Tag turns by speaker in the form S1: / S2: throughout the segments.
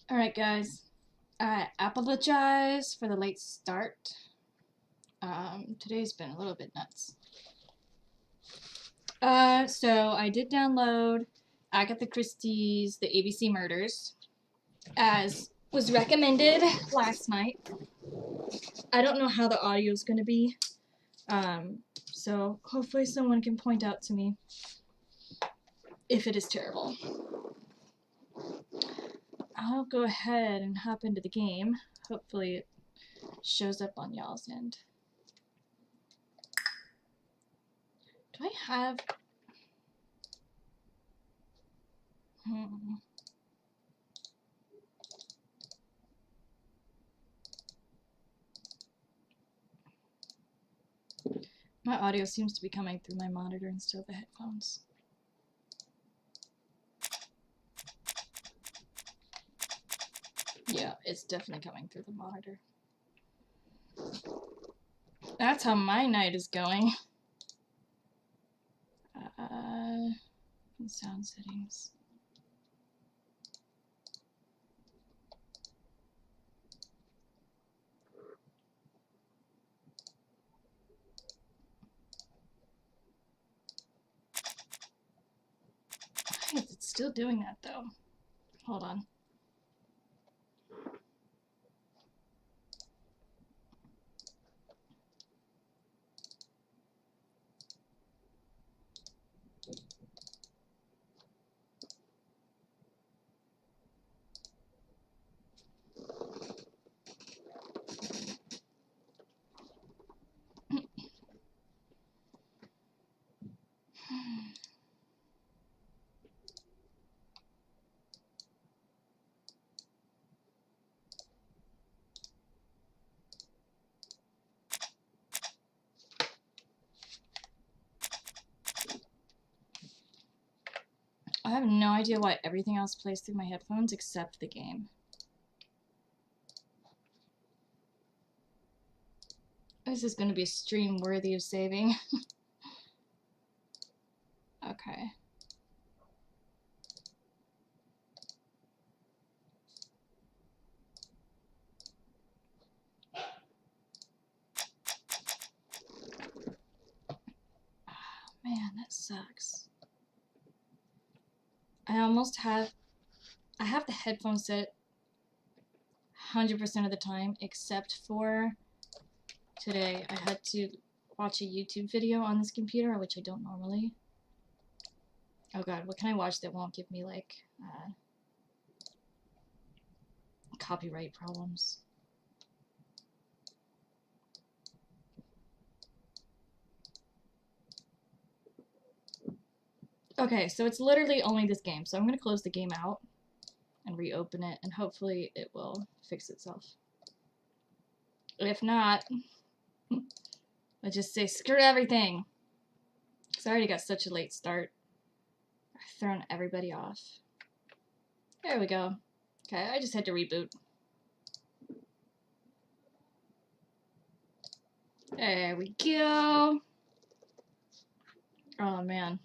S1: Alright, guys. I apologize for the late start. Today's been a little bit nuts. So I did download Agatha Christie's The ABC Murders, as was recommended last night. I don't know how the audio is going to be, so hopefully someone can point out to me if it is terrible. I'll go ahead and hop into the game. Hopefully it shows up on y'all's end. Do I have... My audio seems to be coming through my monitor instead of the headphones. Yeah, it's definitely coming through the monitor. That's how my night is going. Sound settings. Why is it still doing that though? Hold on. I have no idea why everything else plays through my headphones except the game. This is going to be a stream worthy of saving. Okay. Oh, man, that sucks. I have the headphones set 100% of the time, except for today. I had to watch a YouTube video on this computer, which I don't normally. Oh god, what can I watch that won't give me, like, copyright problems? Okay, so it's literally only this game, so I'm gonna close the game out and reopen it, and hopefully it will fix itself. If not, I just say screw everything. Because I already got such a late start. I've thrown everybody off. There we go. Okay, I just had to reboot. There we go. Oh, man.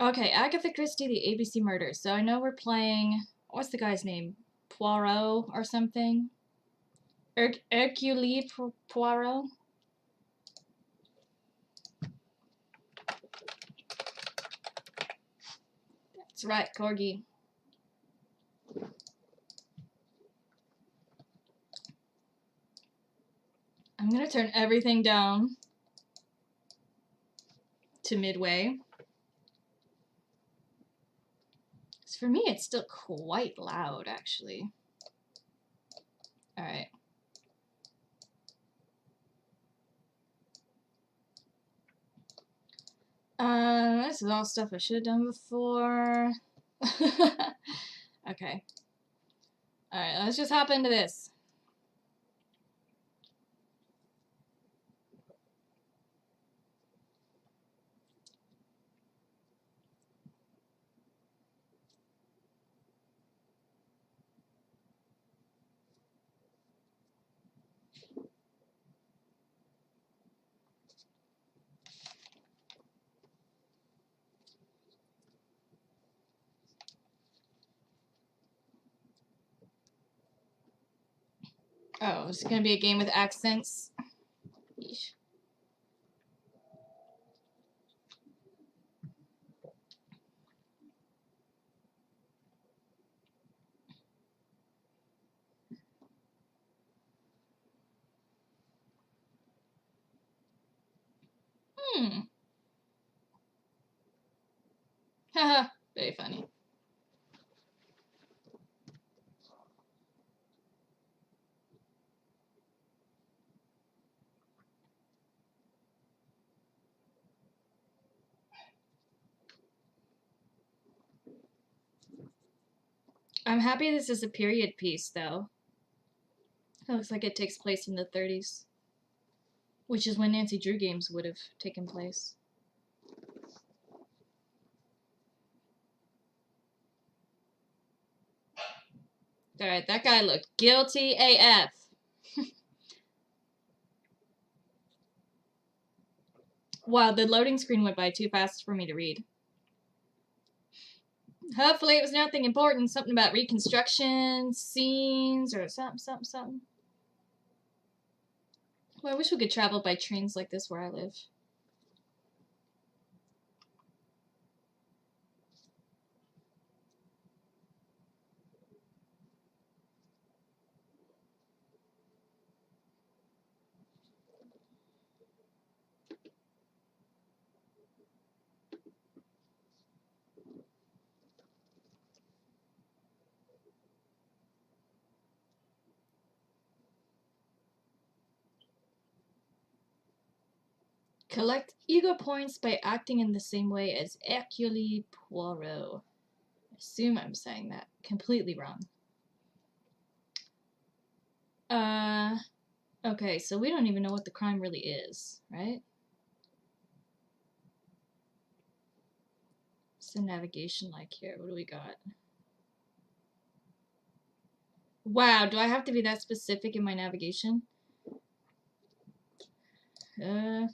S1: Okay, Agatha Christie, the ABC Murders. So I know we're playing... What's the guy's name? Poirot or something? Hercule Poirot? That's right, Corgi. I'm gonna turn everything down to midway. For me, it's still quite loud, actually. Alright. This is all stuff I should have done before. Okay. Alright, let's just hop into this. Oh, it's gonna be a game with accents. Yeesh. Haha, very funny. I'm happy this is a period piece, though. It looks like it takes place in the 30s, which is when Nancy Drew games would have taken place. Alright, that guy looked guilty AF. Wow, the loading screen went by too fast for me to read. Hopefully it was nothing important, something about reconstruction, scenes, or something. Well, I wish we could travel by trains like this where I live. Collect ego points by acting in the same way as Hercule Poirot. I assume I'm saying that completely wrong. Okay, so we don't even know what the crime really is, right? What's the navigation like here? What do we got? Wow, do I have to be that specific in my navigation? Hmm.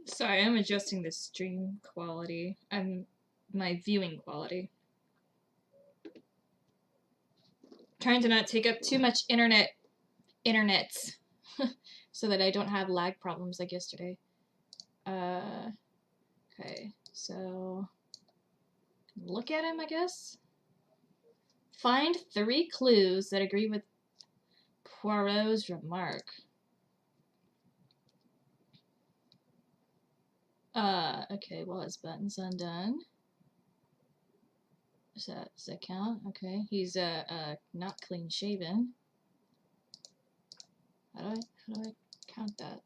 S1: Sorry, I'm adjusting the stream quality. My viewing quality. Trying to not take up too much internet so that I don't have lag problems like yesterday. Okay, so look at him, I guess. Find 3 clues that agree with Poirot's remark. Okay, well, his button's undone. Does that count? Okay, he's not clean shaven. How do I count that?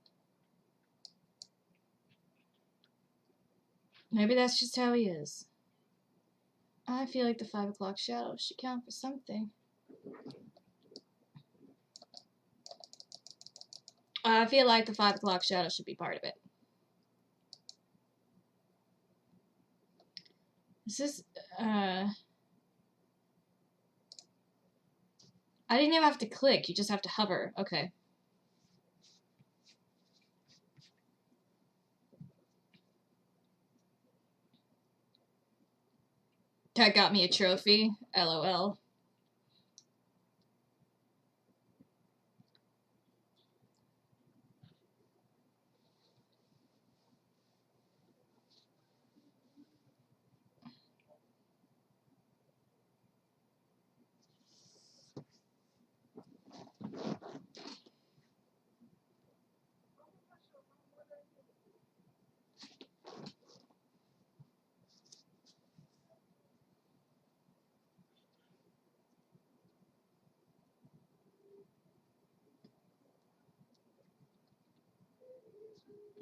S1: Maybe that's just how he is. I feel like the 5 o'clock shadow should count for something. I feel like the 5 o'clock shadow should be part of it. This is, I didn't even have to click, you just have to hover. Okay. That got me a trophy. LOL.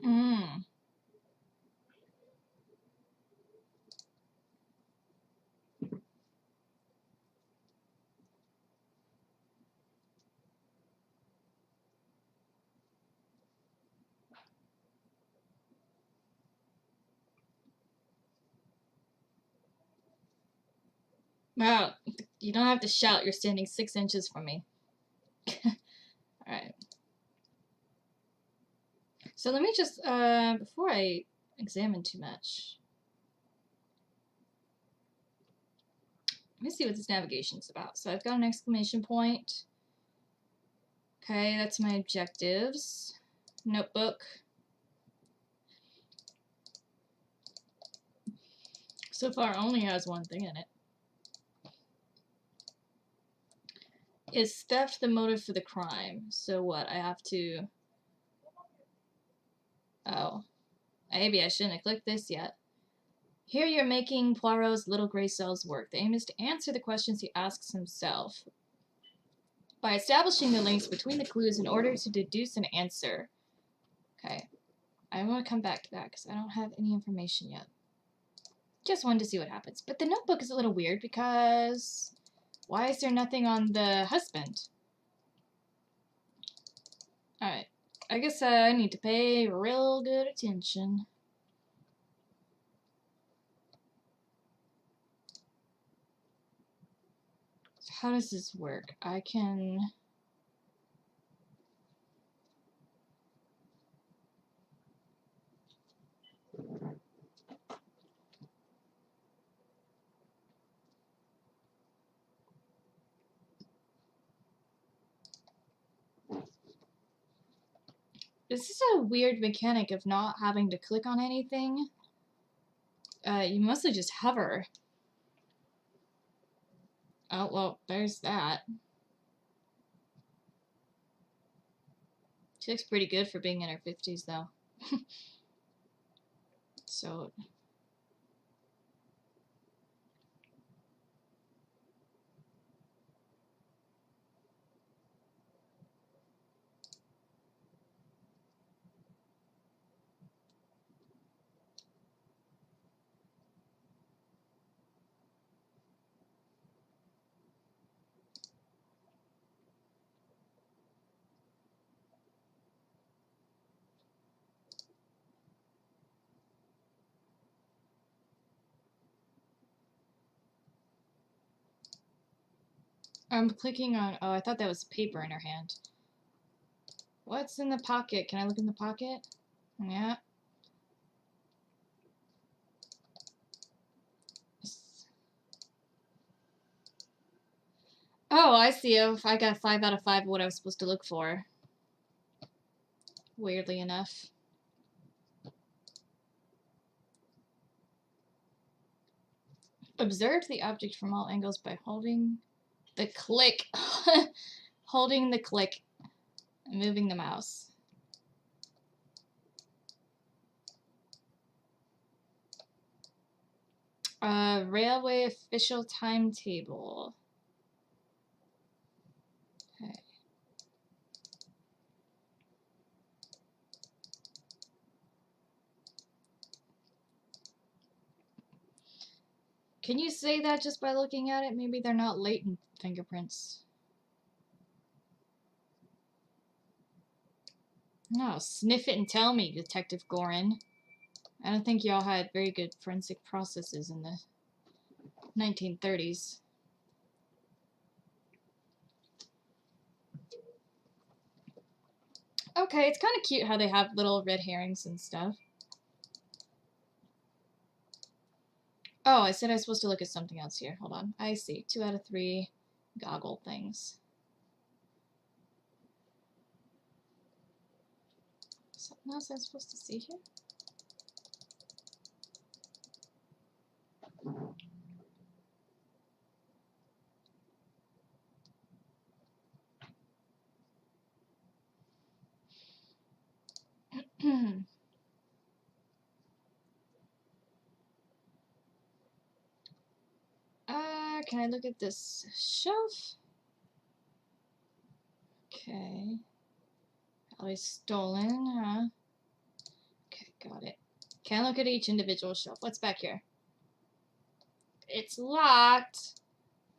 S1: Mm. Wow, you don't have to shout. You're standing 6 inches from me. Alright. So let me just, before I examine too much, let me see what this navigation's about. So I've got an exclamation point. Okay, that's my objectives. Notebook. So far only has one thing in it. Is theft the motive for the crime? So what? I have to... Oh. Maybe I shouldn't have clicked this yet. Here you're making Poirot's little gray cells work. The aim is to answer the questions he asks himself by establishing the links between the clues in order to deduce an answer. Okay. I want to come back to that because I don't have any information yet. Just wanted to see what happens. But the notebook is a little weird because... Why is there nothing on the husband? Alright. I guess I need to pay real good attention. So how does this work? I can... This is a weird mechanic of not having to click on anything. You mostly just hover. Oh, well, there's that. She looks pretty good for being in her 50s, though. So... I'm clicking on... Oh, I thought that was paper in her hand. What's in the pocket? Can I look in the pocket? Yeah. Oh, I see. If I got 5 out of 5 of what I was supposed to look for. Weirdly enough. Observe the object from all angles by holding the click. Holding the click and moving the mouse. Railway official timetable. Okay. Can you say that just by looking at it? Maybe they're not latent fingerprints. No, sniff it and tell me, Detective Gorin. I don't think y'all had very good forensic processes in the 1930s. Okay, it's kind of cute how they have little red herrings and stuff. Oh, I said I was supposed to look at something else here. Hold on. I see. 2 out of 3 goggle things. Something else I'm supposed to see here? Can I look at this shelf? Okay. Probably stolen, huh? Okay, got it. Can't look at each individual shelf. What's back here? It's locked.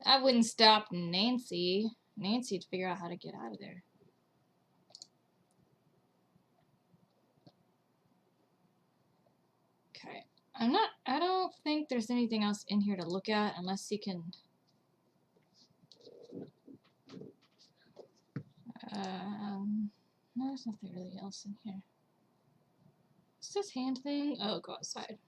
S1: That wouldn't stop Nancy. Nancy to figure out how to get out of there. Okay. I don't think there's anything else in here to look at unless he can No, there's nothing really else in here. What's this hand thing? Oh, go outside.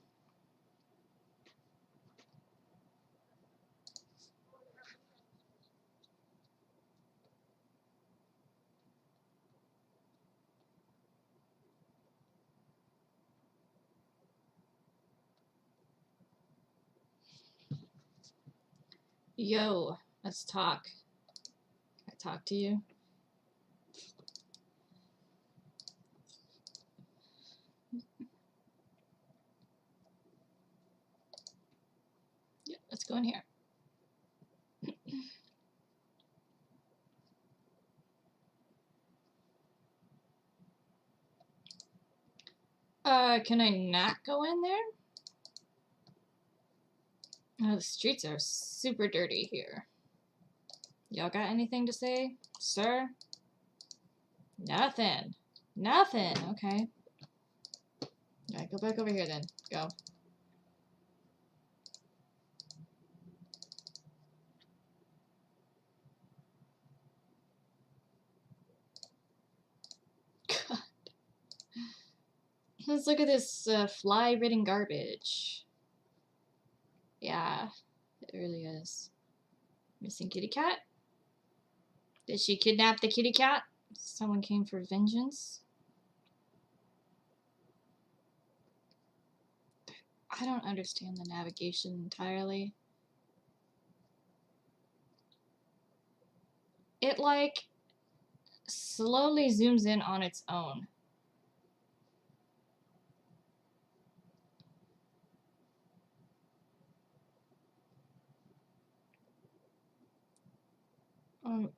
S1: Yo, let's talk. Can I talk to you? Yeah, let's go in here. Can I not go in there? Oh, the streets are super dirty here. Y'all got anything to say, sir? Nothing. Nothing. Okay. Alright, go back over here then. Go. God. Let's look at this fly-ridden garbage. Yeah, it really is. Missing kitty cat? Did she kidnap the kitty cat? Someone came for vengeance? I don't understand the navigation entirely. It, like, slowly zooms in on its own.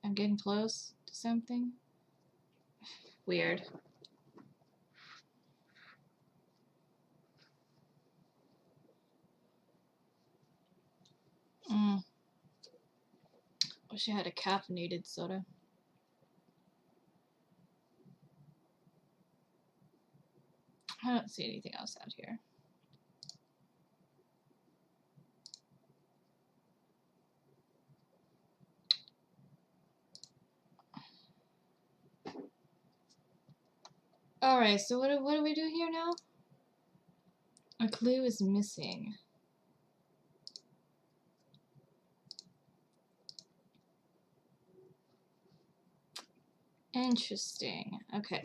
S1: I'm getting close to something. Weird. Wish I had a caffeinated soda. I don't see anything else out here. Alright, so what do we do here now? A clue is missing. Interesting. Okay.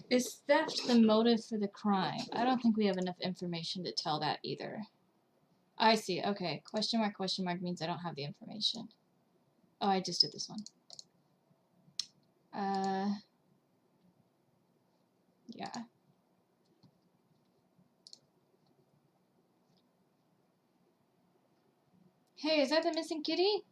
S1: Is theft the motive for the crime? I don't think we have enough information to tell that either. I see. Okay. Question mark means I don't have the information. Oh, I just did this one. Yeah. Hey, is that the missing kitty?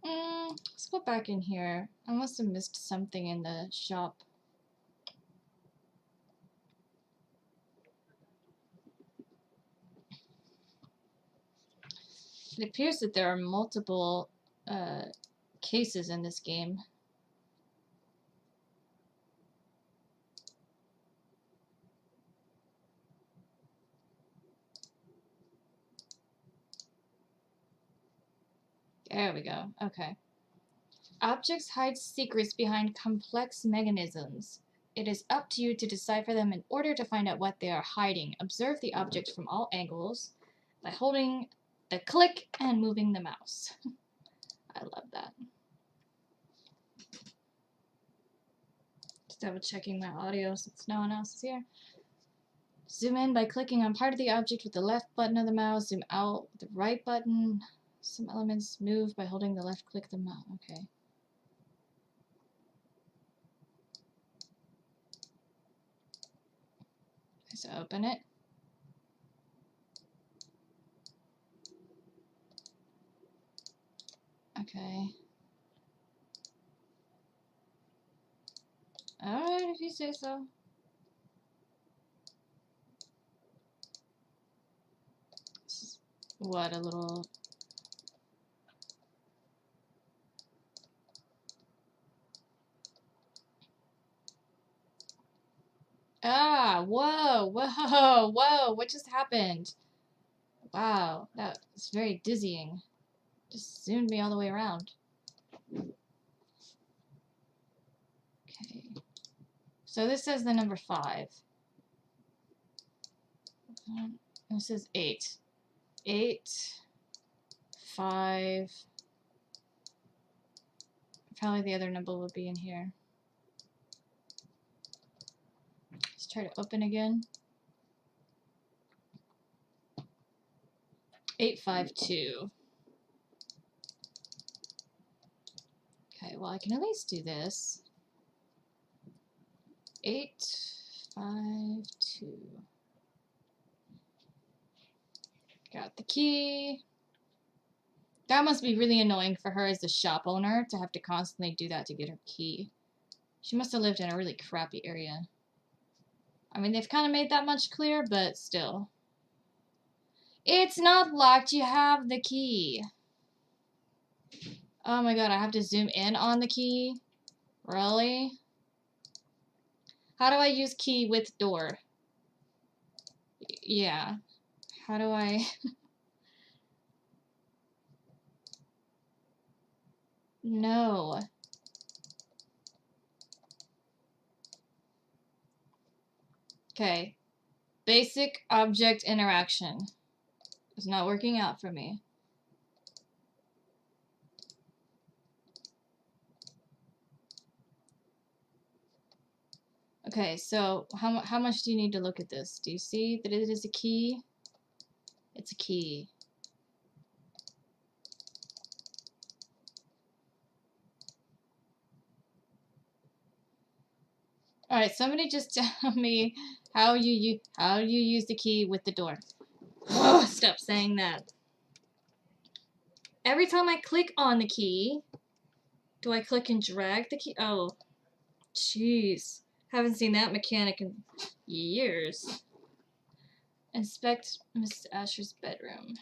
S1: Let's go back in here. I must have missed something in the shop. It appears that there are multiple cases in this game. There we go. Okay. Objects hide secrets behind complex mechanisms. It is up to you to decipher them in order to find out what they are hiding. Observe the object from all angles by holding the click and moving the mouse. I love that. Just double checking my audio since no one else is here. Zoom in by clicking on part of the object with the left button of the mouse. Zoom out with the right button. Some elements move by holding the left click of the mouse. Okay. So open it. Okay. Alright, if you say so. This is, what, a little... Ah, Yeah, whoa, whoa, whoa, what just happened? Wow, that was very dizzying. Just zoomed me all the way around. Okay. So this says the number 5. This is 8. 8, 5. Probably the other number will be in here. Let's try to open again. 852. Okay, well I can at least do this. 852. Got the key. That must be really annoying for her as the shop owner to have to constantly do that to get her key. She must have lived in a really crappy area. I mean, they've kind of made that much clear, but still. It's not locked, you have the key. Oh my god, I have to zoom in on the key? Really? How do I use key with door? Yeah. How do I... No. Okay. Basic object interaction. It's not working out for me. Okay, so how much do you need to look at this? Do you see that it is a key? It's a key. Alright, somebody just tell me how you use the key with the door. Oh, stop saying that. Every time I click on the key, do I click and drag the key? Oh, jeez. Haven't seen that mechanic in years. Inspect Mrs. Asher's bedroom.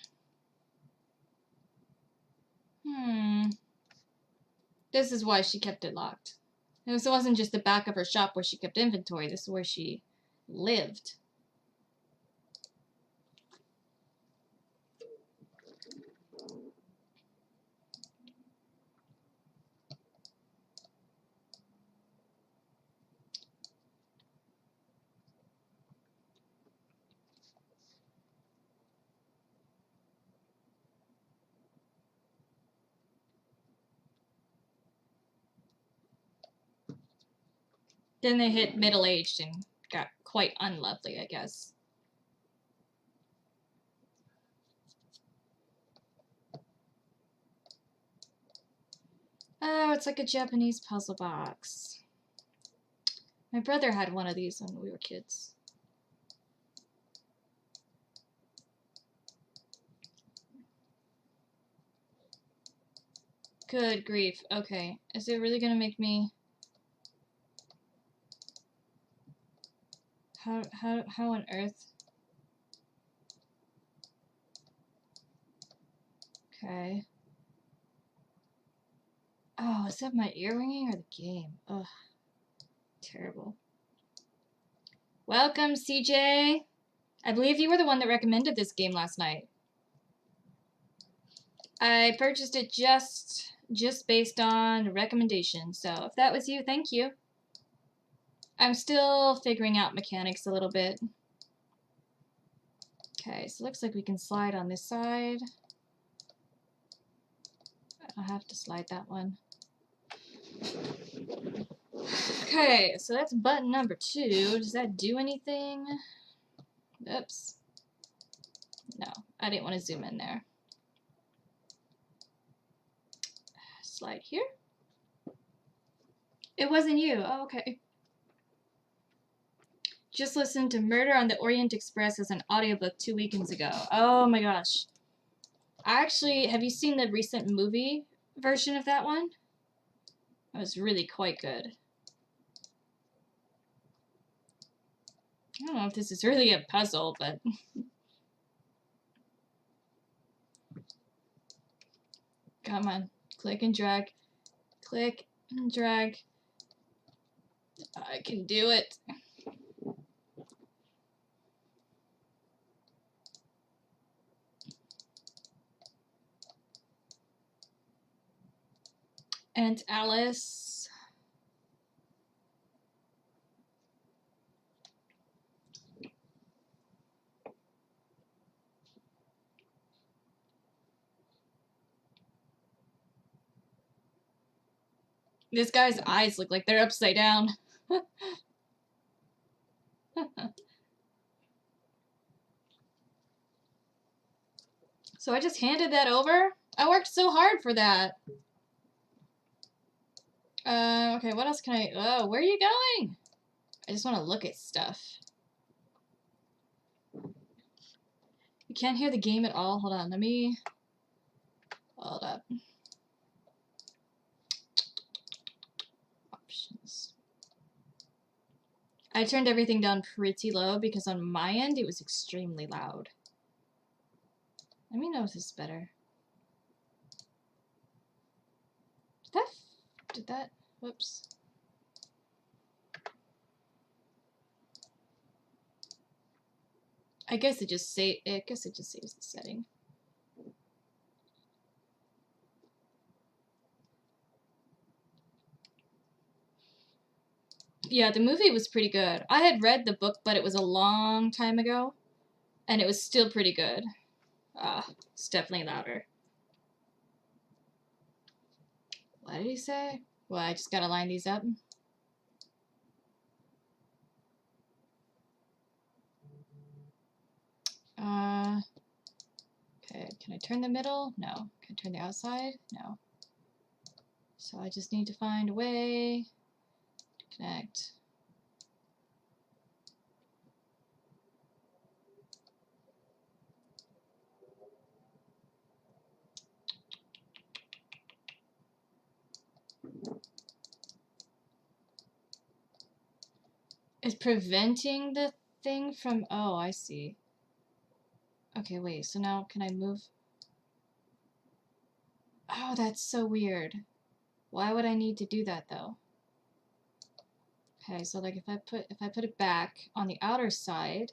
S1: This is why she kept it locked. This wasn't just the back of her shop where she kept inventory. This is where she lived. Then they hit middle-aged and got quite unlovely, I guess. Oh, it's like a Japanese puzzle box. My brother had one of these when we were kids. Good grief. Okay. Is it really gonna make me... How on earth? Okay. Oh, is that my ear ringing or the game? Ugh. Terrible. Welcome, CJ. I believe you were the one that recommended this game last night. I purchased it just based on recommendation, so if that was you, thank you. I'm still figuring out mechanics a little bit. Okay, so it looks like we can slide on this side. I'll have to slide that one. Okay, so that's button number 2. Does that do anything? Oops. No, I didn't want to zoom in there. Slide here. It wasn't you. Oh, okay. Just listened to Murder on the Orient Express as an audiobook 2 weekends ago. Oh my gosh. Actually, have you seen the recent movie version of that one? It was really quite good. I don't know if this is really a puzzle, but... Come on. Click and drag. Click and drag. I can do it. Aunt Alice. This guy's eyes look like they're upside down. So I just handed that over? I worked so hard for that. Okay, what else can I... Oh, where are you going? I just want to look at stuff. You can't hear the game at all? Hold on, let me... Hold up. Options. I turned everything down pretty low because on my end it was extremely loud. Let me know if this is better. Did that, whoops. I guess it just saves the setting. Yeah, the movie was pretty good. I had read the book, but it was a long time ago, and it was still pretty good. It's definitely louder. What did he say? Well, I just gotta line these up. Okay, can I turn the middle? No. Can I turn the outside? No. So I just need to find a way to connect. It's preventing the thing from... Oh, I see. Okay, wait, so now can I move? Oh, that's so weird. Why would I need to do that though? Okay, so like if I put it back on the outer side,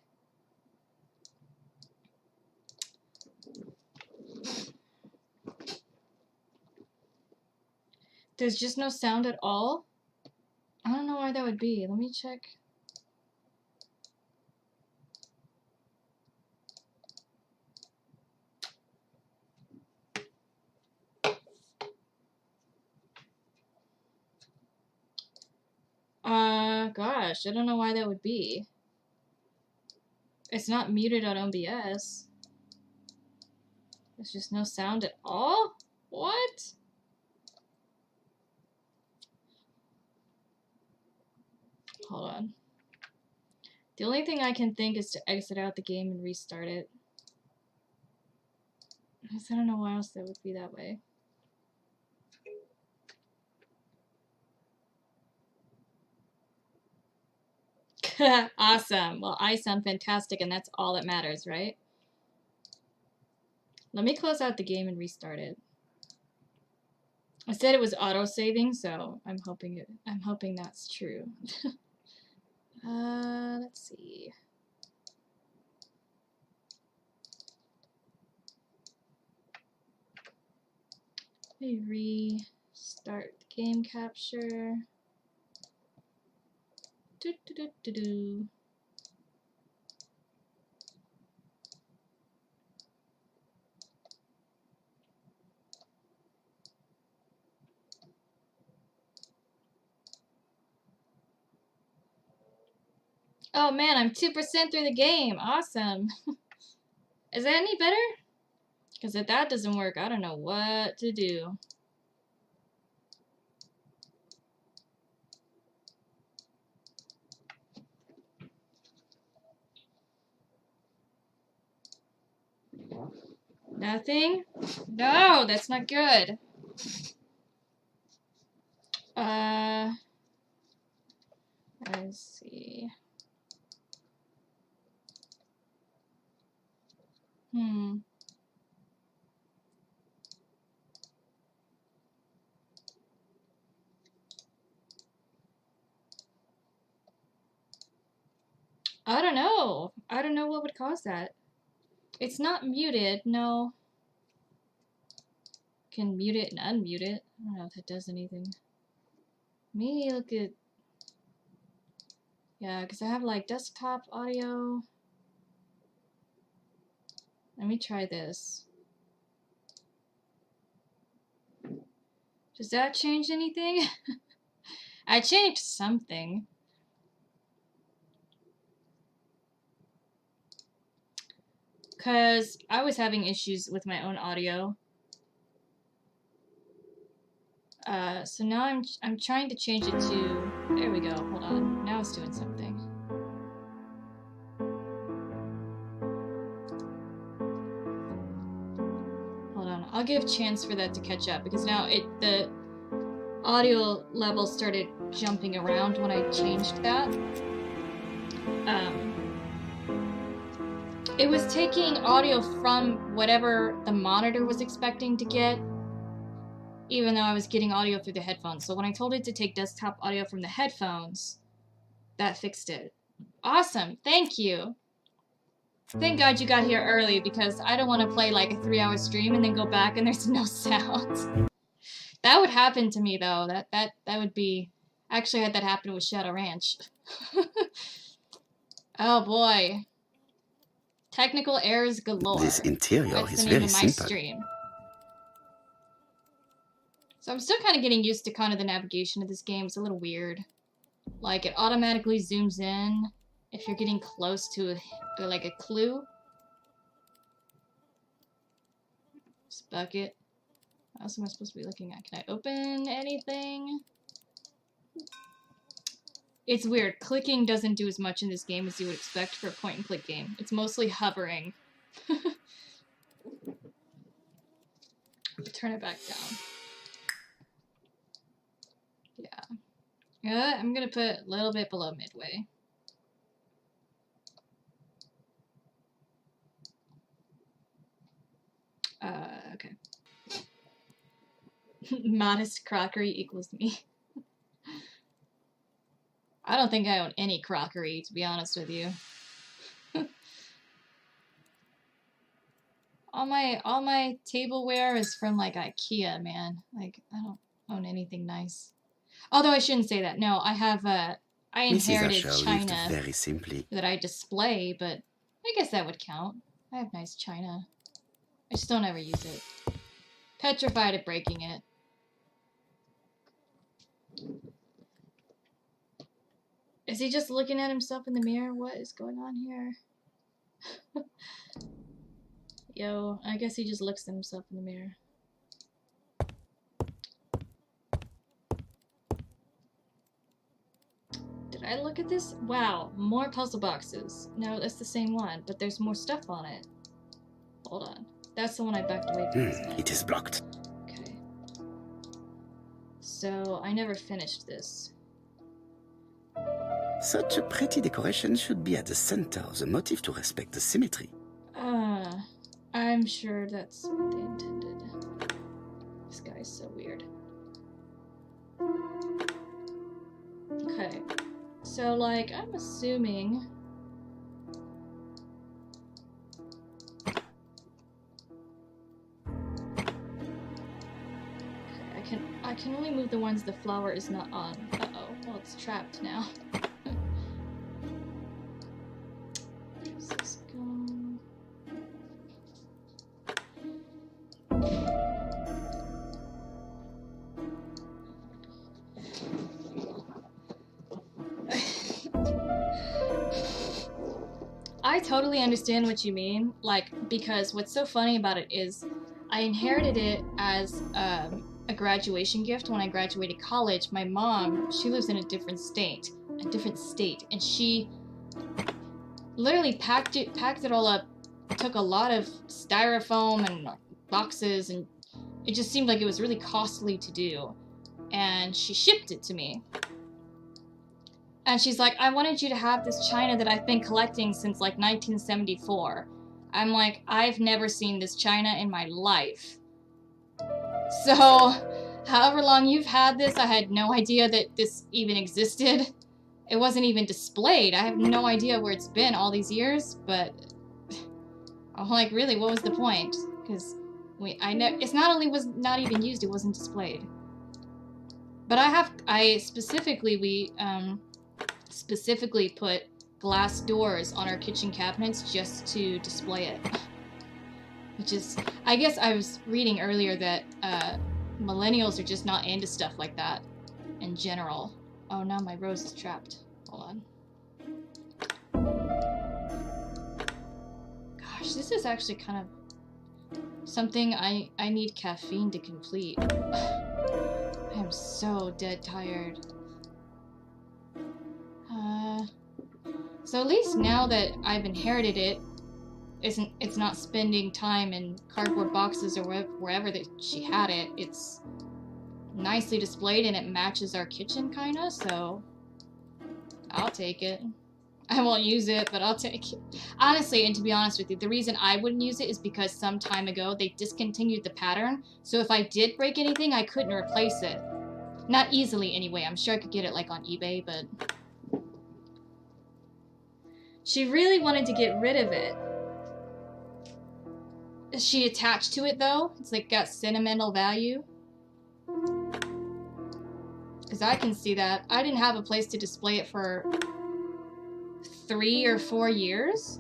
S1: there's just no sound at all. I don't know why that would be. Let me check. Gosh, I don't know why that would be. It's not muted on OBS. There's just no sound at all? What? Hold on. The only thing I can think is to exit out the game and restart it. Because I don't know why else that would be that way. Awesome. Well, I sound fantastic, and that's all that matters, right? Let me close out the game and restart it. I said it was auto-saving, so I'm hoping that's true. Let's see. Let me restart the game capture. Do. Oh man, I'm 2% through the game. Awesome. Is that any better? Because if that doesn't work, I don't know what to do. Nothing? No, that's not good. Let's see. I don't know. I don't know what would cause that. It's not muted, no. Can mute it and unmute it. I don't know if it does anything. Me look at... Yeah, because I have like desktop audio. Let me try this. Does that change anything? I changed something. Because I was having issues with my own audio. So now I'm trying to change it to... There we go, hold on. Now it's doing something. Hold on, I'll give a chance for that to catch up, because now the audio level started jumping around when I changed that. It was taking audio from whatever the monitor was expecting to get, even though I was getting audio through the headphones. So when I told it to take desktop audio from the headphones, that fixed it. Awesome, thank you. Thank God you got here early, because I don't want to play like a 3-hour stream and then go back and there's no sound. That would happen to me though. That would be... I actually had that happen with Shadow Ranch. Oh boy. Technical errors galore.
S2: This interior
S1: That's
S2: is
S1: the name
S2: very
S1: of my
S2: simple.
S1: stream. So I'm still kind of getting used to kind of the navigation of this game. It's a little weird. Like, it automatically zooms in if you're getting close to like a clue. This bucket. What else am I supposed to be looking at? Can I open anything? It's weird. Clicking doesn't do as much in this game as you would expect for a point-and-click game. It's mostly hovering. Turn it back down. Yeah. Yeah, I'm gonna put a little bit below midway. Okay. Modest crockery equals me. I don't think I own any crockery, to be honest with you. all my tableware is from like IKEA, man. Like, I don't own anything nice. Although I shouldn't say that. No, I have I inherited china
S2: very simply.
S1: that I display, but I guess that would count. I have nice china. I just don't ever use it. Petrified of breaking it. Is he just looking at himself in the mirror? What is going on here? Yo, I guess he just looks at himself in the mirror. Did I look at this? Wow, more puzzle boxes. No, that's the same one, but there's more stuff on it. Hold on. That's the one I backed away from.
S2: It is blocked.
S1: Okay. So, I never finished this.
S2: Such a pretty decoration should be at the center of the motif to respect the symmetry.
S1: I'm sure that's what they intended. This guy's so weird. Okay. So, like, I'm assuming... Okay, I can only move the ones the flower is not on. Uh-oh. Well, it's trapped now. Where's this go? I totally understand what you mean, like, because what's so funny about it is I inherited it as a graduation gift when I graduated college. My mom, she lives in a different state, and she literally packed it all up, took a lot of styrofoam and boxes, and it just seemed like it was really costly to do, and she shipped it to me. And she's like, I wanted you to have this china that I've been collecting since like 1974. I'm like, I've never seen this china in my life. So, however long you've had this, I had no idea that this even existed. It wasn't even displayed. I have no idea where it's been all these years, but I'm like, really, what was the point? Because it's not only was not even used, it wasn't displayed. But I specifically, specifically put glass doors on our kitchen cabinets just to display it. Which is, I guess I was reading earlier that millennials are just not into stuff like that in general. Oh, now my rose is trapped. Hold on. Gosh, this is actually kind of something I need caffeine to complete. I am so dead tired. So at least now that I've inherited it, it's not spending time in cardboard boxes or wherever that she had it. It's nicely displayed and it matches our kitchen kinda, so I'll take it. I won't use it, but I'll take it. Honestly, and to be honest with you, the reason I wouldn't use it is because some time ago they discontinued the pattern, so if I did break anything, I couldn't replace it. Not easily anyway. I'm sure I could get it like on eBay, but she really wanted to get rid of it. Is she attached to it though? It's like got sentimental value. Because I can see that. I didn't have a place to display it for 3 or 4 years.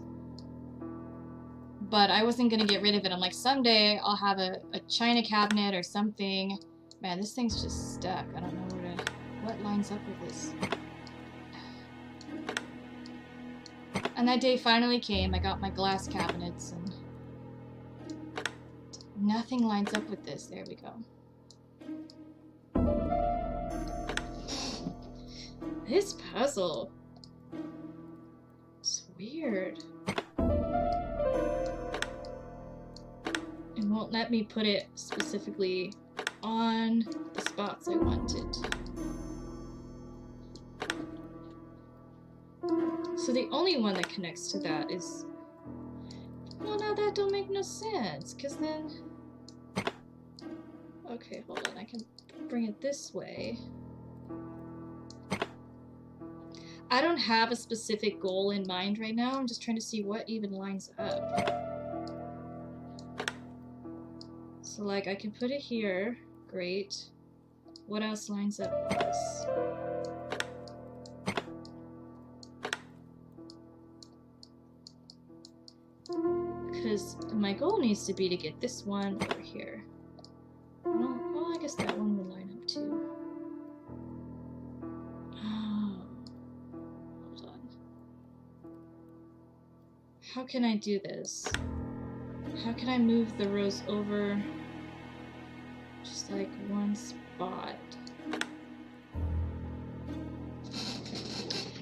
S1: But I wasn't going to get rid of it. I'm like, someday I'll have a china cabinet or something. Man, this thing's just stuck. I don't know what lines up with this. And that day finally came. I got my glass cabinets and nothing lines up with this. There we go. This puzzle. It's weird. It won't let me put it specifically on the spots I wanted. So the only one that connects to that is... Well, now that don't make no sense, because then... Okay, hold on, I can bring it this way. I don't have a specific goal in mind right now, I'm just trying to see what even lines up. So like, I can put it here, great. What else lines up with this? Because my goal needs to be to get this one over here. Well, I guess that one would line up too. Oh, hold on. How can I do this? How can I move the rose over just like one spot?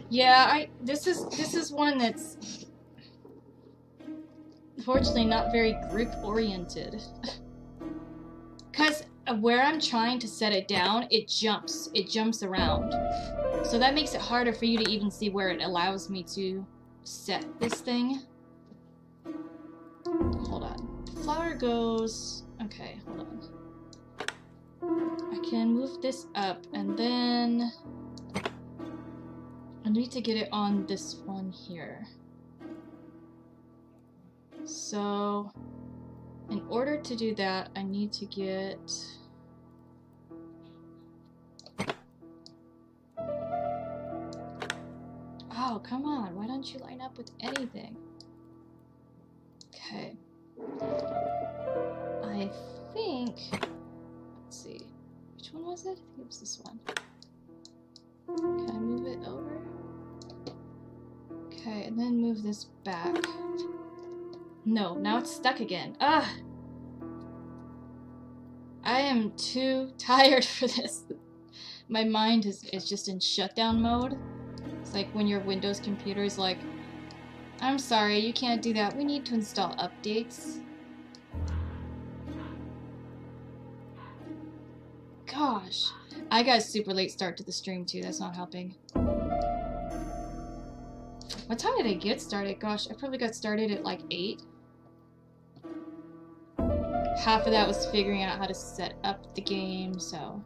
S1: Yeah, this is one that's unfortunately not very group oriented. Cause where I'm trying to set it down, it jumps around. So that makes it harder for you to even see where it allows me to set this thing. Hold on. The flower goes... Okay, hold on. I can move this up and then... I need to get it on this one here. So, in order to do that, I need to get... Oh, come on. Why don't you line up with anything? Okay. I think... Let's see. Which one was it? I think it was this one. Can I move it over? Okay, and then move this back. No, now it's stuck again. Ah! I am too tired for this. My mind is just in shutdown mode. It's like when your Windows computer is like, I'm sorry, you can't do that. We need to install updates. Gosh. I got a super late start to the stream too. That's not helping. What time did I get started? Gosh, I probably got started at like 8. Half of that was figuring out how to set up the game, so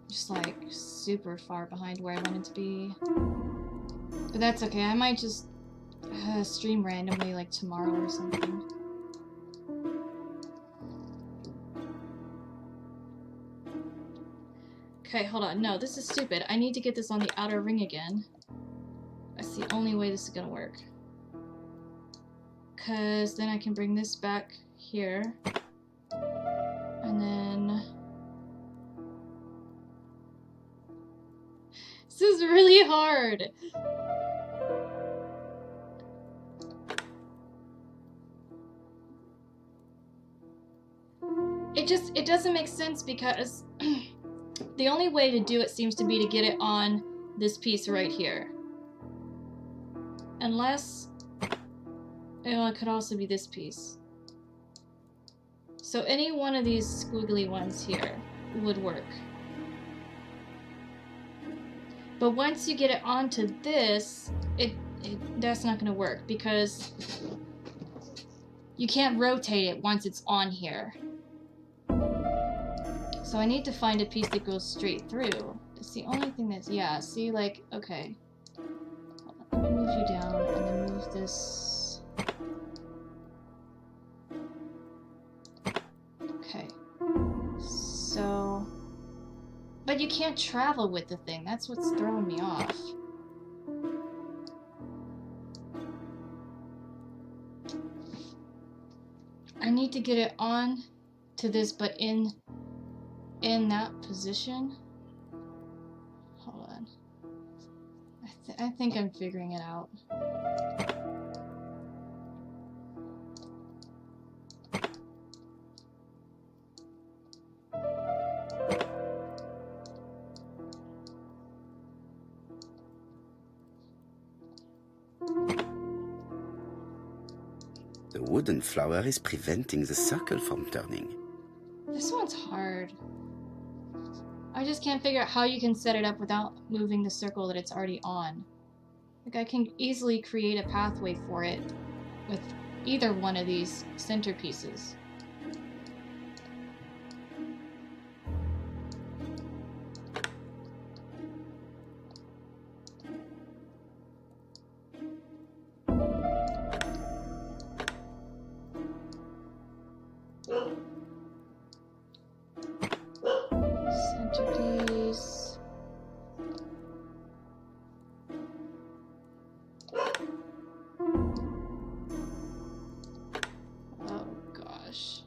S1: just like super far behind where I wanted to be. But that's okay, I might just stream randomly like tomorrow or something. Okay, hold on. No, this is stupid. I need to get this on the outer ring again. That's the only way this is gonna work. Because then I can bring this back here. And then... This is really hard! It doesn't make sense because the only way to do it seems to be to get it on this piece right here. Unless... Oh, it could also be this piece. So any one of these squiggly ones here would work. But once you get it onto this, that's not going to work because you can't rotate it once it's on here. So I need to find a piece that goes straight through. It's the only thing that's... Yeah, see, like, okay. Let me move you down and then move this... Okay. So... But you can't travel with the thing. That's what's throwing me off. I need to get it on to this, but in that position. Hold on. I think I'm figuring it out.
S2: The wooden flower is preventing the circle from turning.
S1: This one's hard. I just can't figure out how you can set it up without moving the circle that it's already on. Like, I can easily create a pathway for it with either one of these centerpieces. Centerpiece. Oh gosh.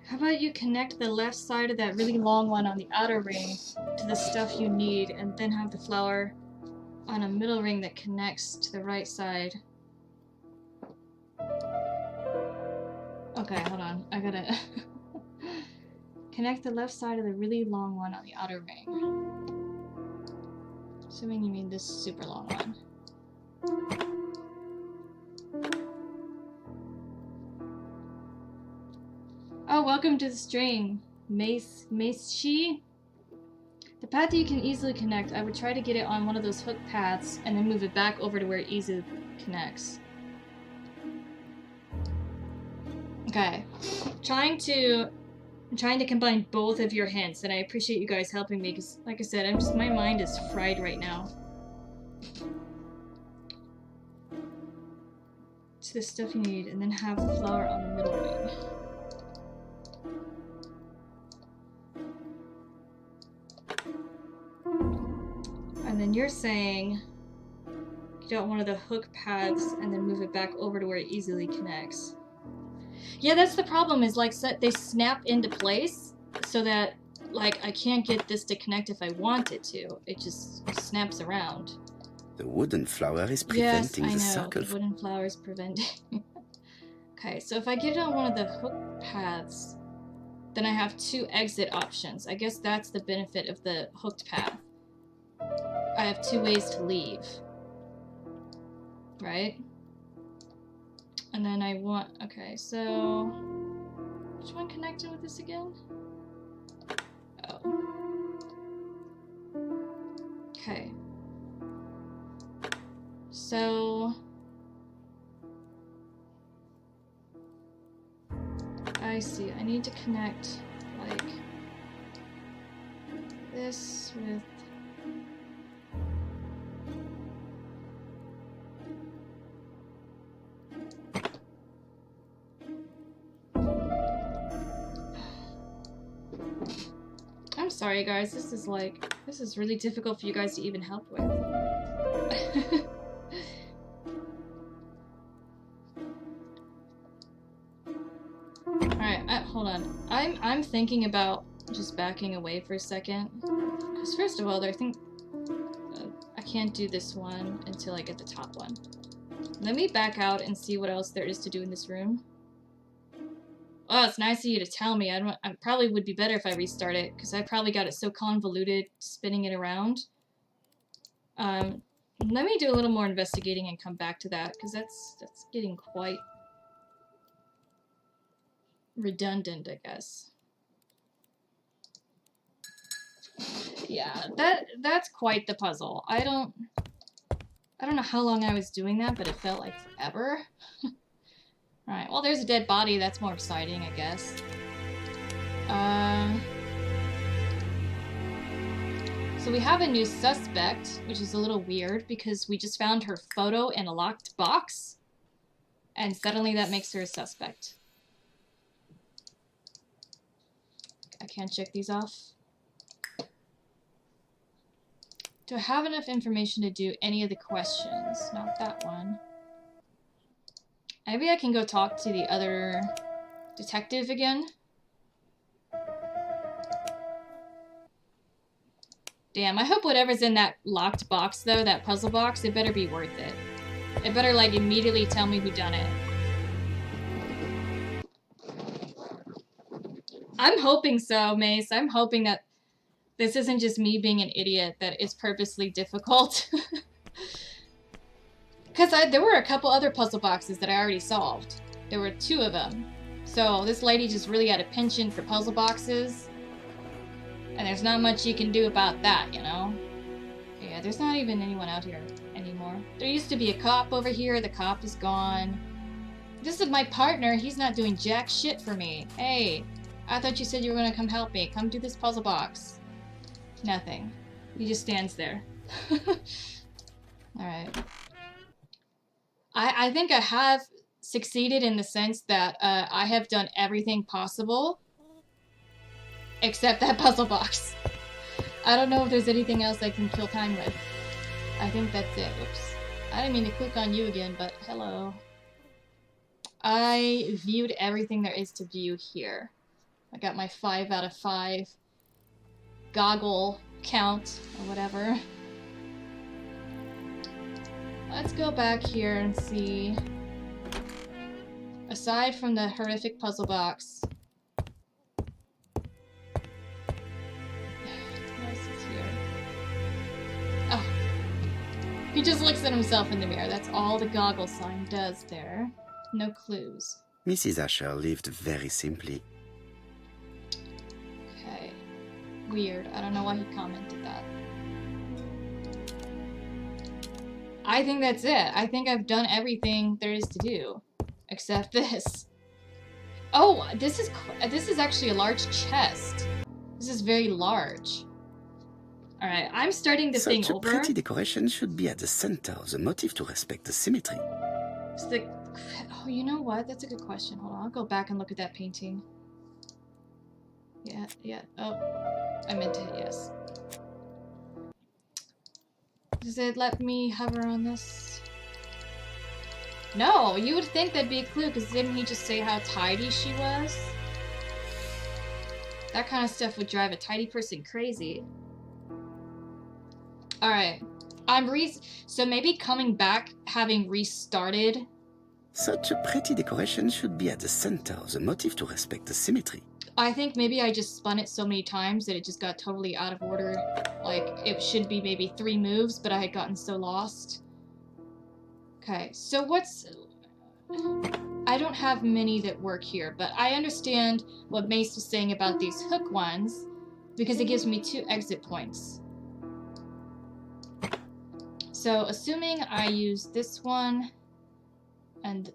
S1: How about you connect the left side of that really long one on the outer ring to the stuff you need, and then have the flower on a middle ring that connects to the right side. Okay, hold on. I gotta connect the left side of the really long one on the outer ring. Assuming you mean this super long one. Oh, welcome to the stream, Mace-Shi. The path that you can easily connect, I would try to get it on one of those hook paths and then move it back over to where it easily connects. Okay. I'm trying to combine both of your hints, and I appreciate you guys helping me because, like I said, my mind is fried right now. It's the stuff you need, and then have the flower on the middle ring. And then you're saying get out one of the hook paths and then move it back over to where it easily connects. Yeah, that's the problem, is like they snap into place so that like I can't get this to connect if I want it to. It just snaps around.
S2: The wooden flower is preventing the circle.
S1: The wooden flower is preventing. Okay, so if I get it on one of the hook paths, then I have two exit options. I guess that's the benefit of the hooked path. I have two ways to leave. Right? And then I want... Okay, so... Which one connected with this again? Oh. Okay. So... I see. I need to connect, like... this with... sorry guys, this is really difficult for you guys to even help with. Alright, hold on. I'm thinking about just backing away for a second. Because first of all, I think I can't do this one until I get the top one. Let me back out and see what else there is to do in this room. Oh, it's nice of you to tell me. I probably would be better if I restart it, because I probably got it so convoluted spinning it around. Let me do a little more investigating and come back to that, because that's getting quite redundant, I guess. Yeah, that's quite the puzzle. I don't know how long I was doing that, but it felt like forever. Alright, well there's a dead body, that's more exciting, I guess. So we have a new suspect, which is a little weird because we just found her photo in a locked box, and suddenly that makes her a suspect. I can't check these off. Do I have enough information to do any of the questions? Not that one. Maybe I can go talk to the other detective again. Damn, I hope whatever's in that locked box, though, that puzzle box, it better be worth it. It better, like, immediately tell me who done it. I'm hoping so, Mace. I'm hoping that this isn't just me being an idiot, that it's purposely difficult. Because there were a couple other puzzle boxes that I already solved. There were 2 of them. So this lady just really had a penchant for puzzle boxes. And there's not much you can do about that, you know? Yeah, there's not even anyone out here anymore. There used to be a cop over here. The cop is gone. This is my partner. He's not doing jack shit for me. Hey, I thought you said you were going to come help me. Come do this puzzle box. Nothing. He just stands there. Alright. I think I have succeeded in the sense that I have done everything possible except that puzzle box. I don't know if there's anything else I can kill time with. I think that's it. Oops. I didn't mean to click on you again, but hello. I viewed everything there is to view here. I got my 5 out of 5 goggle count or whatever. Let's go back here and see. Aside from the horrific puzzle box, what else is here? Oh, he just looks at himself in the mirror. That's all the goggle sign does there. No clues.
S2: Mrs. Asher lived very simply.
S1: Okay. Weird. I don't know why he commented that. I think that's it. I think I've done everything there is to do. Except this. Oh, this is actually a large chest. This is very large. Alright, I'm starting the thing over.
S2: Such a pretty decoration should be at the center of the motif to respect the symmetry.
S1: Oh, you know what? That's a good question. Hold on, I'll go back and look at that painting. Yeah. Oh, I meant to hit yes. Does it let me hover on this? No, you would think that'd be a clue, because didn't he just say how tidy she was? That kind of stuff would drive a tidy person crazy. Alright. So maybe coming back, having restarted.
S2: Such a pretty decoration should be at the center of the motif to respect the symmetry.
S1: I think maybe I just spun it so many times that it just got totally out of order. Like, it should be maybe 3 moves, but I had gotten so lost. Okay, so what's... I don't have many that work here, but I understand what Mace was saying about these hook ones, because it gives me 2 exit points. So, assuming I use this one, and,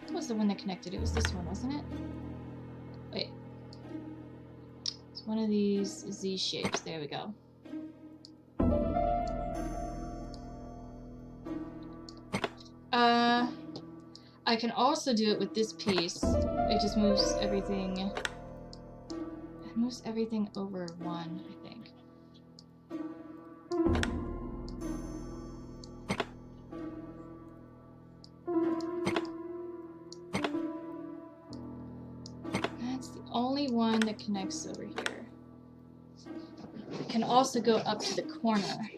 S1: what was the one that connected? It was this one, wasn't it? Wait. It's one of these Z shapes. There we go. I can also do it with this piece. It just moves everything. It moves everything over one, I think. That's the only one that connects over here. It can also go up to the corner.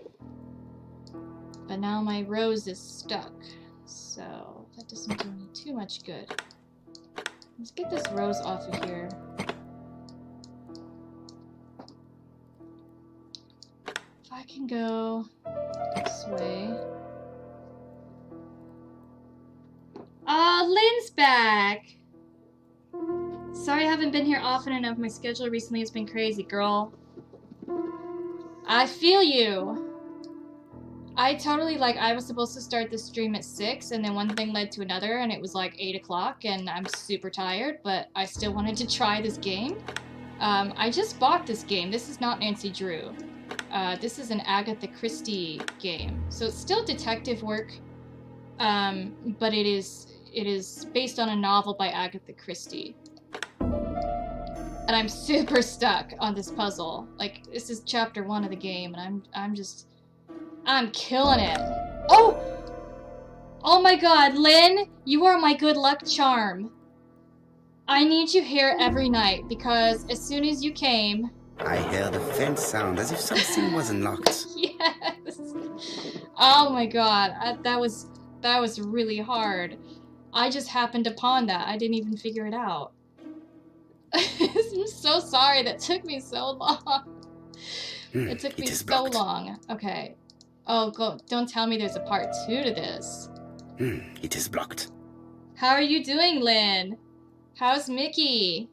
S1: But now my rose is stuck. So that doesn't do me too much good. Let's get this rose off of here. If I can go this way. Ah, Lynn's back! Sorry I haven't been here often enough. My schedule recently has been crazy, girl. I feel you! I totally, like, I was supposed to start the stream at 6, and then one thing led to another, and it was like 8 o'clock, and I'm super tired, but I still wanted to try this game. I just bought this game. This is not Nancy Drew. This is an Agatha Christe game. So it's still detective work, but it is based on a novel by Agatha Christie. And I'm super stuck on this puzzle. Like, this is chapter 1 of the game, and I'm killing it. Oh! Oh my god, Lynn, you are my good luck charm. I need you here every night, because as soon as you came...
S2: I heard a faint sound as if something was unlocked.
S1: Yes! Oh my god, that was really hard. I just happened upon that. I didn't even figure it out. I'm so sorry, that took me so long. It took me so long. Okay. Oh, don't tell me there's a part 2 to this.
S2: It is blocked.
S1: How are you doing, Lynn? How's Mickey?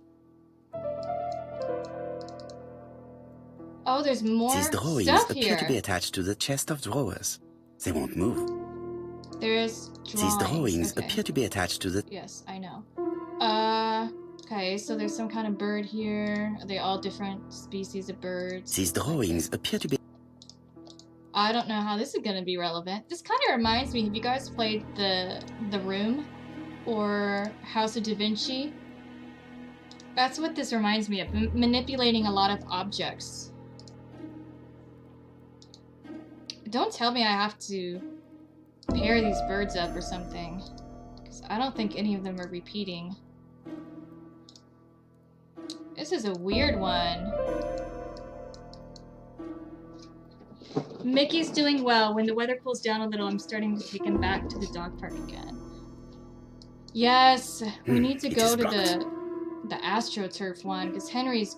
S1: Oh, there's more
S2: These drawings
S1: stuff
S2: appear
S1: here.
S2: to be attached to the chest of drawers. They won't move.
S1: There's drawings.
S2: These drawings
S1: okay.
S2: appear to be attached to the...
S1: Yes, I know. Okay, so there's some kind of bird here. Are they all different species of birds?
S2: These drawings appear to be...
S1: I don't know how this is gonna be relevant. This kind of reminds me, have you guys played The Room or House of Da Vinci? That's what this reminds me of, manipulating a lot of objects. Don't tell me I have to pair these birds up or something, because I don't think any of them are repeating. This is a weird one. Mickey's doing well. When the weather cools down a little, I'm starting to take him back to the dog park again. Yes, we need to go to the AstroTurf one, because Henry's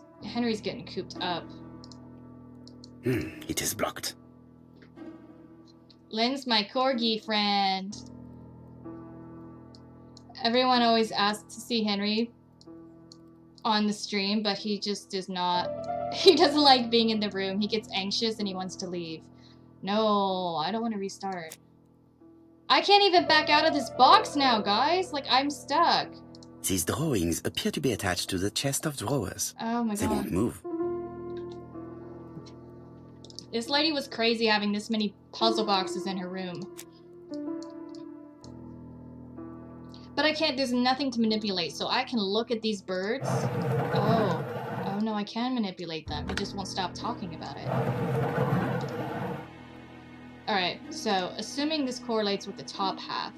S1: getting cooped up.
S2: It is blocked.
S1: Lynn's my corgi friend. Everyone always asks to see Henry on the stream, but he just does not. He doesn't like being in the room. He gets anxious and he wants to leave. No, I don't want to restart. I can't even back out of this box now, guys. Like, I'm stuck.
S2: These drawings appear to be attached to the chest of drawers.
S1: Oh my god.
S2: They won't move.
S1: This lady was crazy having this many puzzle boxes in her room. But I can't, there's nothing to manipulate, so I can look at these birds. Oh no, I can manipulate them. He just won't stop talking about it. Alright, so assuming this correlates with the top half.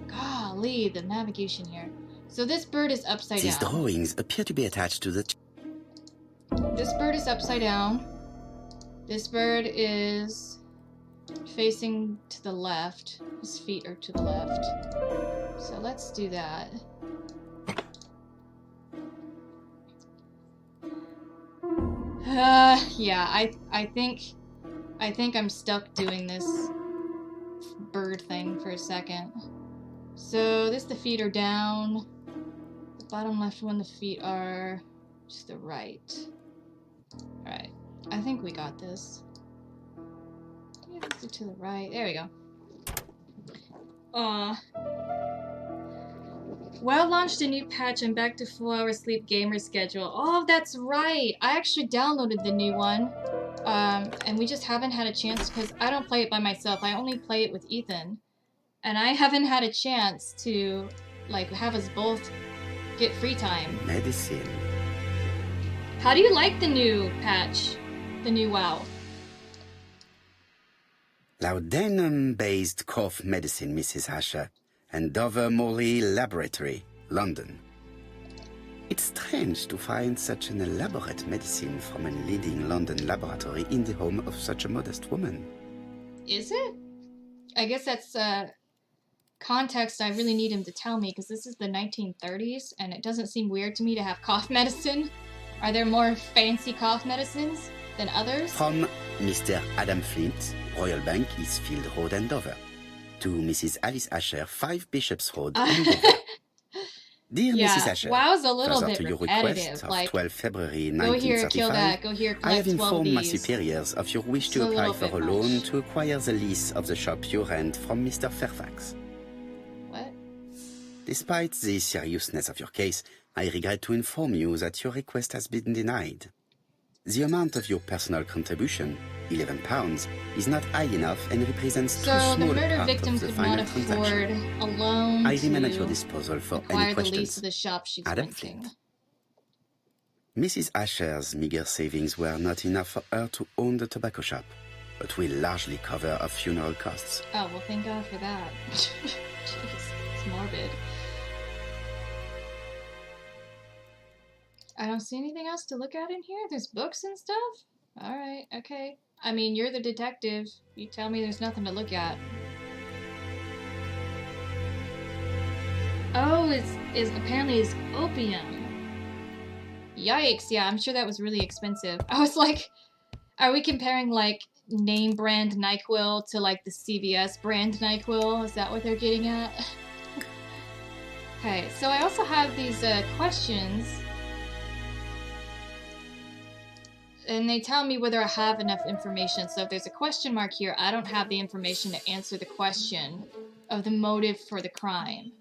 S1: Golly, the navigation here. So this bird is upside
S2: These
S1: down.
S2: drawings appear to be attached to the...
S1: This bird is upside down. This bird is facing to the left. His feet are to the left. So let's do that. Yeah, I think I'm stuck doing this bird thing for a second. So the feet are down. The bottom left one, the feet are to the right. Alright, I think we got this. Yeah, this is to the right. There we go. Well, launched a new patch. I'm back to 4-hour sleep gamer schedule. Oh, that's right. I actually downloaded the new one. And we just haven't had a chance because I don't play it by myself. I only play it with Ethan. And I haven't had a chance to, like, have us both get free time.
S2: Medicine.
S1: How do you like the new patch? The new WoW?
S2: Laudanum-based cough medicine, Mrs. Asher, and Dover Morley Laboratory, London. It's strange to find such an elaborate medicine from a leading London laboratory in the home of such a modest woman.
S1: Is it? I guess that's context I really need him to tell me, because this is the 1930s, and it doesn't seem weird to me to have cough medicine. Are there more fancy cough medicines than others?
S2: From Mr. Adam Flint, Royal Bank, Eastfield Road, and Dover. To Mrs. Alice Asher, 5 Bishops Road, and Dover. Dear Mrs. Asher,
S1: WoW's a little
S2: further
S1: bit
S2: to your
S1: repetitive.
S2: request of
S1: Like,
S2: 12 February
S1: go here, kill
S2: 1935,
S1: that, go here,
S2: I have
S1: collect 12
S2: informed my
S1: these.
S2: superiors of your wish to
S1: It's a
S2: apply
S1: little
S2: for a
S1: bit
S2: loan
S1: much.
S2: to acquire the lease of the shop you rent from Mr. Fairfax.
S1: What?
S2: Despite the seriousness of your case, I regret to inform you that your request has been denied. The amount of your personal contribution, £11, is not high enough and represents too
S1: So the
S2: small
S1: murder
S2: part
S1: victim
S2: of the
S1: could
S2: final
S1: not
S2: transaction.
S1: afford a loan
S2: I remain at your
S1: to
S2: disposal for
S1: acquire
S2: any
S1: the lease
S2: questions.
S1: of the shop she's
S2: Adam
S1: renting.
S2: Flint. Mrs. Asher's meager savings were not enough for her to own the tobacco shop, but will largely cover her funeral costs.
S1: Oh, well, thank God for that. Jeez, it's morbid. I don't see anything else to look at in here. There's books and stuff? Alright, okay. I mean, you're the detective. You tell me there's nothing to look at. Oh, it's apparently it's opium. Yikes, yeah, I'm sure that was really expensive. I was like, are we comparing, like, name brand NyQuil to, like, the CVS brand NyQuil? Is that what they're getting at? Okay, so I also have these questions. And they tell me whether I have enough information. So if there's a question mark here, I don't have the information to answer the question of the motive for the crime.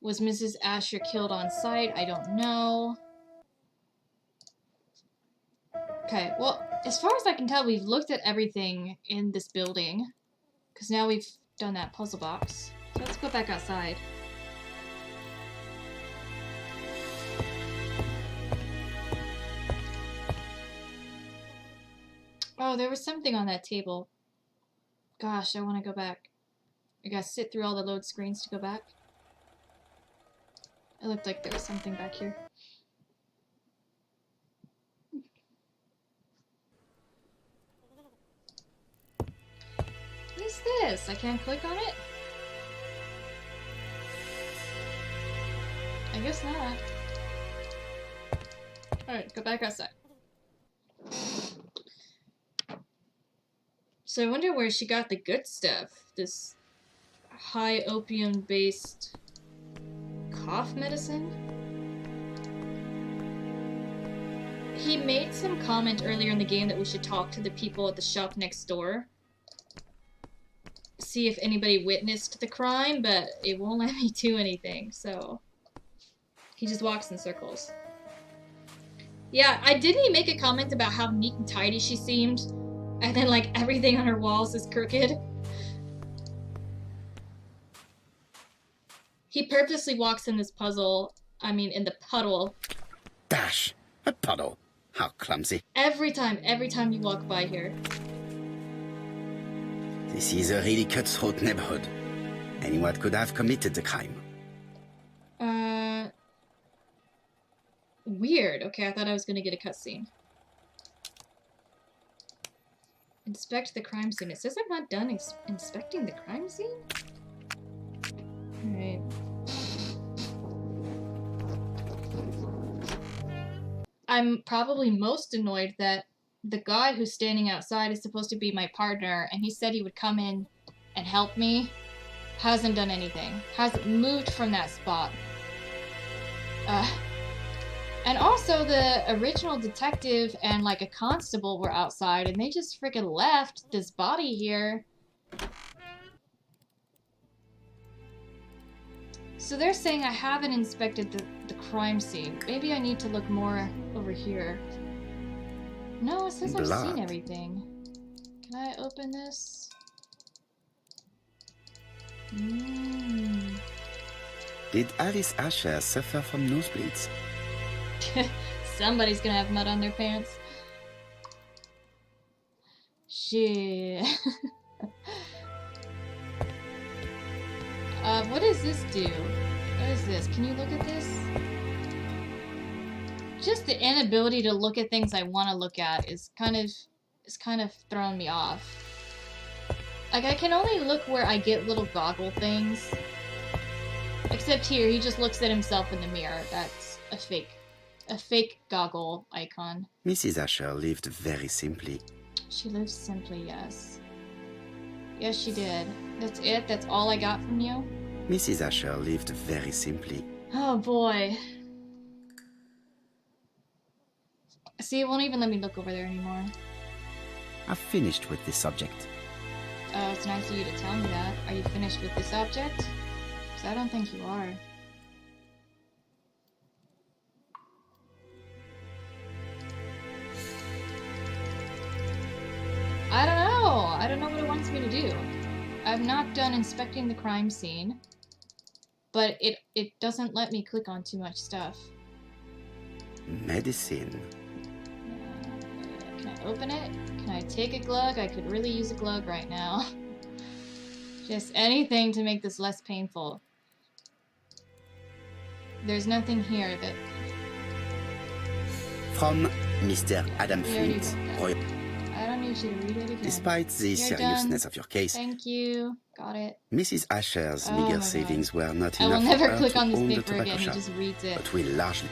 S1: Was Mrs. Asher killed on site? I don't know. Okay, well, as far as I can tell, we've looked at everything in this building. Because now we've done that puzzle box. So let's go back outside. Oh, there was something on that table. Gosh, I want to go back. I gotta sit through all the load screens to go back. It looked like there was something back here. What is this? I can't click on it? I guess not. Alright, go back outside. So I wonder where she got the good stuff. This high opium based cough medicine? He made some comment earlier in the game that we should talk to the people at the shop next door. See if anybody witnessed the crime, but it won't let me do anything, so he just walks in circles. Yeah, didn't he make a comment about how neat and tidy she seemed? And then, like, everything on her walls is crooked? He purposely walks in this puzzle, in the puddle.
S2: Dash! A puddle! How clumsy.
S1: Every time you walk by here.
S2: This is a really cutthroat neighborhood. Anyone could have committed the crime.
S1: Weird. Okay, I thought I was gonna get a cutscene. Inspect the crime scene. It says I'm not done inspecting the crime scene? Alright. I'm probably most annoyed that the guy who's standing outside is supposed to be my partner, and he said he would come in and help me. Hasn't done anything. Hasn't moved from that spot. And also the original detective and like a constable were outside, and they just freaking left this body here. So they're saying I haven't inspected the crime scene. Maybe I need to look more over here. No, it says I've seen everything. Can I open this?
S2: Did Alice Asher suffer from nosebleeds?
S1: Somebody's gonna have mud on their pants. Shit. What does this do? What is this? Can you look at this? Just the inability to look at things I want to look at is kind of throwing me off. Like, I can only look where I get little goggle things. Except here, he just looks at himself in the mirror. That's a fake goggle icon.
S2: Mrs. Asher lived very simply.
S1: She lived simply, yes. Yes, she did. That's it? That's all I got from you?
S2: Mrs. Asher lived very simply.
S1: Oh, boy. See, it won't even let me look over there anymore.
S2: I've finished with this subject.
S1: Oh, it's nice of you to tell me that. Are you finished with this object? Because I don't think you are. I don't know. I don't know what it wants me to do. I'm not done inspecting the crime scene, but it doesn't let me click on too much stuff.
S2: Medicine.
S1: Can I open it? Can I take a glug? I could really use a glug right now. Just anything to make this less painful. There's nothing here that...
S2: From Mr. Adam
S1: We already
S2: Flint.
S1: read that. I don't need you to read it again.
S2: Despite the
S1: You're
S2: seriousness
S1: done.
S2: of your case,
S1: Thank you. Got it.
S2: Mrs. Asher's
S1: Oh my
S2: meager
S1: God.
S2: savings were not
S1: I will
S2: enough
S1: never
S2: for her
S1: click
S2: to
S1: on this
S2: own the
S1: paper
S2: tobacco
S1: again. He
S2: shop,
S1: just reads it.
S2: but will largely...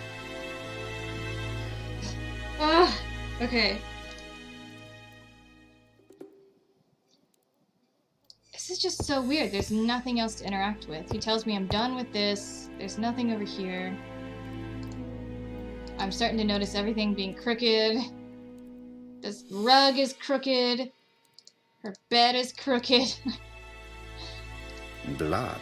S1: Ah, okay. This is just so weird. There's nothing else to interact with. He tells me I'm done with this. There's nothing over here. I'm starting to notice everything being crooked. This rug is crooked. Her bed is crooked.
S2: Blood.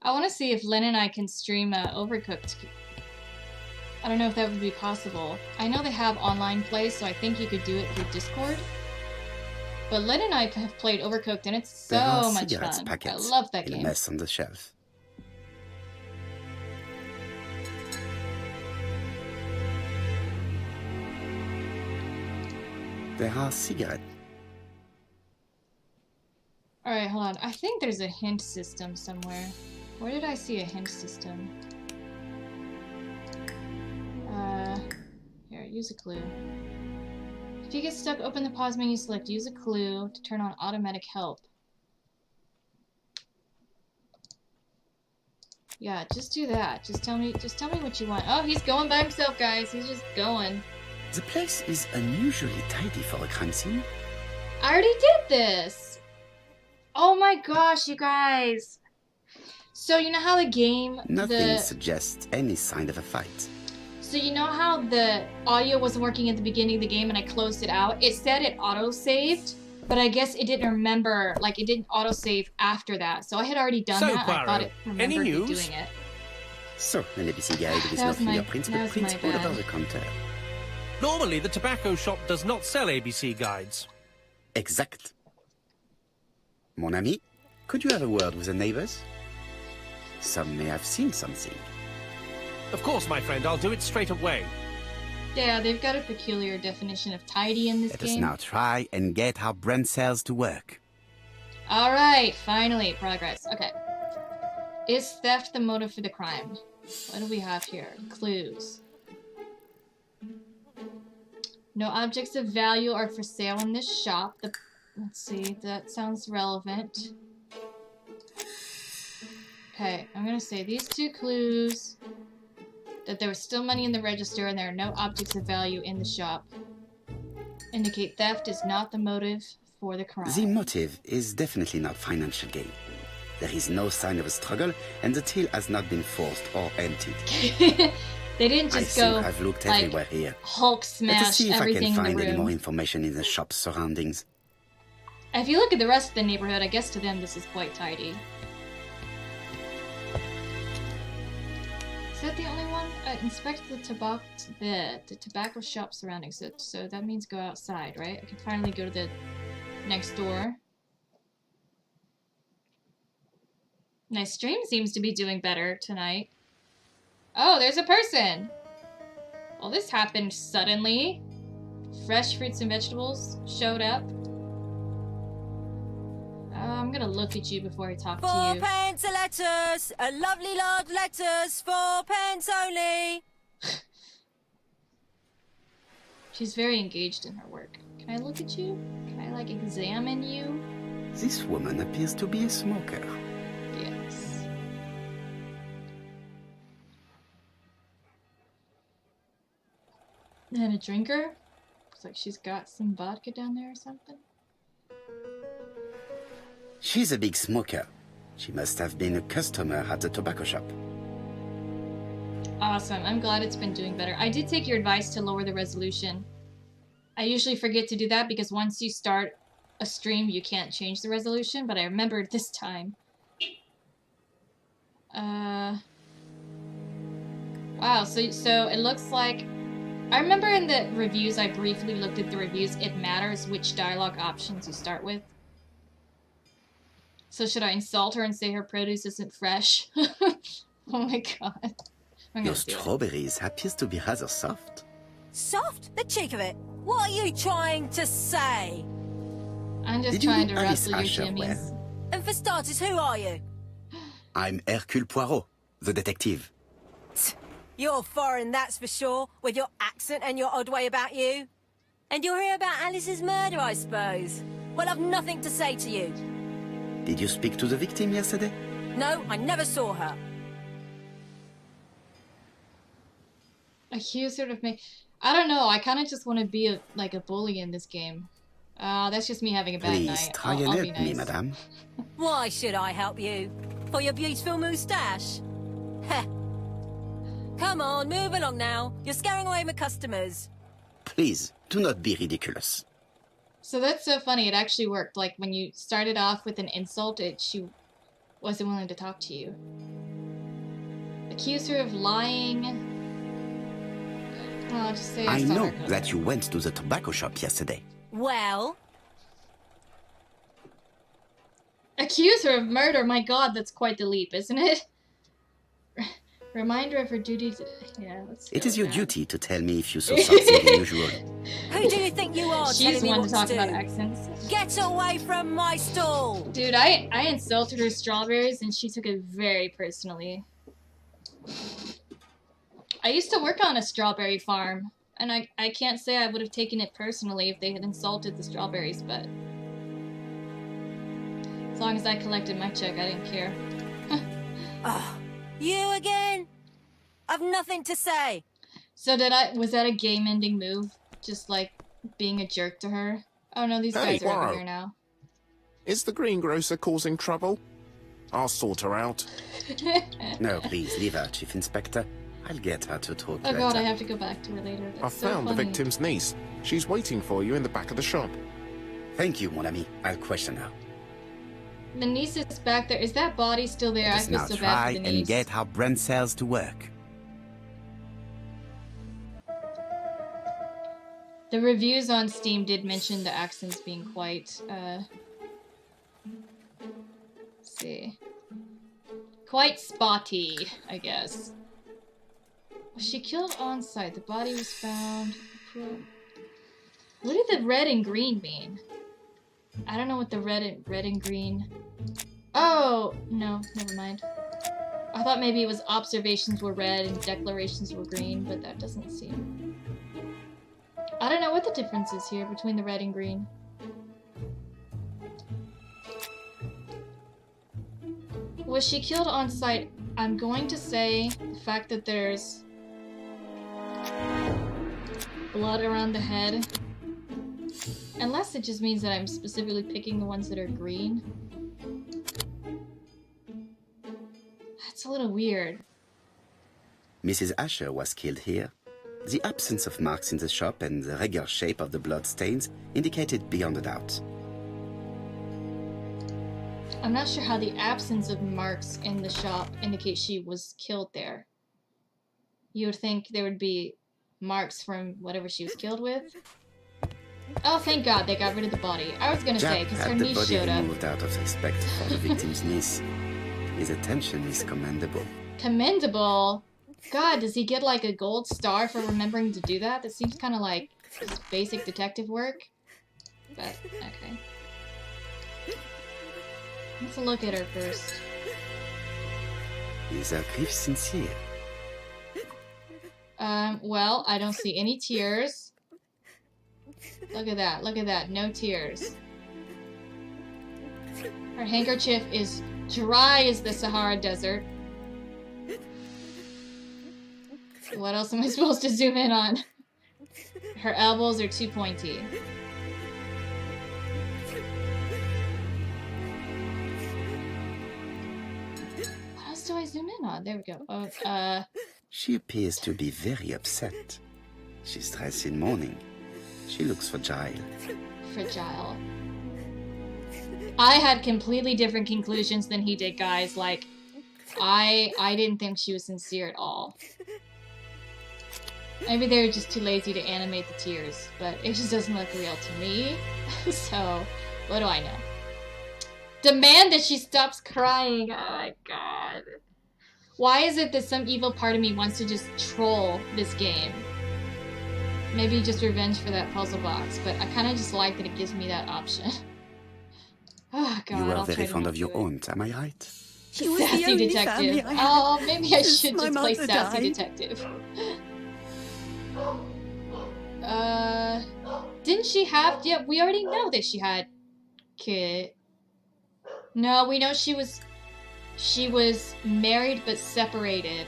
S1: I want to see if Lynn and I can stream Overcooked. I don't know if that would be possible. I know they have online play, so I think you could do it through Discord. But Lynn and I have played Overcooked, and it's
S2: There are
S1: so much
S2: cigarettes
S1: fun. I
S2: packets
S1: love that
S2: in a
S1: game.
S2: mess on the shelf. There are cigarettes.
S1: Alright, hold on. I think there's a hint system somewhere. Where did I see a hint system? Here, use a clue. If you get stuck, open the pause menu, select use a clue to turn on automatic help. Yeah, just do that. Just tell me what you want. Oh, he's going by himself, guys. He's just going.
S2: The place is unusually tidy for a crime scene.
S1: I already did this! Oh my gosh, you guys! So you know how the game...
S2: Nothing suggests any sign of a fight.
S1: So you know how the audio wasn't working at the beginning of the game and I closed it out? It said it auto-saved, but I guess it didn't remember, like it didn't auto-save after that. So I had already done that, and I thought it remembered me doing it.
S2: So, an ABC guide with
S1: That
S2: no
S1: was my-
S2: fingerprints
S1: that
S2: but
S1: was
S2: prints
S1: my
S2: all over
S1: bad.
S2: the counter.
S3: Normally, the tobacco shop does not sell ABC guides.
S2: Exact. Mon ami, could you have a word with the neighbors? Some may have seen something.
S3: Of course, my friend, I'll do it straight away.
S1: Yeah, they've got a peculiar definition of tidy in this
S2: Let us
S1: game.
S2: now try and get our brand cells to work.
S1: Alright, finally, progress. Okay. Is theft the motive for the crime? What do we have here? Clues. No objects of value are for sale in this shop. Let's see, that sounds relevant. Okay, I'm gonna say these two clues. That there was still money in the register and there are no objects of value in the shop. Indicate theft is not the motive for the crime.
S2: The motive is definitely not financial gain. There is no sign of a struggle, and the till has not been forced or emptied.
S1: They didn't
S2: I
S1: just
S2: think
S1: go
S2: I've looked
S1: like
S2: everywhere here.
S1: Hulk
S2: Let us
S1: smash
S2: see if I
S1: everything
S2: can
S1: in
S2: find
S1: the
S2: any more
S1: room.
S2: information in the shop's surroundings.
S1: If you look at the rest of the neighborhood, I guess to them this is quite tidy. Is that the only one? Inspect the tobacco shop surroundings. So that means go outside, right? I can finally go to the next door. My stream seems to be doing better tonight. Oh, there's a person! Well, this happened suddenly. Fresh fruits and vegetables showed up. I'm gonna look at you before I talk to you.
S4: 4 pence a lettuce, a lovely large lettuce, 4 pence only.
S1: She's very engaged in her work. Can I look at you? Can I, like, examine you?
S2: This woman appears to be a smoker.
S1: Yes. And a drinker? Looks like she's got some vodka down there or something.
S2: She's a big smoker. She must have been a customer at the tobacco shop.
S1: Awesome. I'm glad it's been doing better. I did take your advice to lower the resolution. I usually forget to do that because once you start a stream, you can't change the resolution, but I remembered this time. Wow, so it looks like... I remember in the reviews, I briefly looked at the reviews, it matters which dialogue options you start with. So should I insult her and say her produce isn't fresh? Oh my god.
S2: Your strawberries appears to be rather soft.
S4: Soft? The cheek of it. What are you trying to say?
S1: I'm just
S2: Did you
S1: trying
S2: meet
S1: to
S2: Alice
S1: rustle your
S2: Asher
S1: jimmies.
S2: well?
S4: And for starters, who are you?
S2: I'm Hercule Poirot, the detective.
S4: You're foreign, that's for sure, with your accent and your odd way about you. And you're here about Alice's murder, I suppose. Well, I've nothing to say to you.
S2: Did you speak to the victim yesterday?
S4: No, I never saw her.
S1: Accuse her of me. I don't know. I kind of just want to be like a bully in this game. That's just me having a bad
S2: Please
S1: night.
S2: try
S1: I'll
S2: and
S1: be
S2: help me,
S1: nice.
S2: madame.
S4: Why should I help you? For your beautiful moustache? Heh. Come on, move along now. You're scaring away my customers.
S2: Please, do not be ridiculous.
S1: So that's so funny. It actually worked. Like when you started off with an insult, she wasn't willing to talk to you. Accuse her of lying. I'll just say
S2: I
S1: saw
S2: know
S1: her go
S2: that
S1: there.
S2: you went to the tobacco shop yesterday.
S4: Well,
S1: Accuse her of murder. My god, that's quite the leap, isn't it? Reminder of her duty to... Yeah, let's go
S2: It is
S1: with
S2: your
S1: that.
S2: duty to tell me if you saw something unusual.
S4: who do you think you are
S1: She's
S4: telling
S1: the
S4: me
S1: one
S4: what
S1: to talk
S4: do?
S1: about accents.
S4: Get away from my stall!
S1: Dude, I insulted her strawberries and she took it very personally. I used to work on a strawberry farm, and I can't say I would have taken it personally if they had insulted the strawberries, but... As long as I collected my check, I didn't care.
S4: Oh, you again? I've nothing to say.
S1: So was that a game-ending move? Just, like, being a jerk to her? Oh no, these
S5: Hey,
S1: guys are over
S5: Poirot.
S1: here now.
S5: Is the greengrocer causing trouble? I'll sort her out.
S2: No, please, leave her, Chief Inspector. I'll get her to talk
S1: Oh
S2: later.
S1: god, I have to go back to her later.
S5: I
S1: That's so
S5: found the
S1: funny.
S5: victim's niece. She's waiting for you in the back of the shop.
S2: Thank you, mon ami. I'll question her.
S1: The niece is back there. Is that body still there?
S2: Let
S1: I
S2: us
S1: feel
S2: now
S1: so bad
S2: try
S1: for the
S2: and
S1: niece.
S2: get our brain cells to work.
S1: The reviews on Steam did mention the accents being quite, let's see. Quite spotty, I guess. Was she killed on site? The body was found. What did the red and green mean? I don't know what the red and green... Oh! No, never mind. I thought maybe it was observations were red and declarations were green, but that doesn't seem... I don't know what the difference is here between the red and green. Was she killed on site? I'm going to say the fact that there's blood around the head. Unless it just means that I'm specifically picking the ones that are green. That's a little weird.
S2: Mrs. Asher was killed here. The absence of marks in the shop and the regular shape of the blood stains indicated beyond a doubt.
S1: I'm not sure how the absence of marks in the shop indicates she was killed there. you would think there would be marks from whatever she was killed with. Oh, thank God they got rid of the body. I was gonna say,
S2: Jack
S1: because her
S2: had the
S1: niece
S2: body
S1: showed up.
S2: removed out of respect for the victim's niece. His attention is commendable.
S1: Commendable? God, does he get like a gold star for remembering to do that? That seems kind of like just basic detective work. But, okay. Let's look at her first.
S2: Is her grief sincere?
S1: Well, I don't see any tears. Look at that, no tears. Her handkerchief is dry as the Sahara Desert. What else am I supposed to zoom in on? Her elbows are too pointy. What else do I zoom in on? There we go. Oh,
S2: She appears to be very upset. She's dressed in mourning. She looks fragile.
S1: fragile. I had completely different conclusions than he did, guys. Like, I didn't think she was sincere at all. Maybe they were just too lazy to animate the tears, but it just doesn't look real to me. So, what do I know? Demand that she stops crying. Oh my god. Why is it that some evil part of me wants to just troll this game? Maybe just revenge for that puzzle box, but I kind of just like that it gives me that option. Oh god,
S2: You were
S1: I'll
S2: very
S1: try to
S2: fond
S1: not
S2: of your
S1: do it.
S2: aunt, am I right?
S6: She was the
S1: Sassy
S6: only
S1: detective.
S6: family I had.
S1: Oh, maybe I
S6: Since
S1: should
S6: my
S1: just play
S6: mother
S1: sassy
S6: died.
S1: detective. Didn't she have? Yeah, we already know that she had kid. No, we know she was married but separated.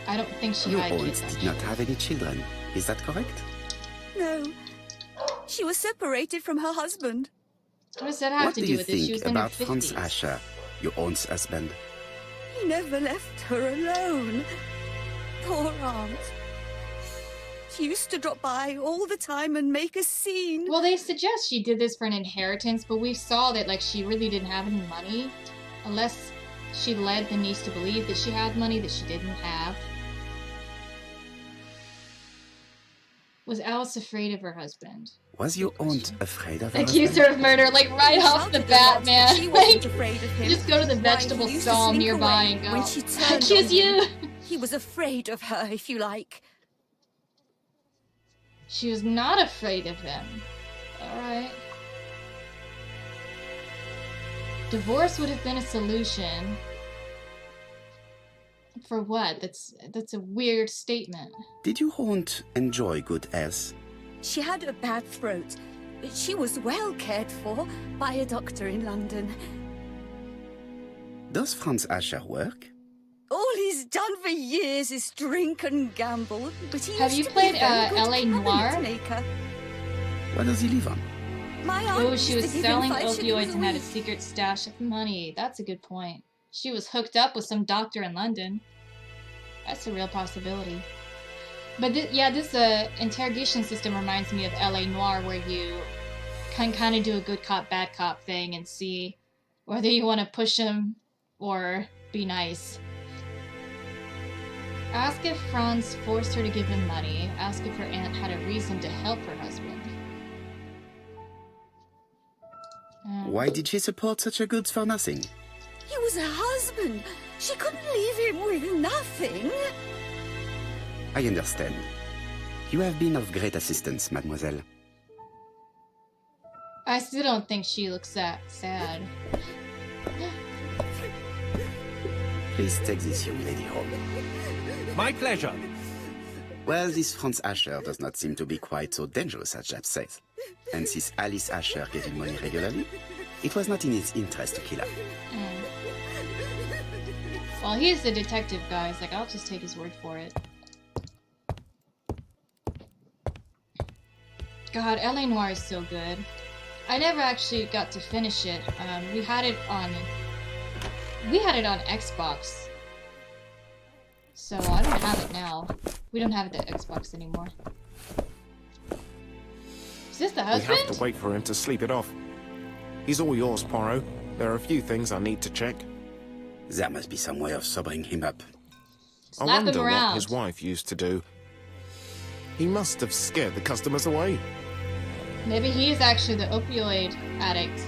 S1: I don't think she
S2: Your
S1: had
S2: aunt
S1: kids.
S2: did
S1: actually.
S2: not have any children. Is that correct?
S6: No. She was separated from her husband.
S1: What does that have
S2: What
S1: to
S2: do
S1: do
S2: you
S1: with it? She was
S2: think
S1: in her
S2: about Franz
S1: 50s.
S2: Asher, your aunt's husband?
S6: He never left her alone. Poor aunt. She used to drop by all the time and make a scene.
S1: Well, they suggest she did this for an inheritance, but we saw that like she really didn't have any money, unless she led the niece to believe that she had money that she didn't have. Was Alice afraid of her husband?
S2: Was your aunt afraid of her
S1: Accused
S2: husband?
S1: her of murder, like right
S6: He
S1: off the
S6: shouted a
S1: bat,
S6: lot,
S1: man.
S6: She wasn't
S1: Like,
S6: afraid of him.
S1: just go to the
S6: Why,
S1: vegetable
S6: he used to
S1: stall
S6: slink
S1: nearby
S6: away
S1: and go,
S6: when she turned
S1: accuse
S6: on
S1: you!
S6: him. He was afraid of her, if you like.
S1: She was not afraid of him. Alright. Divorce would have been a solution. For what? That's a weird statement.
S2: Did your aunt enjoy good health?
S6: She had a bad throat, but she was well cared for by a doctor in London.
S2: Does Franz Asher work?
S6: All he's done for years is drink and gamble, but he
S1: Have
S6: used
S1: you
S6: to
S1: played,
S6: be a very good
S1: LA Noire?
S6: cabinet maker.
S2: What does he live on?
S6: My aunt
S1: Oh, she
S6: used
S1: was
S6: to give him
S1: selling
S6: 5
S1: opioids
S6: shillings
S1: and
S6: a
S1: had a
S6: week.
S1: secret stash of money. That's a good point. She was hooked up with some doctor in London. That's a real possibility. But this interrogation system reminds me of LA Noire, where you can kind of do a good cop, bad cop thing and see whether you want to push him or be nice. Ask if Franz forced her to give him money. Ask if her aunt had a reason to help her husband.
S2: Why did she support such a goods for nothing?
S6: He was her husband. She couldn't leave him with nothing.
S2: I understand. You have been of great assistance, mademoiselle.
S1: I still don't think she looks that sad.
S2: Please take this young lady home.
S3: My pleasure.
S2: Well, this Franz Asher does not seem to be quite so dangerous as Jack says. And since Alice Asher gave him money regularly, it was not in his interest to kill her.
S1: Well, he's the detective, guys. Like, I'll just take his word for it. God, LA Noire is so good. I never actually got to finish it. We had it on Xbox. So I don't have it now. We don't have it at Xbox anymore. Is this the
S5: We have
S1: husband?
S5: to wait for him to sleep it off. He's all yours, Poirot. There are a few things I need to check.
S2: There must be some way of sobering him up.
S5: I
S1: Slap him
S5: wonder
S1: around.
S5: what his wife used to do. He must have scared the customers away.
S1: Maybe he's actually the opioid addict.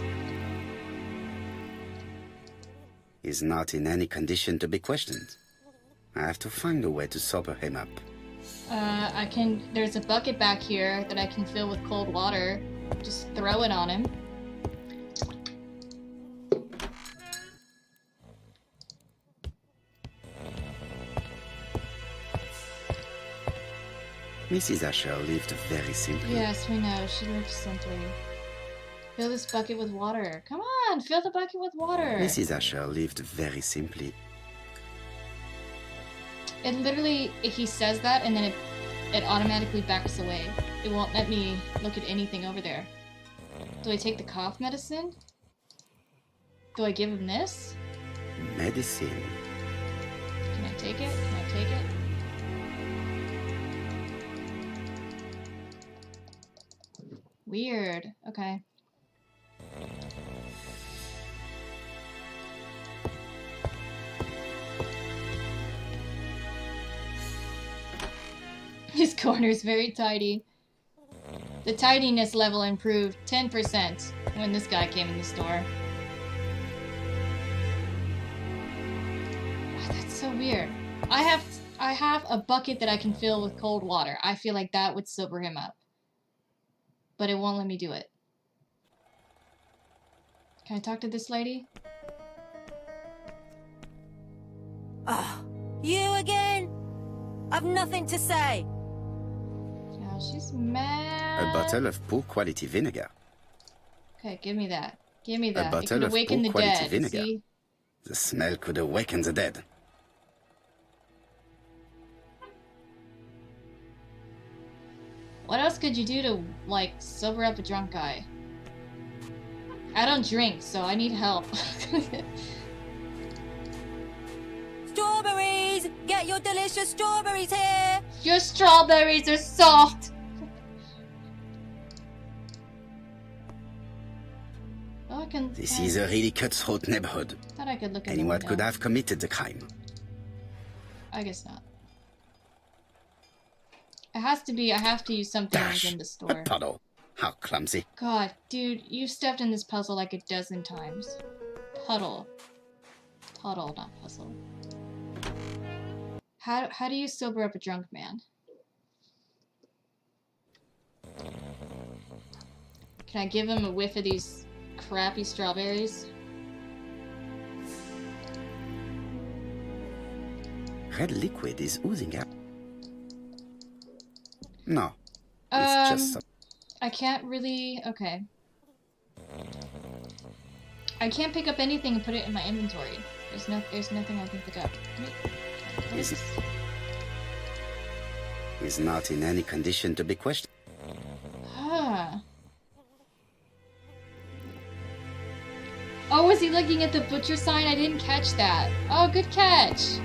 S2: He's not in any condition to be questioned. I have to find a way to sober him up.
S1: There's a bucket back here that I can fill with cold water. Just throw it on him.
S2: Mrs. Asher lived very simply.
S1: Yes, we know. She lived simply. Fill this bucket with water. Come on, fill the bucket with water.
S2: Mrs. Asher lived very simply.
S1: It literally, he says that and then it automatically backs away. It won't let me look at anything over there. Do I take the cough medicine? Do I give him this?
S2: Medicine.
S1: Can I take it? Can I take it? Weird. Okay. His corner's very tidy. The tidiness level improved 10% when this guy came in the store. Oh, that's so weird. I have a bucket that I can fill with cold water. I feel like that would sober him up. But it won't let me do it. Can I talk to this lady?
S4: Ah, you again? I've nothing to say.
S1: Yeah, she's mad.
S2: A bottle of poor quality vinegar.
S1: Okay, give me that. Give me that.
S2: A
S1: It
S2: bottle
S1: could
S2: of
S1: awaken the
S2: poor quality
S1: dead.
S2: vinegar.
S1: See?
S2: The smell could awaken the dead.
S1: What else could you do to, like, sober up a drunk guy? I don't drink, so I need help.
S4: Strawberries! Get your delicious strawberries here!
S1: Your strawberries are soft! Oh, I can...
S2: This is a really cutthroat neighborhood.
S1: Thought I could look in the
S2: Anyone
S1: window.
S2: could have committed the crime.
S1: I guess not. It has to be, I have to use something
S2: Dash.
S1: within the
S2: A
S1: store.
S2: puddle. How clumsy.
S1: God, dude, you've stepped in this puzzle like a dozen times. Puddle. Puddle, not puzzle. How do you sober up a drunk man? Can I give him a whiff of these crappy strawberries?
S2: Red liquid is oozing out. No. It's just some...
S1: I can't really... Okay. I can't pick up anything and put it in my inventory. There's nothing I can pick up. What is this?
S2: He's not in any condition to be questioned.
S1: Ah. Oh, was he looking at the butcher sign? I didn't catch that. Oh, good catch.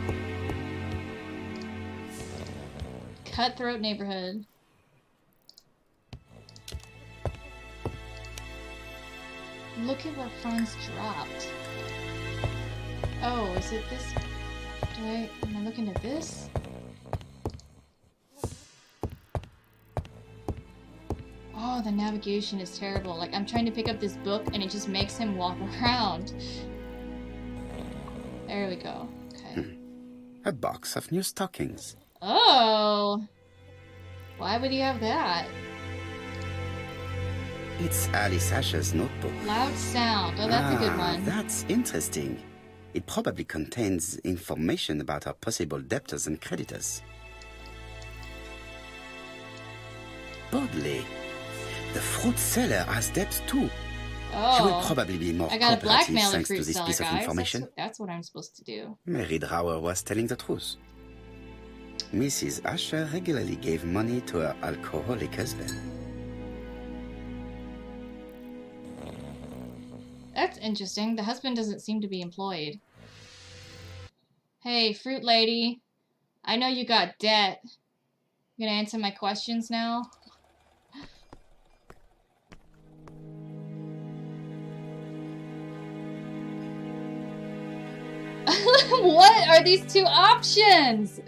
S1: Cutthroat neighborhood. Look at what Franz dropped. Oh, is it this? Am I looking at this? Oh, the navigation is terrible. Like, I'm trying to pick up this book and it just makes him walk around. There we go. Okay.
S2: A box of new stockings.
S1: Oh! Why would he have that?
S2: It's Alice Asher's notebook.
S1: Loud sound. Oh, that's a good one.
S2: That's interesting. It probably contains information about our possible debtors and creditors. Bodley. The fruit seller has debts too. She will
S1: Oh.
S2: probably be more
S1: I got a
S2: cooperative
S1: blackmail
S2: thanks
S1: fruit
S2: to this
S1: seller,
S2: piece of
S1: guys.
S2: information.
S1: That's what I'm supposed to do.
S2: Mary Drower was telling the truth. Mrs. Asher regularly gave money to her alcoholic husband.
S1: That's interesting. The husband doesn't seem to be employed. Hey, fruit lady. I know you got debt. You gonna answer my questions now? What are these two options?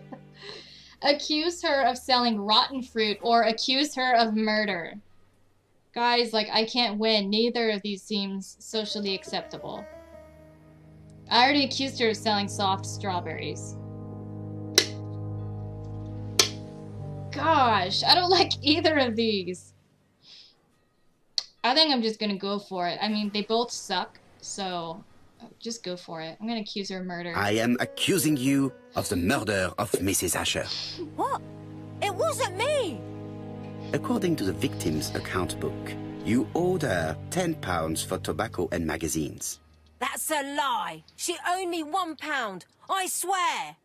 S1: Accuse her of selling rotten fruit or accuse her of murder. Guys, like, I can't win. Neither of these seems socially acceptable. I already accused her of selling soft strawberries. Gosh, I don't like either of these. I think I'm just gonna go for it. I mean, they both suck, so just go for it. I'm gonna accuse her of murder.
S2: I am accusing you of the murder of Mrs. Asher.
S4: What? It wasn't me!
S2: According to the victim's account book, you owed her £10 for tobacco and magazines.
S4: That's a lie. She owed me £1. I swear.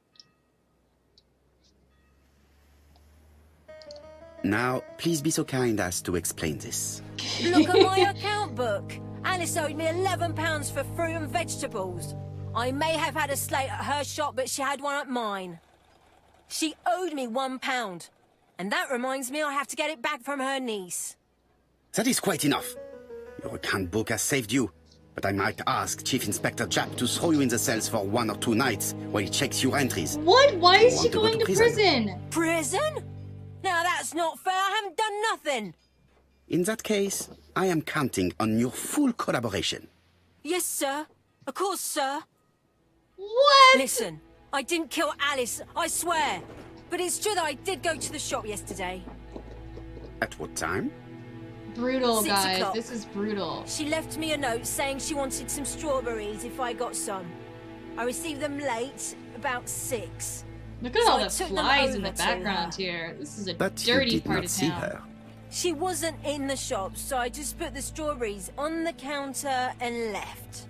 S2: Now, please be so kind as to explain this.
S4: Look at my account book. Alice owed me £11 for fruit and vegetables. I may have had a slate at her shop, but she had one at mine. She owed me £1. And that reminds me I have to get it back from her niece.
S2: That is quite enough. Your account book has saved you, but I might ask Chief Inspector Japp to throw you in the cells for 1 or 2 nights while he checks your entries.
S1: What? Why is she
S2: Want to go
S1: going
S2: to
S1: to
S2: prison?
S1: prison?
S4: Prison? Now that's not fair. I haven't done nothing.
S2: In that case, I am counting on your full collaboration.
S4: Yes, sir. Of course, sir.
S1: What?
S4: Listen, I didn't kill Alice, I swear. But it's true that I did go to the shop yesterday.
S2: At what time?
S1: Brutal,
S4: 6
S1: guys.
S4: o'clock.
S1: This is brutal.
S4: She left me a note saying she wanted some strawberries if I got some. I received them late, about 6.
S1: Look at
S4: So
S1: all
S4: I
S1: the
S4: took them
S1: flies in
S4: over
S1: the
S4: to
S1: background
S4: her.
S1: here. This is a
S2: But you
S1: dirty
S2: did
S1: part
S2: not
S1: of
S2: see
S1: town.
S2: her.
S4: She wasn't in the shop, so I just put the strawberries on the counter and left.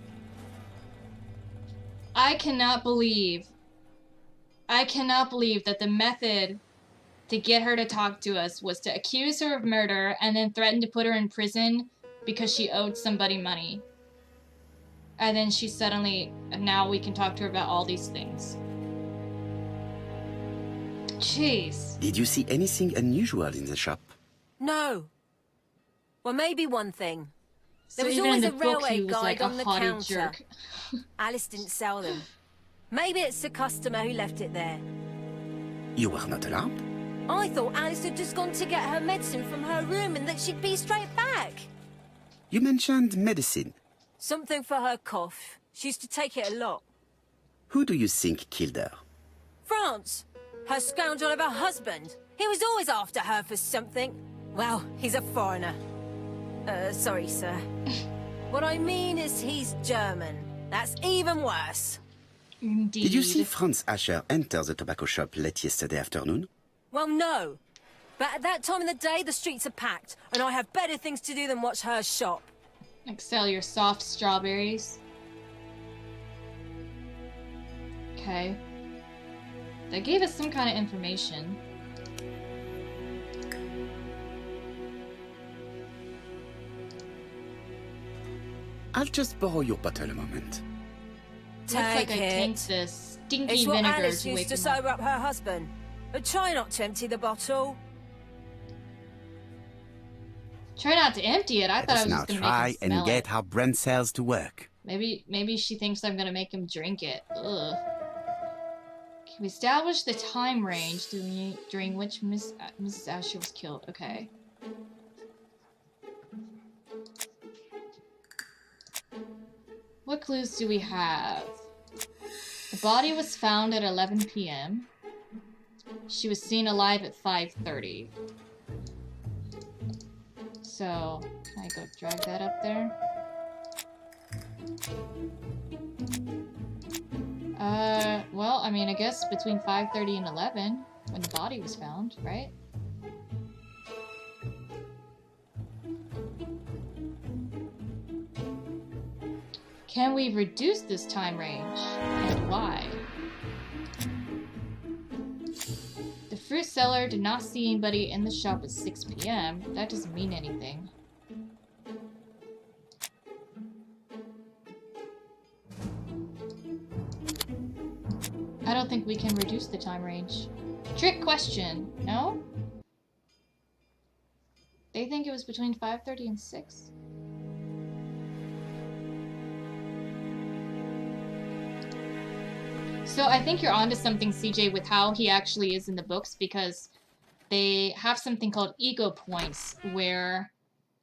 S1: I cannot believe that the method to get her to talk to us was to accuse her of murder and then threaten to put her in prison because she owed somebody money. And then she suddenly, now we can talk to her about all these things. Jeez.
S2: Did you see anything unusual in the shop?
S4: No. Well, maybe one thing.
S1: So
S4: There was
S1: even in
S4: always
S1: the
S4: a
S1: book
S4: railway
S1: he was
S4: guide
S1: like a
S4: on the
S1: haughty
S4: counter.
S1: jerk.
S4: Alice didn't sell them. Maybe it's the customer who left it there.
S2: You were not alarmed?
S4: I thought Alice had just gone to get her medicine from her room and that she'd be straight back.
S2: You mentioned medicine.
S4: Something for her cough. She used to take it a lot.
S2: Who do you think killed her?
S4: France. Her scoundrel of a husband. He was always after her for something. Well, he's a foreigner. Sorry, sir. What I mean is he's German. That's even worse.
S1: Indeed.
S2: Did you see Franz Asher enter the tobacco shop late yesterday afternoon?
S4: Well, no. But at that time of the day, the streets are packed, and I have better things to do than watch her shop.
S1: Like sell your soft strawberries. Okay. They gave us some kind of information.
S2: I'll just borrow your bottle a moment.
S1: Looks like I
S4: Take
S1: tanked
S4: it.
S1: this stinky
S4: It's what
S1: vinegar
S4: Alice
S1: to
S4: used
S1: wake
S4: to
S1: him up.
S4: sober up her husband. But try not to empty the bottle.
S1: Try not to empty it. I
S2: Let
S1: thought I
S2: us
S1: was
S2: now
S1: just gonna
S2: try
S1: make him smell
S2: and get
S1: it.
S2: our brain cells to work.
S1: Maybe she thinks I'm gonna make him drink it. Ugh. Can we establish the time range during which Mrs. Asher was killed? Okay. What clues do we have? The body was found at 11 p.m. She was seen alive at 5:30. So, can I go drag that up there? Well, I mean, I guess between 5:30 and 11, when the body was found, right? Can we reduce this time range? And why? The fruit seller did not see anybody in the shop at 6 p.m. That doesn't mean anything. I don't think we can reduce the time range. Trick question, no? They think it was between 5:30 and 6. So I think you're onto something, CJ, with how he actually is in the books, because they have something called ego points, where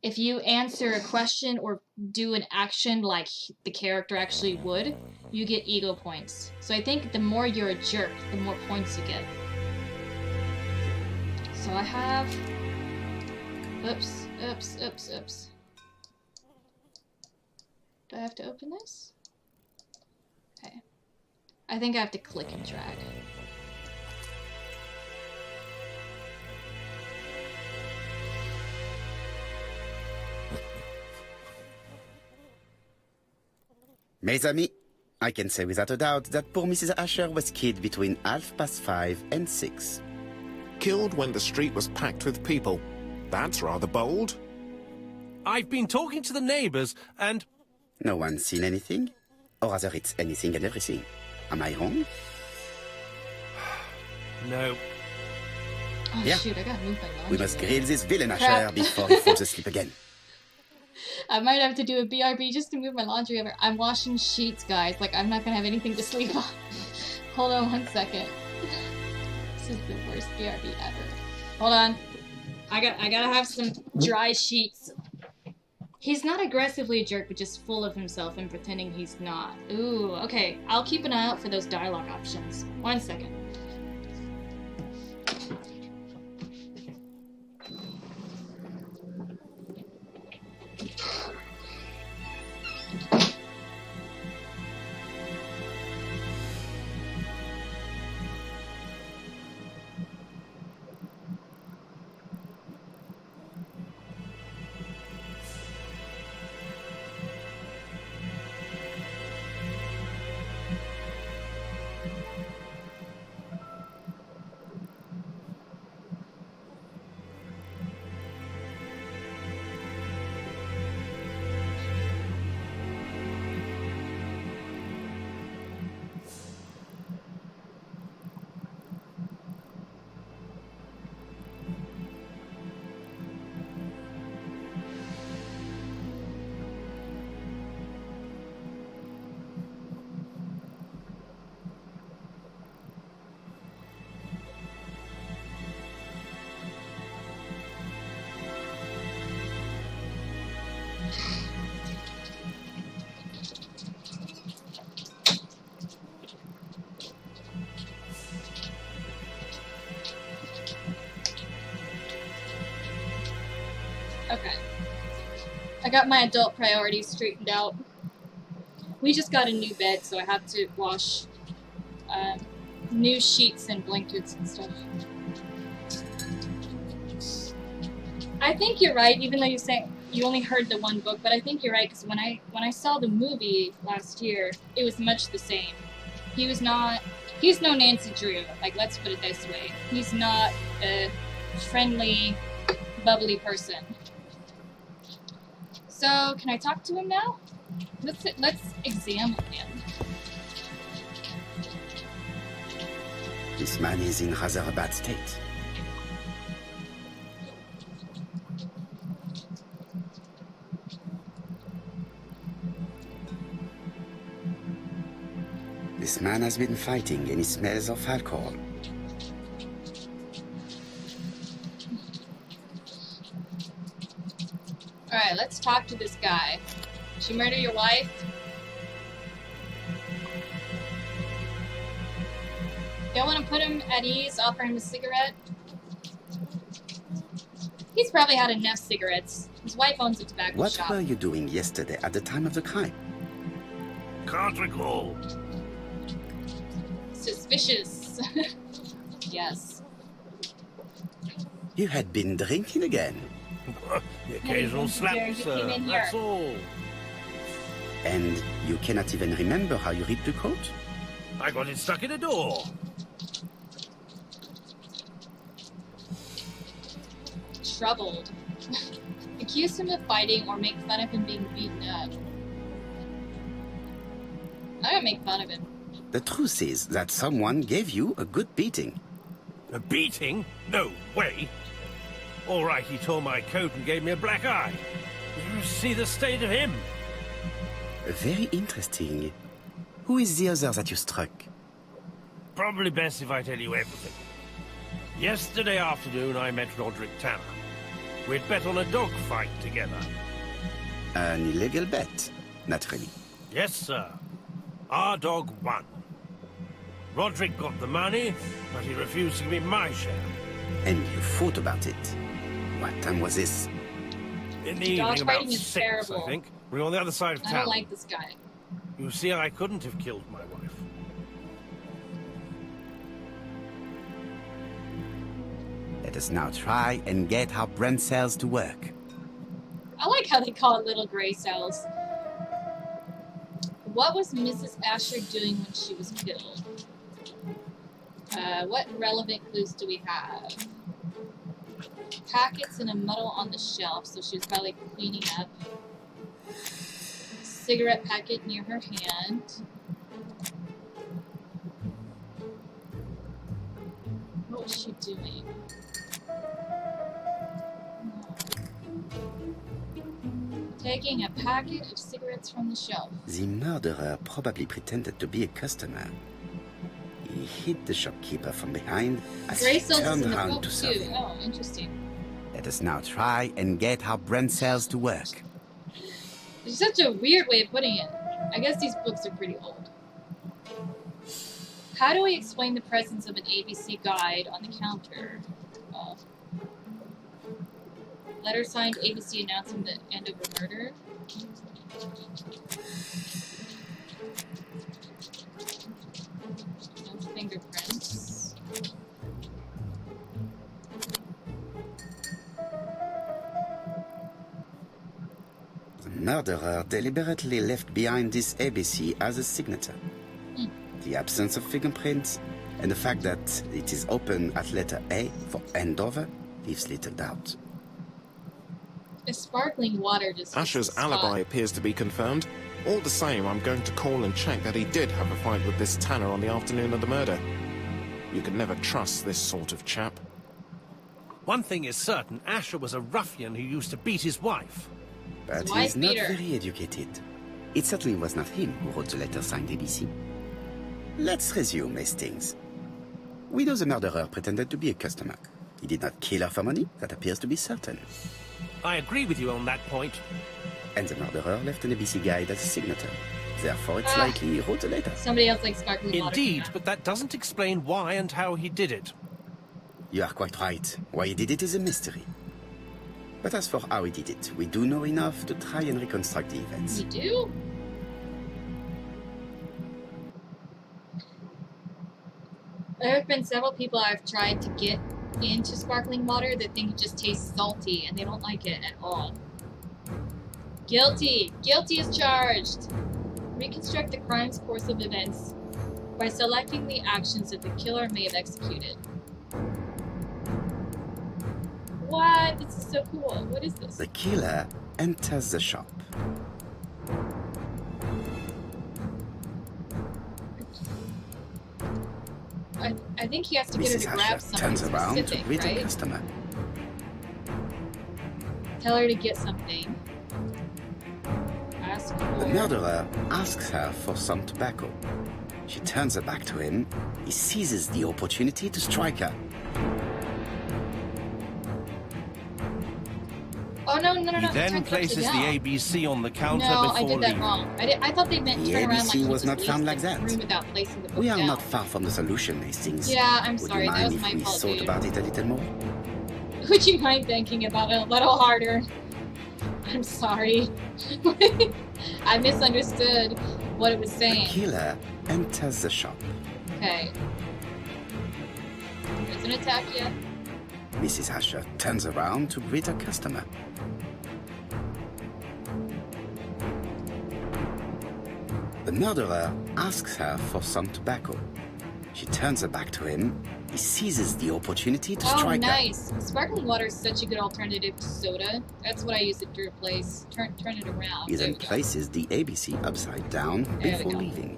S1: if you answer a question or do an action like the character actually would, you get ego points. So I think the more you're a jerk, the more points you get. So I have... Oops. Do I have to open this? Okay. I think I have to click and drag.
S2: Mes amis, I can say without a doubt that poor Mrs. Asher was killed between 5:30 and 6.
S5: Killed when the street was packed with people. That's rather bold.
S3: I've been talking to the neighbours, and...
S2: No one's seen anything? Or rather, it's anything and everything. Am I wrong?
S3: No.
S1: Oh
S2: Yeah.
S1: shoot, I gotta move my laundry.
S2: We must
S1: there.
S2: grill this villain
S1: Crap.
S2: Asher before he falls asleep again.
S1: I might have to do a BRB just to move my laundry over. I'm washing sheets, guys. Like, I'm not gonna have anything to sleep on. Hold on 1 second. This is the worst BRB ever. Hold on. I gotta have some dry sheets. He's not aggressively a jerk, but just full of himself and pretending he's not. Ooh, okay. I'll keep an eye out for those dialogue options. 1 second. Okay. I got my adult priorities straightened out. We just got a new bed, so I have to wash new sheets and blankets and stuff. I think you're right, even though you say you only heard the one book, but I think you're right, because when I saw the movie last year, it was much the same. He's no Nancy Drew, like, let's put it this way. He's not a friendly, bubbly person. So, can I talk to him now? Let's examine him.
S2: This man is in rather a bad state. This man has been fighting and he smells of alcohol.
S1: Alright, let's talk to this guy. Did she murder your wife? Y'all want to put him at ease, offer him a cigarette? He's probably had enough cigarettes. His wife owns a tobacco shop.
S2: What were you doing yesterday at the time of the crime?
S3: Can't recall.
S1: Suspicious. Yes.
S2: You had been drinking again.
S3: The occasional slap,
S1: Get him
S3: sir.
S1: in here.
S3: That's all.
S2: And you cannot even remember how you ripped the coat?
S3: I got it stuck in a door.
S1: Troubled. Accuse him of fighting or make fun of him being beaten up. I don't make fun of him.
S2: The truth is that someone gave you a good beating.
S3: A beating? No way. All right, he tore my coat and gave me a black eye. You see the state of him?
S2: Very interesting. Who is the other that you struck?
S3: Probably best if I tell you everything. Yesterday afternoon, I met Roderick Tanner. We'd bet on a dog fight together.
S2: An illegal bet, naturally.
S3: Yes, sir. Our dog won. Roderick got the money, but he refused to give me my share.
S2: And you thought about it. What time was this?
S3: In the
S1: Dog
S3: evening, about
S1: fighting is
S3: 6,
S1: terrible.
S3: I think. We were on the other side of
S1: I
S3: town.
S1: don't like this guy.
S3: You see, I couldn't have killed my wife.
S2: Let us now try and get our brain cells to work.
S1: I like how they call it little gray cells. What was Mrs. Asher doing when she was killed? What relevant clues do we have? Packets and a muddle on the shelf, so she was probably cleaning up. Cigarette packet near her hand. What was she doing? Taking a packet of cigarettes from the shelf.
S2: The murderer probably pretended to be a customer. He hit the shopkeeper from behind as
S1: Gray
S2: he
S1: cells is
S2: turned
S1: in the
S2: around
S1: book
S2: to
S1: too.
S2: serve him.
S1: Oh, interesting.
S2: Let us now try and get our brain cells to work.
S1: It's such a weird way of putting it. I guess these books are pretty old. How do we explain the presence of an ABC guide on the counter? Letter signed ABC announcing the end of a murder. No fingerprints.
S2: The murderer deliberately left behind this ABC as a signature. The absence of fingerprints and the fact that it is open at letter A for Andover leaves little doubt.
S1: A sparkling water just.
S5: Asher's alibi appears to be confirmed. All the same, I'm going to call and check that he did have a fight with this Tanner on the afternoon of the murder. You can never trust this sort of chap.
S3: One thing is certain, Asher was a ruffian who used to beat his wife.
S2: But
S1: His
S2: he is
S1: wife
S2: not
S1: beat her.
S2: very educated. It certainly was not him who wrote the letter signed ABC. Let's resume, Hastings. We know the murderer pretended to be a customer. He did not kill her for money, that appears to be certain.
S3: I agree with you on that point.
S2: And the murderer left an ABC guide as a signature. Therefore, it's likely he wrote the letter.
S1: Somebody else likes sparkling water.
S3: Indeed, but that doesn't explain why and how he did it.
S2: You are quite right. Why he did it is a mystery. But as for how he did it, we do know enough to try and reconstruct the events.
S1: You do? There have been several people I've tried to get into sparkling water that think it just tastes salty and they don't like it at all. Guilty! Guilty is charged! Reconstruct the crime's course of events by selecting the actions that the killer may have executed. What? This is so cool. What is this?
S2: The killer enters the shop.
S1: I think he has to get her
S2: Mrs.
S1: to grab
S2: Asher
S1: something
S2: turns around to
S1: specific,
S2: greet a
S1: right?
S2: customer.
S1: Tell her to get something. Ask
S2: The
S1: for...
S2: murderer asks her for some tobacco. She turns her back to him. He seizes the opportunity to strike her.
S1: Oh, no.
S3: He
S1: Turn
S3: then
S1: it
S3: places the
S1: upside down.
S3: ABC on the counter
S1: No,
S3: before
S1: I did that
S3: leaving.
S1: wrong. I thought they meant
S2: The
S1: turn around
S2: ABC
S1: like he
S2: was
S1: just
S2: not found
S1: leaves
S2: like
S1: the
S2: that.
S1: room without placing the book
S2: We are
S1: down.
S2: not far from the solution, Hastings.
S1: Yeah, I'm
S2: Would
S1: sorry.
S2: you
S1: That
S2: mind
S1: was my
S2: if we
S1: fault,
S2: thought
S1: dude.
S2: about it a little more?
S1: Would you mind thinking about it a little harder? I'm sorry. I misunderstood what it was
S2: The
S1: saying.
S2: killer enters the shop.
S1: Okay. There's an attack yet?
S2: Mrs. Asher turns around to greet a customer. The murderer asks her for some tobacco. She turns her back to him. He seizes the opportunity to
S1: Oh,
S2: strike her.
S1: nice. Sparkling water is such a good alternative to soda. That's what I use it to replace. Turn it around.
S2: He
S1: There
S2: then
S1: we go.
S2: places the ABC upside down
S1: There we
S2: before
S1: go.
S2: leaving.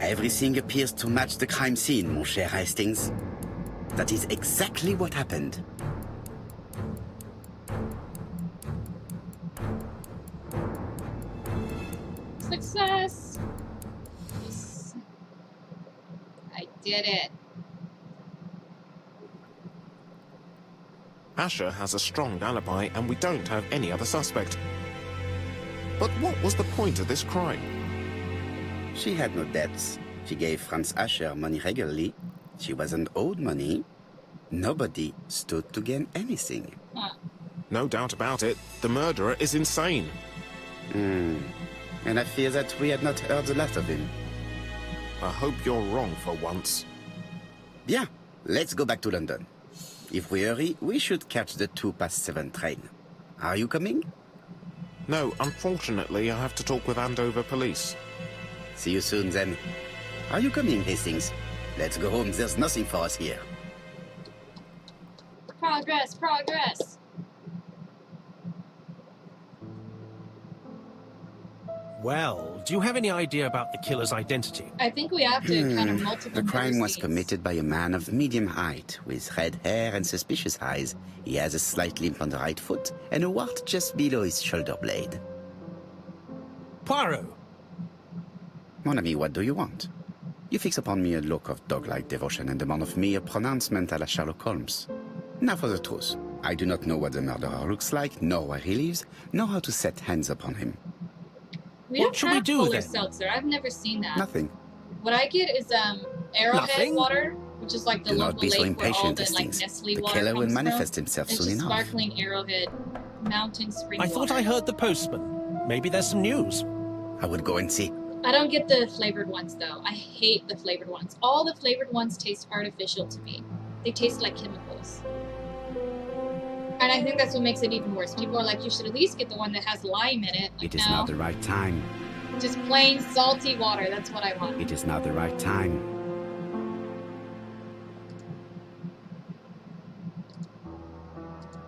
S2: Everything appears to match the crime scene, mon cher Hastings. That is exactly what happened.
S1: Success! Yes. did it.
S5: Asher has a strong alibi, and we don't have any other suspect. But what was the point of this crime?
S2: She had no debts. She gave Franz Asher money regularly. She wasn't owed money. Nobody stood to gain anything.
S1: Huh.
S5: No doubt about it, the murderer is insane.
S2: And I fear that we had not heard the last of him.
S5: I hope you're wrong for once.
S2: Bien, let's go back to London. If we hurry, we should catch the 7:02 train. Are you coming?
S5: No, unfortunately, I have to talk with Andover police.
S2: See you soon, then. Are you coming, Hastings? Let's go home. There's nothing for us here.
S1: Progress, progress.
S3: Well, do you have any idea about the killer's identity?
S1: I think we have to encounter multiple
S2: The crime
S1: murder
S2: was
S1: scenes.
S2: committed by a man of medium height, with red hair and suspicious eyes. He has a slight limp on the right foot, and a wart just below his shoulder blade.
S3: Poirot!
S2: Mon ami, what do you want? You fix upon me a look of dog-like devotion and demand of me a pronouncement à la Sherlock Holmes. Now for the truth. I do not know what the murderer looks like, nor where he lives, nor how to set hands upon him.
S1: We
S3: What
S1: don't
S3: should we
S1: have
S3: do,
S1: Polar
S3: then?
S1: Seltzer. I've never seen that.
S2: Nothing.
S1: What I get is Arrowhead
S3: Nothing?
S1: water, which is like the
S2: Do
S1: local
S2: not be so
S1: lake where all
S2: impatient,
S1: the like
S2: Hastings.
S1: Nestle
S2: The
S1: water
S2: killer will
S1: comes
S2: manifest
S1: from.
S2: himself
S1: It's
S2: soon
S1: just
S2: enough.
S1: sparkling Arrowhead mountain spring
S3: I thought
S1: water.
S3: I heard the postman. Maybe there's some news.
S2: I would go and see.
S1: I don't get the flavored ones though. I hate the flavored ones. All the flavored ones taste artificial to me. They taste like chemicals. And I think that's what makes it even worse. People are like, you should at least get the one that has lime in it. Like,
S2: It is
S1: no,
S2: not the right time.
S1: just plain salty water. That's what I want.
S2: It is not the right time.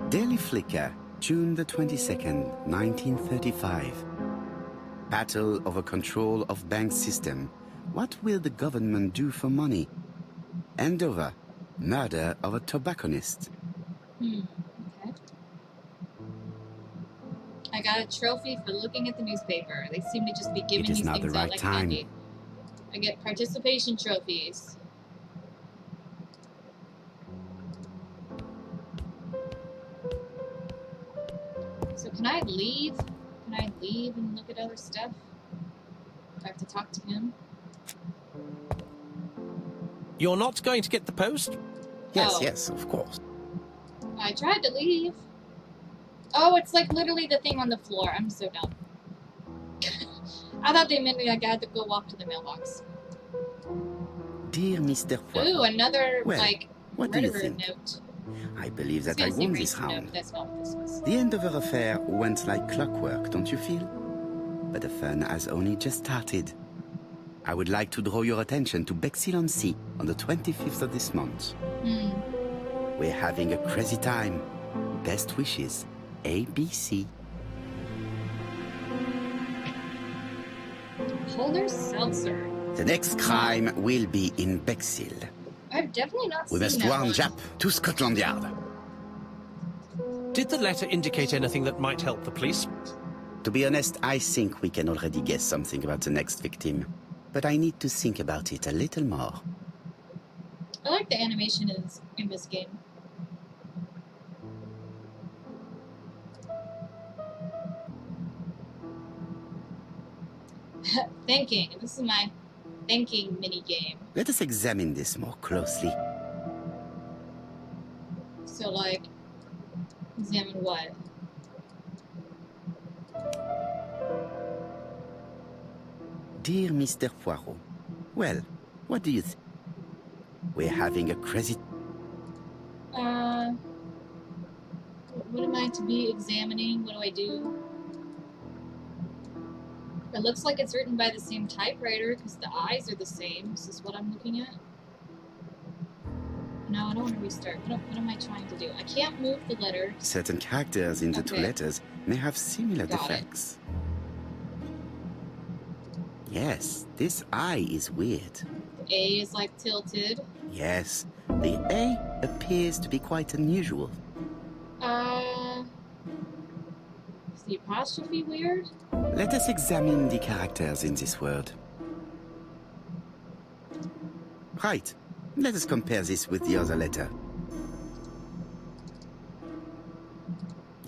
S2: Daily Flicker, June the 22nd, 1935. Battle over control of bank system. What will the government do for money? Andover, murder of a tobacconist.
S1: Okay. I got a trophy for looking at the newspaper. They seem to just be giving
S2: It is
S1: these
S2: not the
S1: things out
S2: right
S1: like
S2: time.
S1: candy. I get participation trophies. So can I leave? Can I leave and look at other stuff? Do I have to talk to him?
S3: You're not going to get the post?
S2: Yes,
S1: Oh.
S2: yes, of course.
S1: I tried to leave. Oh, it's like literally the thing on the floor. I'm so dumb. I thought they meant like I had to go walk to the mailbox.
S2: Dear Mr.
S1: Ooh,
S2: Poirot,
S1: another
S2: Well,
S1: like
S2: what do you
S1: murderer
S2: think?
S1: note.
S2: I believe that
S1: I
S2: I
S1: was gonna
S2: won
S1: say
S2: this
S1: racer note,
S2: round.
S1: but that's not what this was.
S2: The Andover affair went like clockwork, don't you feel? But the fun has only just started. I would like to draw your attention to Bexhill-on-Sea on the 25th of this month. We're having a crazy time. Best wishes, ABC.
S1: Polar Seltzer.
S2: The next crime will be in Bexhill.
S1: I've definitely not
S2: We
S1: seen
S2: must
S1: that
S2: warn
S1: one.
S2: Jap to Scotland Yard.
S3: Did the letter indicate anything that might help the police?
S2: To be honest, I think we can already guess something about the next victim. But I need to think about it a little more.
S1: I like the animation in this game. Thinking. This is my thinking mini game.
S2: Let us examine this more closely.
S1: So like, examine what?
S2: Dear Mr. Poirot, well, what do you think? We're having a crazy...
S1: What am I to be examining? What do I do? It looks like it's written by the same typewriter because the eyes are the same. Is this what I'm looking at? No, I don't want to restart. What am I trying to do? I can't move the letter.
S2: Certain characters in the two
S1: Okay.
S2: letters may have similar
S1: Got it.
S2: defects. Yes, this I is weird.
S1: The A is like tilted.
S2: Yes, the A appears to be quite unusual.
S1: Is the apostrophe weird?
S2: Let us examine the characters in this word. Right, Let us compare this with the other letter.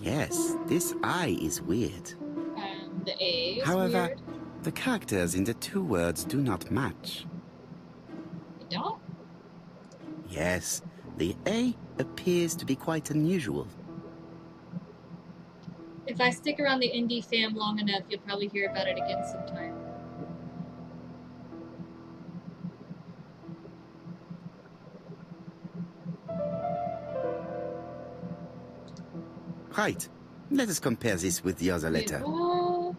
S2: Yes, this I is weird.
S1: And the A is
S2: However,
S1: weird.
S2: the characters in the two words do not match.
S1: They don't?
S2: Yes, the A appears to be quite unusual.
S1: If I stick around the indie fam long enough, you'll probably hear about it again sometime.
S2: Right. Let us compare this with the other
S1: Wait,
S2: letter.
S1: what?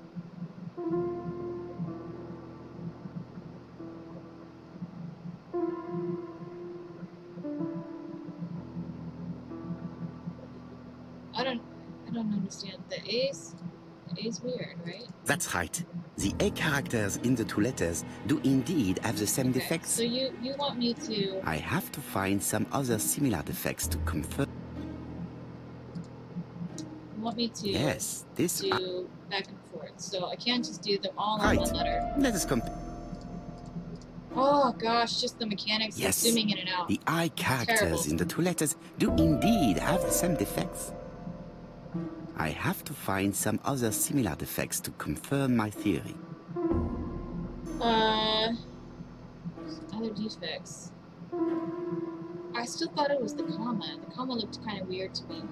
S1: I don't understand. The A's weird, right?
S2: That's right. The A characters in the two letters do indeed have the same
S1: Okay,
S2: defects.
S1: so you want me to
S2: I have to find some other similar defects to confirm. Yes, this
S1: do back and forth. So I can't just do them all on
S2: Right.
S1: one letter.
S2: Let us compare.
S1: Oh gosh, just the mechanics
S2: Yes,
S1: of zooming in and out.
S2: the I characters
S1: Terrible.
S2: in the two letters do indeed have the same defects. I have to find some other similar defects to confirm my theory.
S1: Other defects. I still thought it was the comma. The comma looked kind of weird to me.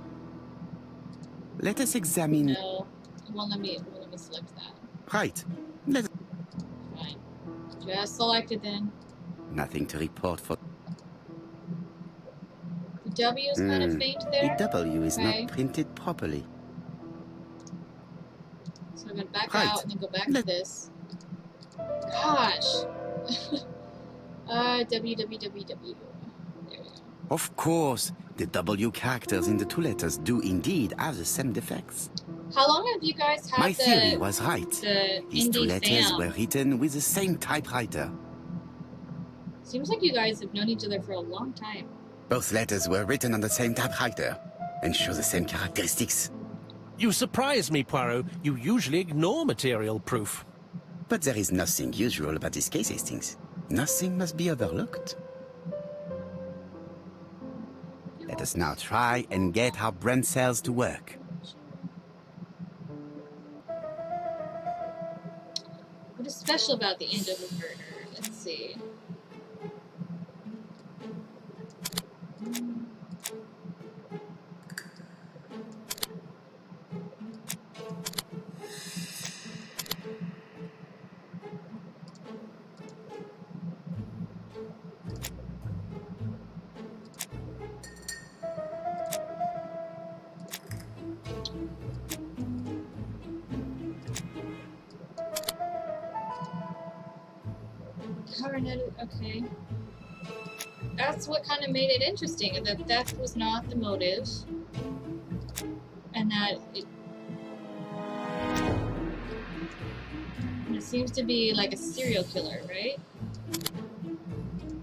S2: Let us examine.
S1: No, it won't let me select that.
S2: Right. Let
S1: Fine. Just select it then.
S2: Nothing to report for.
S1: The W is kind of faint there.
S2: The W is
S1: Okay.
S2: not printed properly.
S1: So I'm gonna back
S2: Right.
S1: out and then go back to
S2: Let-
S1: this. Gosh. W. There we go.
S2: Of course, the W characters in the two letters do indeed have the same defects.
S1: How long have you guys had
S2: My theory
S1: the
S2: was right. These two
S1: indie
S2: letters
S1: fam?
S2: were written with the same typewriter.
S1: Seems like you guys have known each other for a long time.
S2: Both letters were written on the same typewriter and show the same characteristics.
S3: You surprise me, Poirot. You usually ignore material proof.
S2: But there is nothing usual about this case, Hastings. Nothing must be overlooked. Let us now try and get our brain cells to work.
S1: What is special about the end of a murder? Let's see. Coronet, okay. That's what kind of made it interesting, and that theft was not the motive. And that it seems to be like a serial killer, right?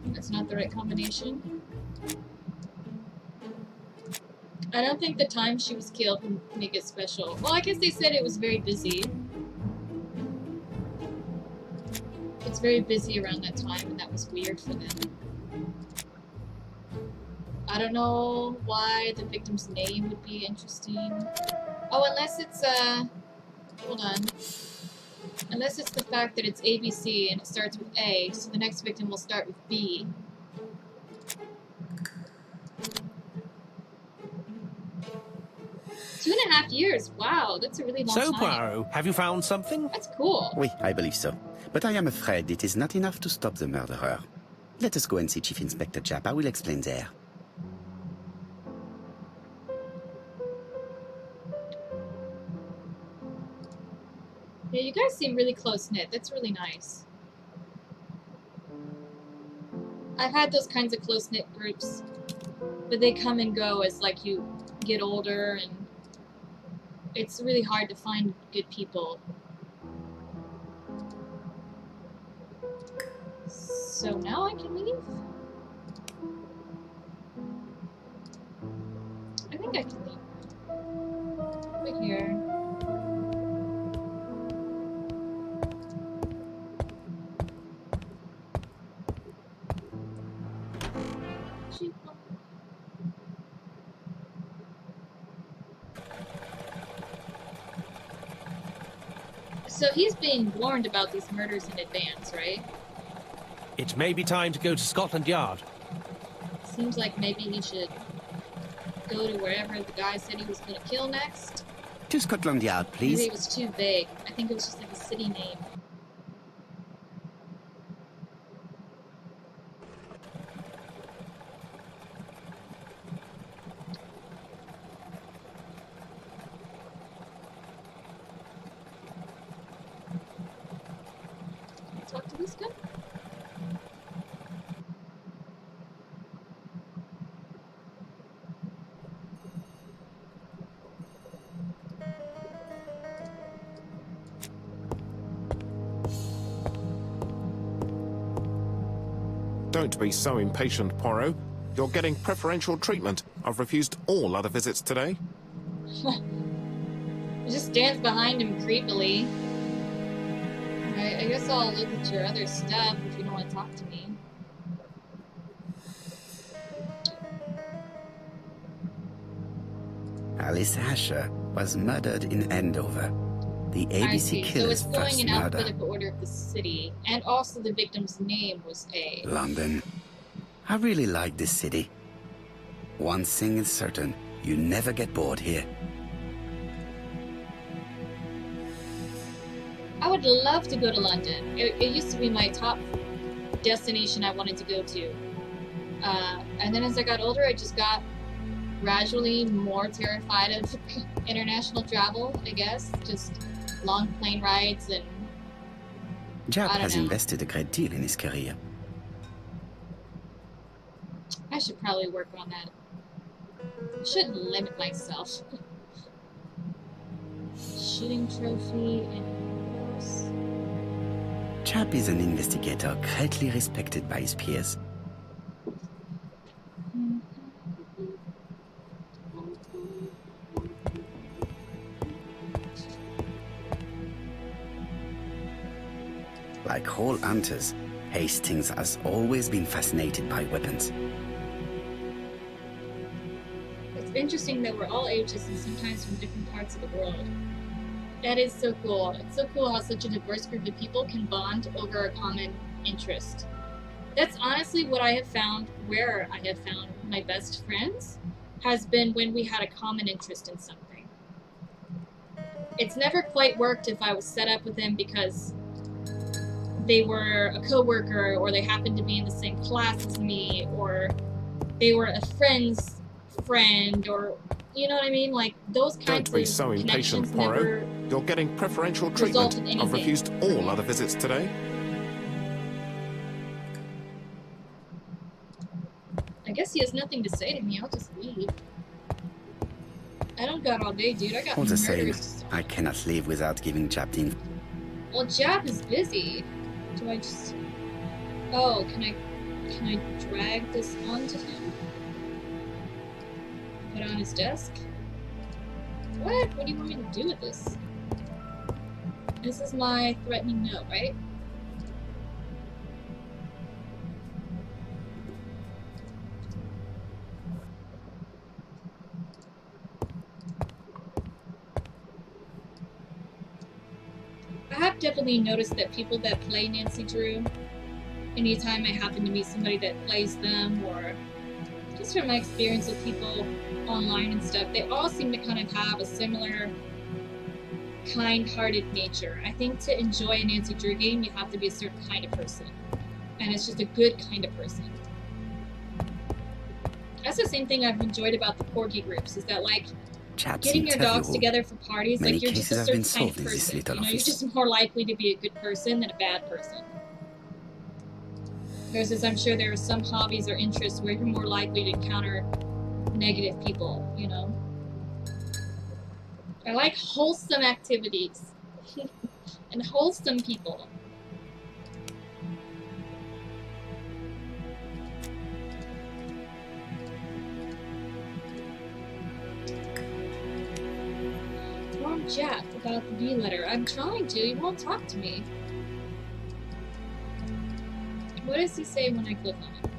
S1: That's not the right combination. I don't think the time she was killed would make it special. Well, I guess they said it was very busy. It's very busy around that time, and that was weird for them. I don't know why the victim's name would be interesting. Oh, unless it's, hold on. Unless it's the fact that it's ABC and it starts with A, so the next victim will start with B. Two and a half years. Wow, that's a really long
S3: So,
S1: time.
S3: Poirot, have you found something?
S1: That's cool.
S2: Oui, I believe so. But I am afraid it is not enough to stop the murderer. Let us go and see Chief Inspector Japp. I will explain there.
S1: Yeah, you guys seem really close-knit. That's really nice. I've had those kinds of close-knit groups, but they come and go as, like, you get older, and it's really hard to find good people. So now I can leave? I think I can leave. Right here. people. So he's being warned about these murders in advance, right?
S3: It may be time to go to Scotland Yard.
S1: Seems like maybe he should go to wherever the guy said he was going to kill next.
S2: To Scotland Yard,
S1: Maybe
S2: please.
S1: it was too vague. I think it was just like a city name. Talk to this guy?
S5: Don't be so impatient, Poirot. You're getting preferential treatment. I've refused all other visits today.
S1: He just stands behind him creepily. I guess I'll look at your other stuff if you don't want to talk to me.
S2: Alice Asher was murdered in Andover. The
S1: I
S2: ABC
S1: see. So
S2: killer's
S1: it's going
S2: first
S1: in
S2: murder.
S1: alphabetical order of the city, and also the victim's name was A.
S2: London. I really like this city. One thing is certain, you never get bored here.
S1: I would love to go to London. It used to be my top destination I wanted to go to. And then as I got older, I just got gradually more terrified of international travel, I guess. Just long plane rides and...
S2: Jap
S1: I don't
S2: has
S1: know.
S2: invested a great deal in his career.
S1: I should probably work on that. I shouldn't limit myself. Shooting trophy and... what else?
S2: Jap is an investigator greatly respected by his peers. Like all hunters, Hastings has always been fascinated by weapons.
S1: It's interesting that we're all ages and sometimes from different parts of the world. That is so cool. It's so cool how such a diverse group of people can bond over a common interest. That's honestly what I have found, where I have found my best friends, has been when we had a common interest in something. It's never quite worked if I was set up with them because they were a coworker, or they happened to be in the same class as me, or they were a friend's friend, or you know what I mean? Like those kinds
S5: Don't be
S1: of
S5: so
S1: connections
S5: impatient, Poirot.
S1: never
S5: You're getting preferential
S1: result
S5: treatment.
S1: in
S5: I've
S1: anything.
S5: refused all other visits today.
S1: I guess he has nothing to say to me. I'll just leave. I don't got all day, dude. I got
S2: All the same,
S1: murders to solve.
S2: I cannot leave without giving Jap the
S1: Well, Jap is busy. Do I just... Oh, can I drag this onto him? Put it on his desk? What? What do you want me to do with this? This is my threatening note, right? I have definitely noticed that people that play Nancy Drew, anytime I happen to meet somebody that plays them, or just from my experience with people online and stuff, they all seem to kind of have a similar kind-hearted nature. I think to enjoy a Nancy Drew game, you have to be a certain kind of person. And it's just a good kind of person. That's the same thing I've enjoyed about the Porgy groups, is that like,
S2: Jap's
S1: getting your dogs
S2: interview.
S1: together for parties,
S2: Many
S1: like you're just a
S2: cases have
S1: certain
S2: been
S1: kind of
S2: solved in this
S1: person.
S2: little
S1: You know, you're
S2: office.
S1: just more likely to be a good person than a bad person. Versus, I'm sure there are some hobbies or interests where you're more likely to encounter negative people, you know? I like wholesome activities. And wholesome people. Wrong Jack about the B letter. I'm trying to, he won't talk to me. What does he say when I click on it?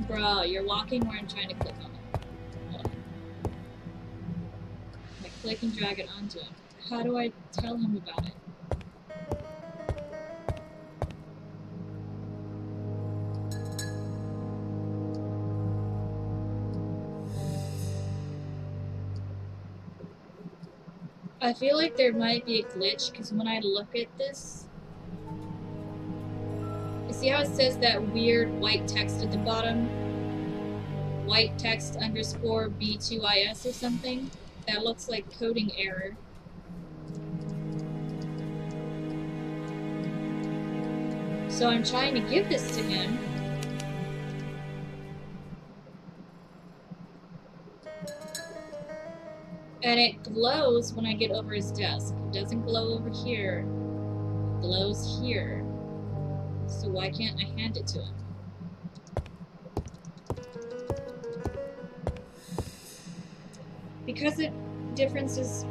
S1: Bro, you're walking where I'm trying to click on it. Hold on. I click and drag it onto him. How do I tell him about it? I feel like there might be a glitch because when I look at this, you see how it says that weird white text at the bottom? White text underscore B2IS or something? That looks like coding error. So I'm trying to give this to him. And it glows when I get over his desk. It doesn't glow over here. It glows here. So why can't I hand it to him? Because differences...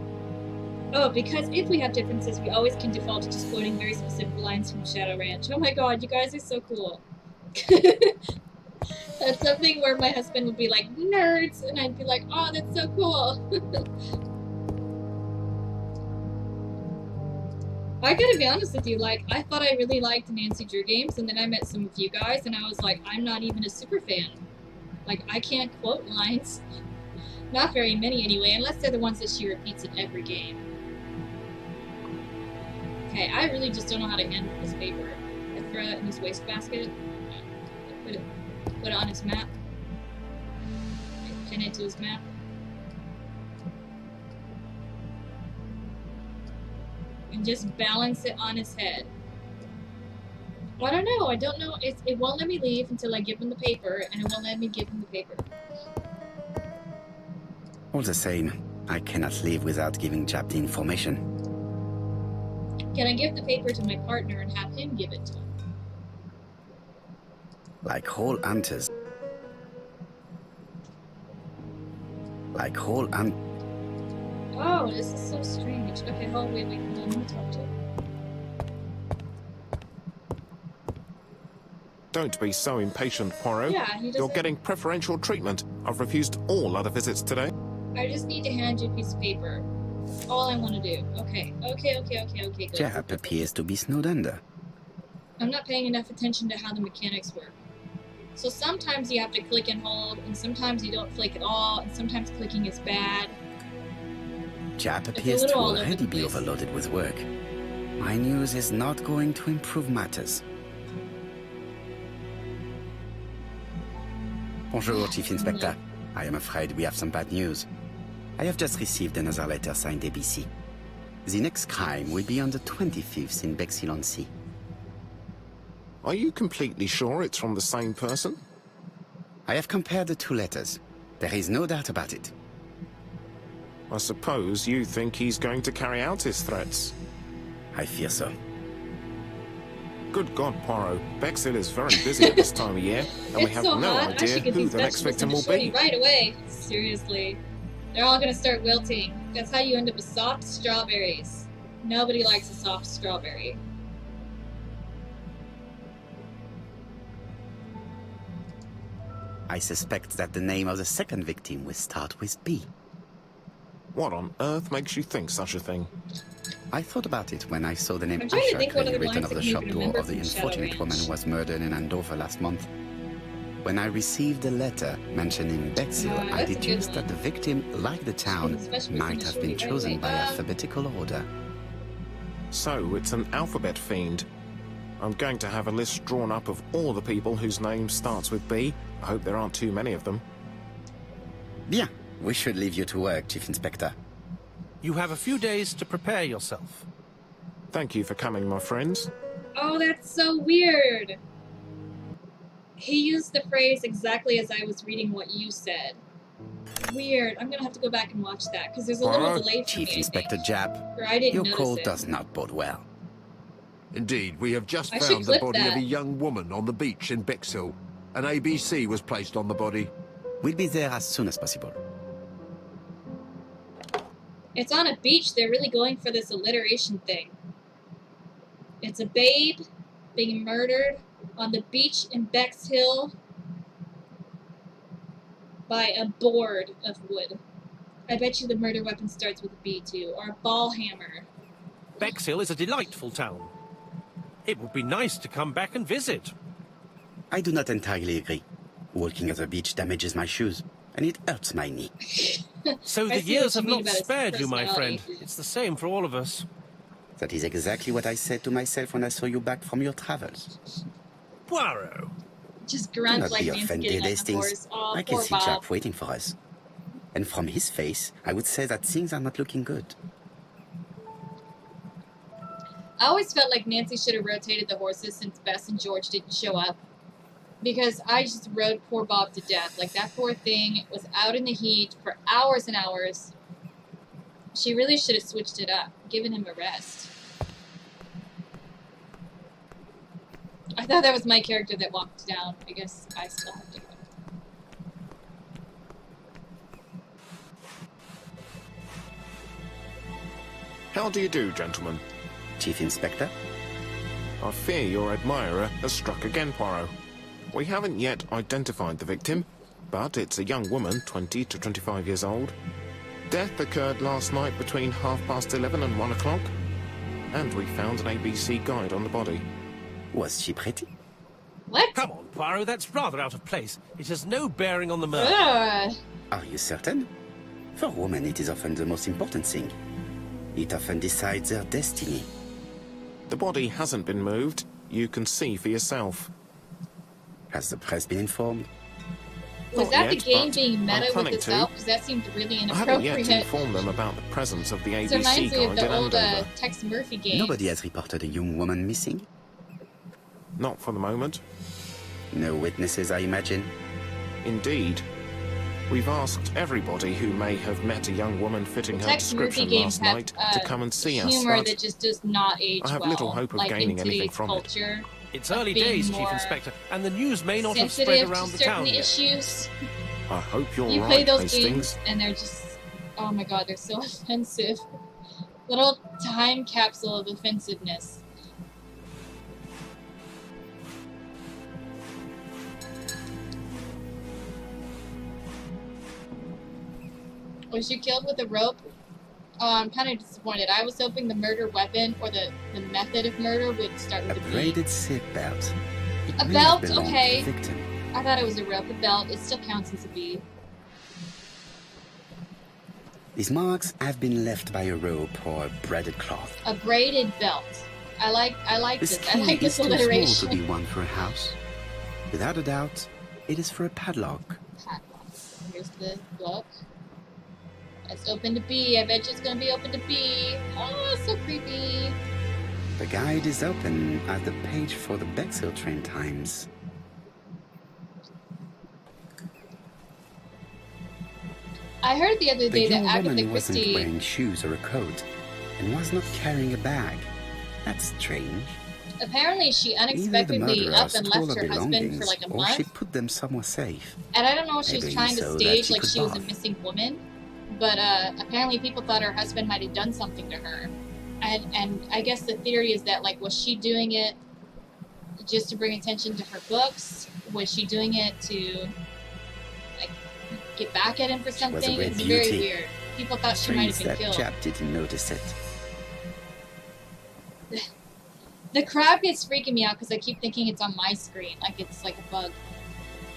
S1: Oh, because if we have differences, we always can default to just quoting very specific lines from Shadow Ranch. Oh my god, you guys are so cool. That's something where my husband would be like, nerds! And I'd be like, oh, that's so cool! I gotta be honest with you, like, I thought I really liked Nancy Drew games, and then I met some of you guys, and I was like, I'm not even a super fan. Like, I can't quote lines. Not very many anyway, unless they're the ones that she repeats in every game. Okay, I really just don't know how to handle this paper. I throw it in this wastebasket. Put it on his map. Pin it to his map. And just balance it on his head. Well, I don't know. It won't let me leave until I give him the paper, and it won't let me give him the paper.
S2: All the same, I cannot leave without giving Jap the information.
S1: Can I give the paper to my partner and have him give it to him?
S2: Like all hunters.
S1: Oh, this is so strange. Okay, hold on, wait, hold on, let me talk to him.
S5: Don't be so impatient, Poirot.
S1: Yeah, he doesn't...
S5: You're getting preferential treatment. I've refused all other visits today.
S1: I just need to hand you a piece of paper. That's all I want to do. Okay, good.
S2: Jap appears to be snowed under.
S1: I'm not paying enough attention to how the mechanics work. So sometimes you have to click and hold, and sometimes you don't click at all, and sometimes clicking is bad.
S2: Jap appears to already be overloaded with work. My news is not going to improve matters. Bonjour, Chief Inspector. I am afraid we have some bad news. I have just received another letter signed ABC. The next crime will be on the 25th in Bexhill-on-Sea.
S5: Are you completely sure it's from the same person?
S2: I have compared the two letters. There is no doubt about it.
S5: I suppose you think he's going to carry out his threats.
S2: I fear so.
S5: Good God, Poirot. Bexhill is very busy at this time of year, and we have
S1: so
S5: no
S1: hot.
S5: idea who the next victim will be.
S1: Right away. Seriously. They're all gonna start wilting. That's how you end up with soft strawberries. Nobody likes a soft strawberry.
S2: I suspect that the name of the second victim will start with B.
S5: What on earth makes you think such a thing?
S2: I thought about it when I saw the name
S1: I'm trying to
S2: Asher
S1: think what
S2: clearly
S1: other
S2: written
S1: lines
S2: over
S1: I
S2: the
S1: can
S2: shop
S1: even
S2: door
S1: remember
S2: of the
S1: from Shadow
S2: unfortunate
S1: Ranch.
S2: woman who was murdered in Andover last month. When I received the letter mentioning Bexhill, I
S1: that's a good
S2: deduced
S1: one.
S2: that the victim, like the town,
S1: Especially
S2: might
S1: from
S2: have
S1: the
S2: been
S1: shorty right
S2: chosen
S1: away.
S2: by alphabetical order.
S5: So, it's an alphabet fiend. I'm going to have a list drawn up of all the people whose name starts with B. I hope there aren't too many of them.
S2: Bien, we should leave you to work, Chief Inspector.
S3: You have a few days to prepare yourself.
S5: Thank you for coming, my friends.
S1: Oh, that's so weird. He used the phrase exactly as I was reading what you said. Weird. I'm gonna have to go back and watch that, because there's a little delay for
S2: Chief
S1: me,
S2: Inspector Jap,
S1: or I didn't
S2: your
S1: notice
S2: call
S1: it.
S2: does not bode well.
S7: Indeed, we have just
S1: I should
S7: found the
S1: clip
S7: body of
S1: that.
S7: a young woman on the beach in Bexhill. An ABC was placed on the body.
S2: We'll be there as soon as possible.
S1: It's on a beach. They're really going for this alliteration thing. It's a babe being murdered on the beach in Bexhill. by a board of wood. I bet you the murder weapon starts with a B too, or a ball hammer.
S3: Bexhill is a delightful town. It would be nice to come back and visit.
S2: I do not entirely agree. Walking at the beach damages my shoes, and it hurts my knee.
S3: So the years have not spared you, my friend. It's the same for all of us.
S2: That is exactly what I said to myself when I saw you back from your travels.
S3: Poirot.
S1: Just
S2: Do
S1: grunts
S2: not
S1: like
S2: be
S1: Nancy
S2: offended,
S1: getting on the
S2: Hastings.
S1: horse. Oh,
S2: I can
S1: poor
S2: see
S1: Bob.
S2: Chap waiting for us. And from his face, I would say that things are not looking good.
S1: I always felt like Nancy should have rotated the horses since Bess and George didn't show up. Because I just rode poor Bob to death. Like, that poor thing was out in the heat for hours and hours. She really should have switched it up, given him a rest. I thought that was my character that walked down. I guess I still have to go.
S5: How do you do, gentlemen?
S2: Chief Inspector?
S5: I fear your admirer has struck again, Poirot. We haven't yet identified the victim, but it's a young woman, 20 to 25 years old. Death occurred last night between 11:30 and 1 o'clock, and we found an ABC guide on the body.
S2: Was she pretty?
S1: What?
S3: Come on, Poirot, that's rather out of place. It has no bearing on the murder.
S1: Ugh.
S2: Are you certain? For women, it is often the most important thing. It often decides their destiny.
S5: The body hasn't been moved. You can see for yourself.
S2: Has the press been informed?
S1: Was
S5: Not
S1: that the
S5: yet,
S1: game
S5: but
S1: being
S5: I'm
S1: meta with
S5: planning
S1: this
S5: to.
S1: out? Because that seemed really
S5: I haven't yet
S1: inappropriate.
S5: informed them about the presence of the
S1: This
S5: ABC
S1: reminds me of
S5: guide
S1: the
S5: in
S1: old
S5: Andover.
S1: Tex Murphy game.
S2: Nobody has reported a young woman missing?
S5: Not for the moment.
S2: No witnesses, I imagine.
S5: Indeed. We've asked everybody who may have met a young woman fitting her
S1: Tex Murphy
S5: description
S1: games
S5: last
S1: have
S5: night to come and see us,
S1: humor
S5: but
S1: that just does not age
S5: I have
S1: well.
S5: little hope of
S1: like
S5: gaining
S1: in
S5: anything
S1: today's
S5: from it.
S1: culture.
S3: It's early
S1: being
S3: days, Chief
S1: more
S3: Inspector, and the news may not have spread
S1: Sensitive
S3: around
S1: to
S3: the
S1: certain
S3: town yet.
S1: issues.
S5: I hope you're
S1: You play
S5: right,
S1: those
S5: Hastings.
S1: games and they're just, oh my god, they're so offensive. Little time capsule of offensiveness. Was she killed with a rope? Oh, I'm kind of disappointed. I was hoping the murder weapon or the method of murder would start
S2: A
S1: with a B.
S2: braided silk belt. It
S1: A
S2: may
S1: belt?
S2: have belonged
S1: Okay.
S2: to the victim.
S1: I thought it was a rope, a belt. It still counts as a B.
S2: These marks have been left by a rope or a braided cloth.
S1: A braided belt. I like
S2: This
S1: this. I
S2: key
S1: like
S2: is
S1: this
S2: too small to
S1: alliteration.
S2: be one for a house. Without a doubt, it is for a padlock.
S1: Padlock. Here's the book. It's open to B. I bet you it's gonna be open to B. Oh, so creepy.
S2: The guide is open at the page for the Bexhill train times.
S1: I heard the other
S2: The
S1: day that
S2: young
S1: Agatha
S2: woman wasn't
S1: Christie.
S2: wearing shoes or a coat, and was not carrying a bag. That's strange.
S1: Apparently, she
S2: Either the
S1: unexpectedly
S2: murderer
S1: up and
S2: stole
S1: left
S2: her
S1: her husband for
S2: belongings,
S1: like a
S2: or she
S1: month.
S2: put them somewhere safe.
S1: And I don't know if she was
S2: Maybe
S1: trying to
S2: so that
S1: stage
S2: she
S1: like
S2: could
S1: she was a
S2: barf.
S1: missing woman, but apparently people thought her husband might have done something to her. And I guess the theory is that, like, was she doing it just to bring attention to her books? Was she doing it to, like, get back at him for
S2: was a
S1: something?
S2: great
S1: It's very
S2: beauty.
S1: weird. People thought she might
S2: Strange
S1: have been
S2: that
S1: killed.
S2: chap didn't notice it.
S1: The crab gets freaking me out because I keep thinking it's on my screen, like it's like a bug.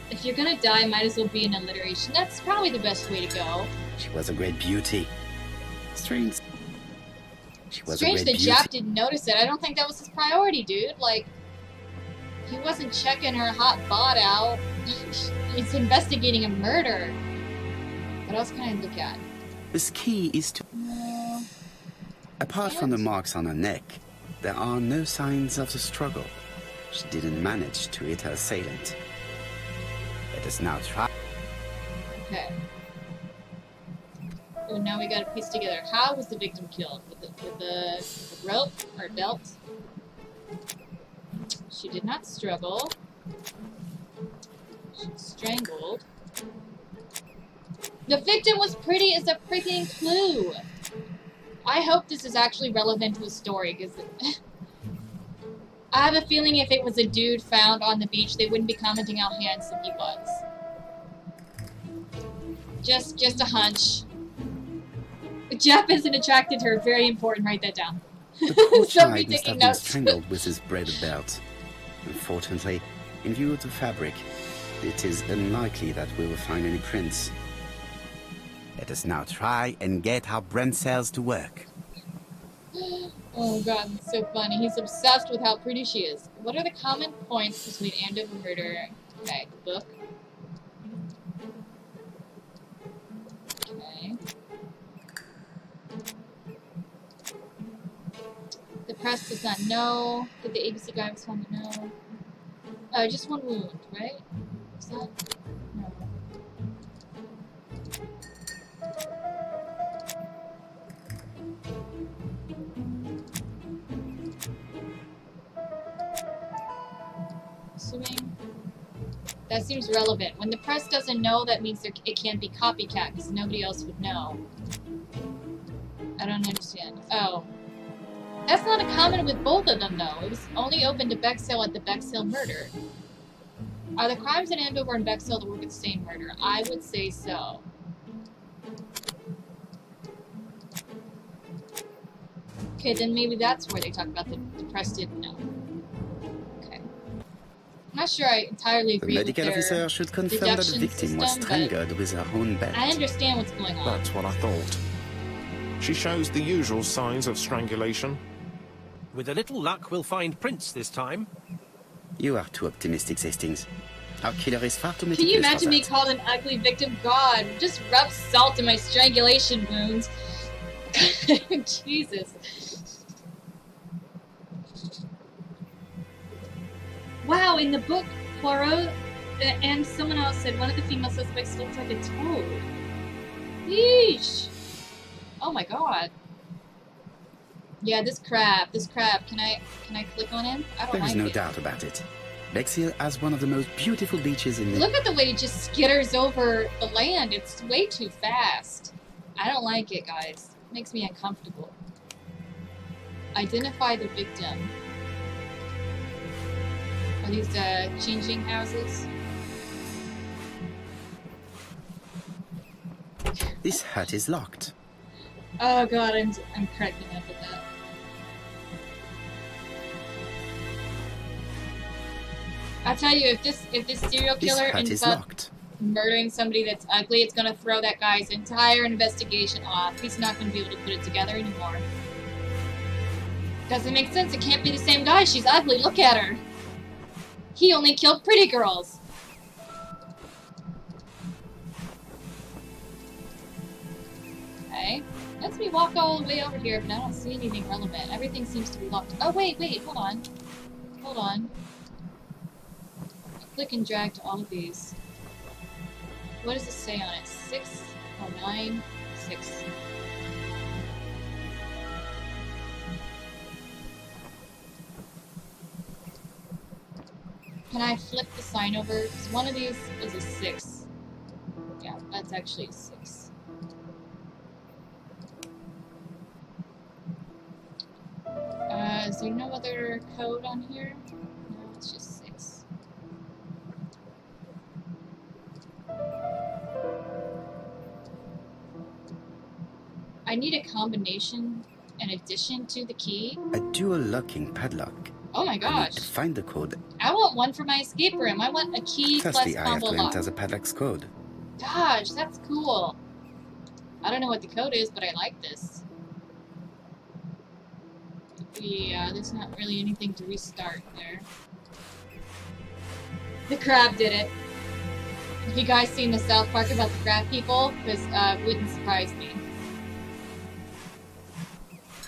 S1: If you're gonna die, might as well be an alliteration. That's probably the best way to go.
S2: She was a great beauty. Strange. She was
S1: Strange
S2: a
S1: that
S2: great beauty.
S1: Jap didn't notice it. I don't think that was his priority, dude. Like, he wasn't checking her hot bod out. He's investigating a murder. What else can I look at?
S2: This key is to...
S1: No.
S2: Apart from the
S1: And-
S2: marks on her neck, there are no signs of the struggle. She didn't manage to hit her assailant. Let us now try.
S1: Okay. So now we gotta piece together. How was the victim killed? With the rope or belt? She did not struggle. She was strangled. The victim was pretty as a freaking clue. I hope this is actually relevant to the story, because I have a feeling if it was a dude found on the beach, they wouldn't be commenting how handsome he was. Just a hunch. Jeff isn't attracted to her. Very important. Write that down.
S2: The poor
S1: Somebody
S2: child must
S1: taking
S2: have been
S1: notes.
S2: strangled with his braided belt. Unfortunately, in view of the fabric, it is unlikely that we will find any prints. Let us now try and get our brain cells to work.
S1: Oh god, that's so funny. He's obsessed with how pretty she is. What are the common points between Andover murder? Okay, the book. Okay. The press does not know. Did the ABC guy respond to no? Oh, just one wound, right? Is that? No. Assuming that seems relevant. When the press doesn't know, that means it can't be copycat because nobody else would know. I don't understand. Oh. That's not a common with both of them, though. It was only open to Bexhill at the Bexhill murder. Are the crimes in Andover and Bexhill the work of the same murder? I would say so. Okay, then maybe that's where they talk about the press didn't know. Okay. I'm not sure I entirely
S2: The
S1: agree with
S2: medical
S1: their
S2: officer should confirm that the
S1: deduction
S2: victim was
S1: system, but
S2: strangled with her own belt.
S1: I understand what's going on.
S5: That's what I thought. She shows the usual signs of strangulation.
S3: With a little luck, we'll find prints this time.
S2: You are too optimistic, Hastings. Our killer is far too
S1: Can
S2: meticulous
S1: you imagine
S2: for
S1: me
S2: that.
S1: called an ugly victim? God, just rub salt in my strangulation wounds. Jesus. Wow, in the book, Poirot and someone else said one of the female suspects looks like a toad. Yeesh. Oh my god. Yeah, this crab. Can I click on him? I don't
S2: There is
S1: like
S2: no
S1: it.
S2: doubt about it. Bexhill has one of the most beautiful beaches in the...
S1: Look at the way it just skitters over the land. It's way too fast. I don't like it, guys. It makes me uncomfortable. Identify the victim. Are these changing houses?
S2: This hut is locked.
S1: Oh god, I'm cracking up at that. I'll tell you, if this serial
S2: This
S1: killer
S2: hut
S1: ends
S2: is
S1: up
S2: locked.
S1: murdering somebody that's ugly, it's gonna throw that guy's entire investigation off. He's not gonna be able to put it together anymore. Doesn't make sense. It can't be the same guy. She's ugly. Look at her. He only killed pretty girls. Okay. Lets me walk all the way over here, but I don't see anything relevant. Everything seems to be locked. Oh, wait, hold on. Hold on. Click and drag to all of these. What does it say on it? 6? Oh, 9? 6. Can I flip the sign over? Because one of these is a 6. Yeah, that's actually a 6. Is there no other code on here? No, it's just 6. I need a combination in addition to the key.
S2: A dual locking padlock.
S1: Oh my
S2: I need
S1: gosh.
S2: to find the code.
S1: I want one for my escape room. I want a key plus
S2: Firstly, I have
S1: combo
S2: to
S1: lock.
S2: enter the padlock's code.
S1: Gosh, that's cool. I don't know what the code is, but I like this. Yeah, there's not really anything to restart there. The crab did it. Have you guys seen the South Park about the crab people? Because it wouldn't surprise me.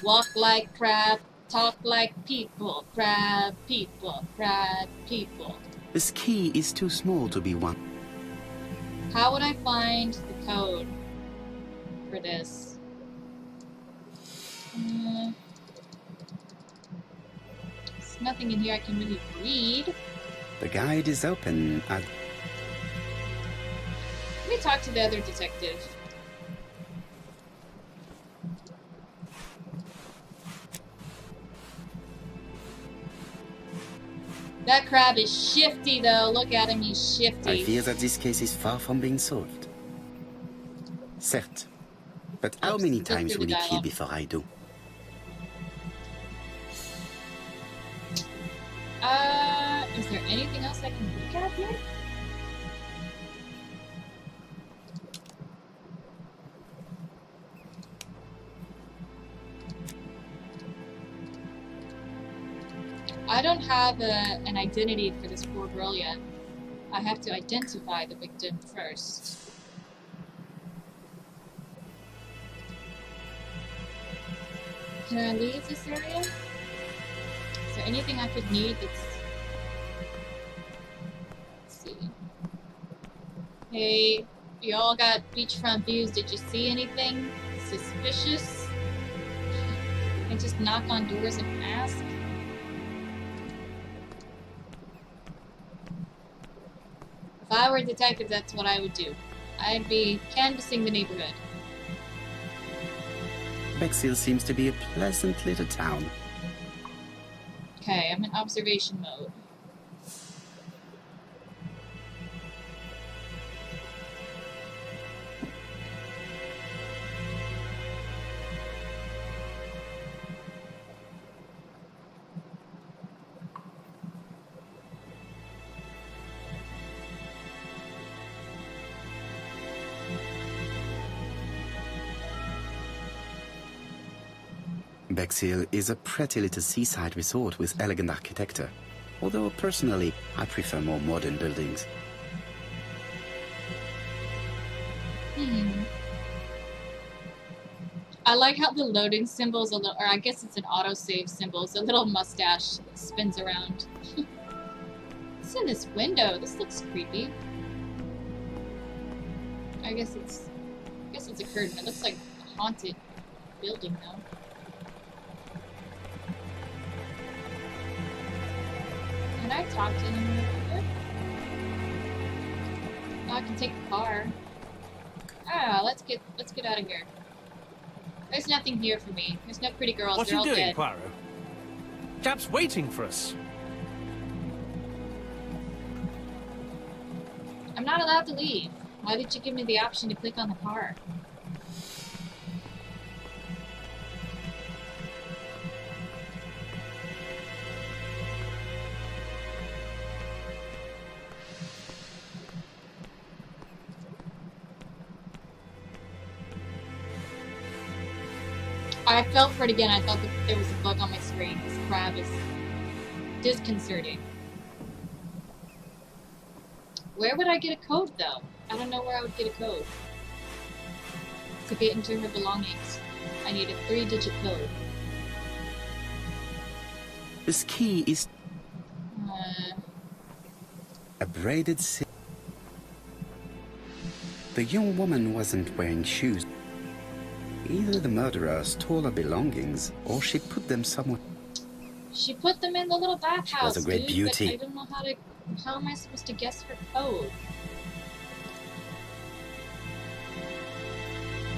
S1: Walk like crab, talk like people. Crab people, crab people.
S2: This key is too small to be one.
S1: How would I find the code for this? There's nothing in here I can really read.
S2: The guide is open at...
S1: Let me talk to the other detective. That crab is shifty, though. Look at him, he's shifty.
S2: I fear that this case is far from being solved. certes. But how
S1: Oops,
S2: many
S1: go
S2: times
S1: through
S2: will
S1: the
S2: he kill
S1: dialogue.
S2: before I do?
S1: Is there anything else I can look at here? I don't have an identity for this poor girl yet. I have to identify the victim first. Can I leave this area? Is there anything I could need that's... Let's see. Hey, you all got beachfront views. Did you see anything suspicious? And just knock on doors and ask? If I were a detective, that's what I would do. I'd be canvassing the neighborhood.
S2: Bexhill seems to be a pleasant little town.
S1: Okay, I'm in observation mode.
S2: Bexhill is a pretty little seaside resort with elegant architecture, although personally I prefer more modern buildings.
S1: I like how the loading symbol's a little, or I guess it's an autosave symbol, so a little mustache spins around. What's in this window? This looks creepy. I guess it's a curtain. It looks like a haunted building though. Can I talk to anyone over here? Oh, I can take the car. Ah, let's get out of here. There's nothing here for me. There's no pretty girls.
S3: What
S1: They're
S3: are
S1: all
S3: you doing,
S1: dead.
S3: Poirot? Chap's waiting for us.
S1: I'm not allowed to leave. Why did you give me the option to click on the car? I fell for it again. I thought that there was a bug on my screen. This crab is disconcerting. Where would I get a code, though? I don't know where I would get a code. To get into her belongings, I need a 3-digit code.
S2: This key is a braided silk. The young woman wasn't wearing shoes. Either the murderer stole her belongings, or she put them somewhere.
S1: She put them in the little bathhouse,
S2: She was a great
S1: dude,
S2: beauty.
S1: but I don't know how to... How am I supposed to guess her code?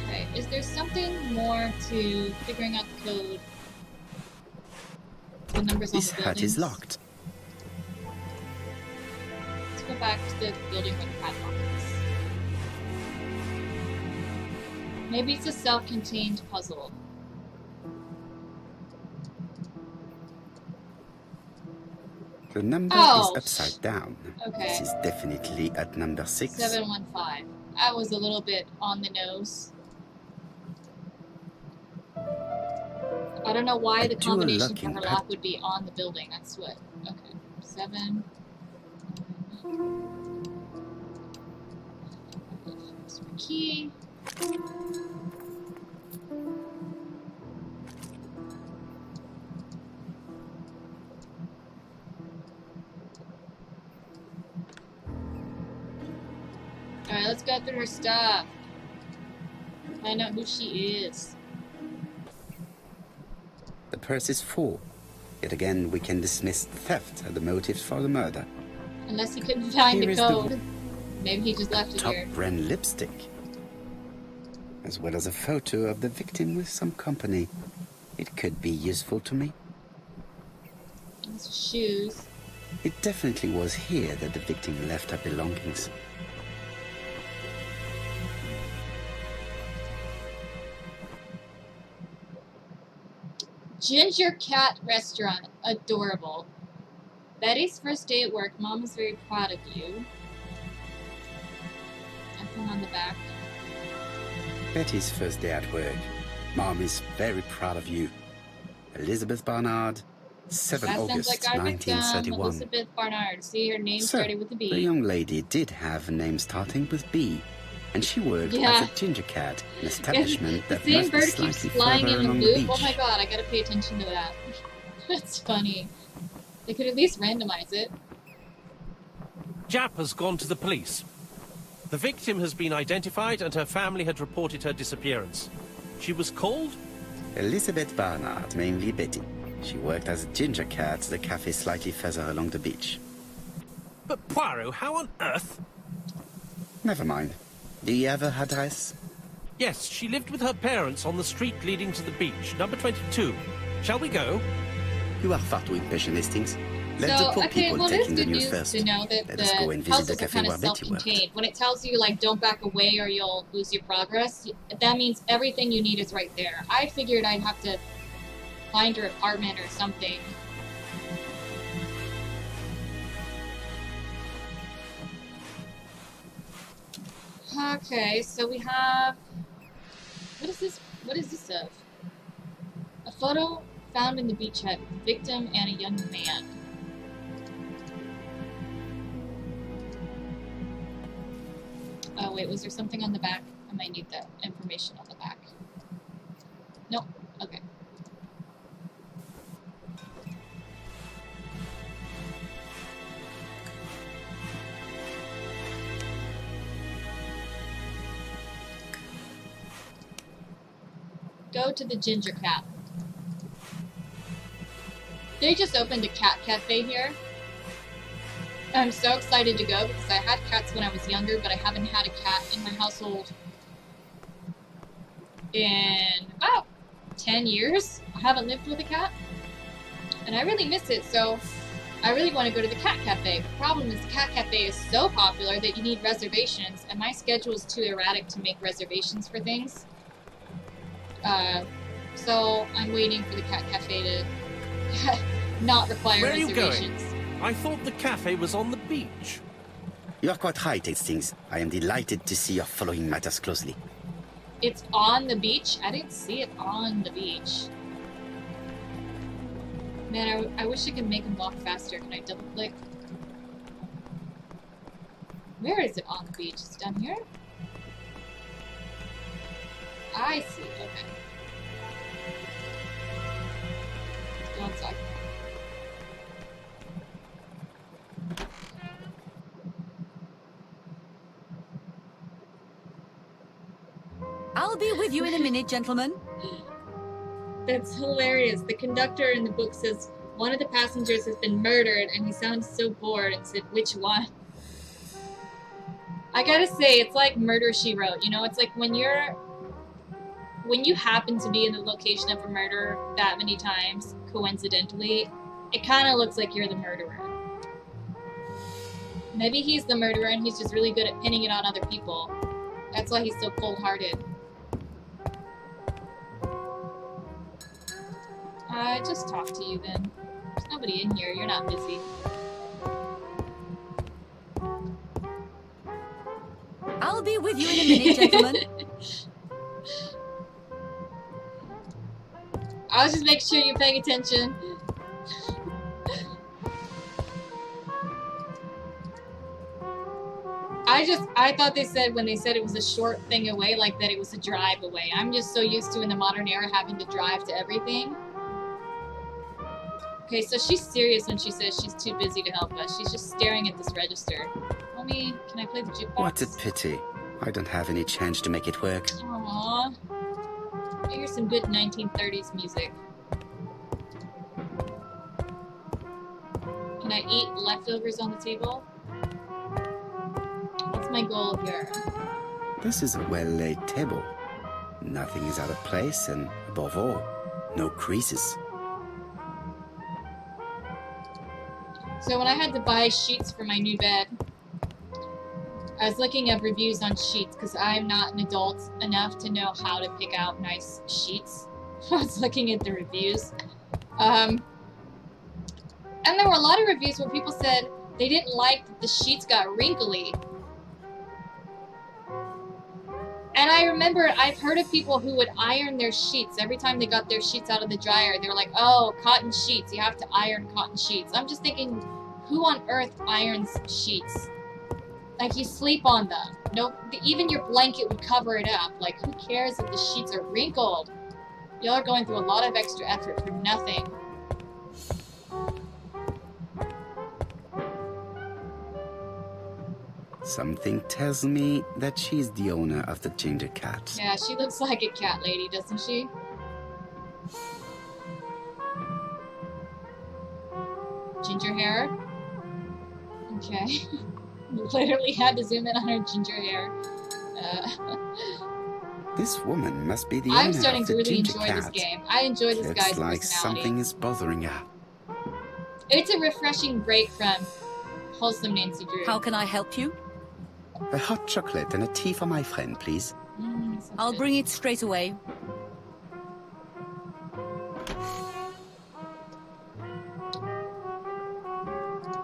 S1: Okay, is there something more to figuring out the code? The numbers on
S2: This
S1: the
S2: hut is
S1: buildings?
S2: locked.
S1: Let's go back to the building where the padlock is. Maybe it's a self-contained puzzle.
S2: The number
S1: Oh,
S2: is upside down.
S1: okay.
S2: This is definitely at number 6.
S1: 715. That was a little bit on the nose. I don't know why
S2: I
S1: the
S2: do a
S1: combination
S2: look
S1: for
S2: in
S1: her
S2: pad-
S1: lock would be on the building. That's what. Okay. 7. Here's my key. Alright, let's go through her stuff. Find out who she is.
S2: The purse is full. Yet again, we can dismiss the theft as the motive for the murder.
S1: Unless he couldn't find
S2: Here
S1: the
S2: is the
S1: code. Maybe he just left it
S2: Top
S1: here.
S2: brand lipstick, as well as a photo of the victim with some company. It could be useful to me.
S1: His shoes.
S2: It definitely was here that the victim left her belongings.
S1: Ginger cat restaurant. Adorable. Betty's first day at work. Mom is very proud of you. Nothing on the back.
S2: Betty's first day at work. Mom is very proud of you. Elizabeth Barnard, 7
S1: That
S2: August
S1: sounds like our victim,
S2: 1931.
S1: Elizabeth Barnard. See, her name
S2: So,
S1: started with a B.
S2: the young lady did have a name starting with B, and she worked
S1: Yeah.
S2: as a ginger cat, an establishment
S1: The
S2: that
S1: same
S2: must be
S1: bird
S2: slightly
S1: keeps flying
S2: further
S1: in the
S2: along the
S1: loop.
S2: beach.
S1: Oh my god, I gotta pay attention to that. That's funny. They could at least randomize it.
S3: Jap has gone to the police. The victim has been identified and her family had reported her disappearance. She was called?
S2: Elizabeth Barnard, mainly Betty. She worked as a ginger cat at the cafe slightly further along the beach.
S3: But Poirot, how on earth?
S2: Never mind. Do you have her address?
S3: Yes, she lived with her parents on the street leading to the beach, number 22. Shall we go?
S2: You are far too impatient, Hastings. Let
S1: So,
S2: the poor
S1: okay,
S2: people
S1: well,
S2: take
S1: there's
S2: in the
S1: good
S2: news
S1: news
S2: first.
S1: to know that
S2: Let us go and
S1: the
S2: visit the
S1: puzzles are
S2: cafe
S1: kind
S2: where
S1: of
S2: Betty worked.
S1: self-contained. When it tells you, like, don't back away or you'll lose your progress, that means everything you need is right there. I figured I'd have to find her apartment or something. Okay, so we have... What is this? What is this of? A photo found in the beach hut, victim and a young man. Oh wait, was there something on the back? I might need that information on the back. Nope. Okay. Go to the Ginger Cat. They just opened a cat cafe here. I'm so excited to go because I had cats when I was younger, but I haven't had a cat in my household in about 10 years. I haven't lived with a cat, and I really miss it, so I really want to go to the cat cafe. The problem is the cat cafe is so popular that you need reservations, and my schedule is too erratic to make reservations for things. So I'm waiting for the cat cafe to not require
S3: Where are you
S1: reservations.
S3: going? I thought the cafe was on the beach.
S2: You are quite right, Hastings. I am delighted to see you are following matters closely.
S1: It's on the beach? I didn't see it on the beach. Man, I wish I could make him walk faster. Can I double click? Where is it on the beach? It's down here? I see, okay. Let's go inside.
S6: I'll be with you in a minute, gentlemen.
S1: That's hilarious. The conductor in the book says one of the passengers has been murdered, and he sounded so bored and said, which one? I gotta say, it's like Murder, She Wrote. You know, it's like when you happen to be in the location of a murder that many times, coincidentally, it kind of looks like you're the murderer. Maybe he's the murderer and he's just really good at pinning it on other people. That's why he's so cold-hearted. Just talk to you then. There's nobody in here. You're not busy.
S6: I'll be with you in a minute, gentlemen.
S1: I'll just make sure you're paying attention. I thought they said when they said it was a short thing away, like that it was a drive away. I'm just so used to in the modern era having to drive to everything. Okay, so she's serious when she says she's too busy to help us. She's just staring at this register. Mommy, can I play the jukebox?
S2: What a pity. I don't have any change to make it work.
S1: Aww. I hear some good 1930s music. Can I eat leftovers on the table? What's my goal here?
S2: This is a well-laid table. Nothing is out of place, and above all, no creases.
S1: So when I had to buy sheets for my new bed, I was looking at reviews on sheets because I'm not an adult enough to know how to pick out nice sheets. I was looking at the reviews. And there were a lot of reviews where people said they didn't like that the sheets got wrinkly. And I remember I've heard of people who would iron their sheets every time they got their sheets out of the dryer. They were like, oh, cotton sheets. You have to iron cotton sheets. I'm just thinking, who on earth irons sheets? Like, you sleep on them. No, even your blanket would cover it up. Like, who cares if the sheets are wrinkled? Y'all are going through a lot of extra effort for nothing.
S2: Something tells me that she's the owner of the ginger cat.
S1: Yeah, she looks like a cat lady, doesn't she? Ginger hair. Okay. Literally had to zoom in on her ginger hair.
S2: This woman must be the owner
S1: I'm starting
S2: of
S1: to
S2: the
S1: really
S2: ginger
S1: enjoy
S2: cat.
S1: this game. I enjoy this guy's
S2: Looks like
S1: personality.
S2: something is bothering her.
S1: It's a refreshing break from wholesome Nancy Drew.
S6: How can I help you?
S2: A hot chocolate and a tea for my friend, please.
S1: Sounds
S6: I'll
S1: good.
S6: bring it straight away.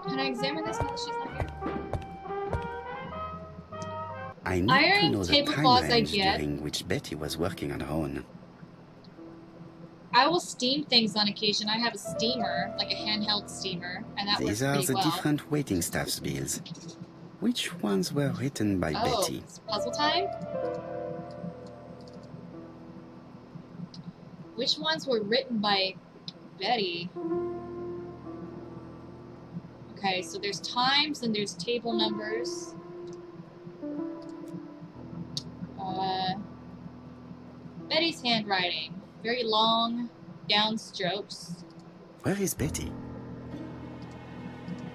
S1: Can I examine this while she's not here?
S2: I need
S1: Iron
S2: to know the
S1: tablecloths
S2: time
S1: I
S2: range
S1: get.
S2: during which Betty was working on her own.
S1: I will steam things on occasion. I have a steamer, like a handheld steamer, and that
S2: These
S1: works
S2: are
S1: pretty
S2: the
S1: well.
S2: different waiting staff's bills. Which ones were written by
S1: Oh,
S2: Betty?
S1: it's puzzle time? Which ones were written by Betty? Okay, so there's times and there's table numbers. Betty's handwriting. Very long downstrokes.
S2: Where is Betty?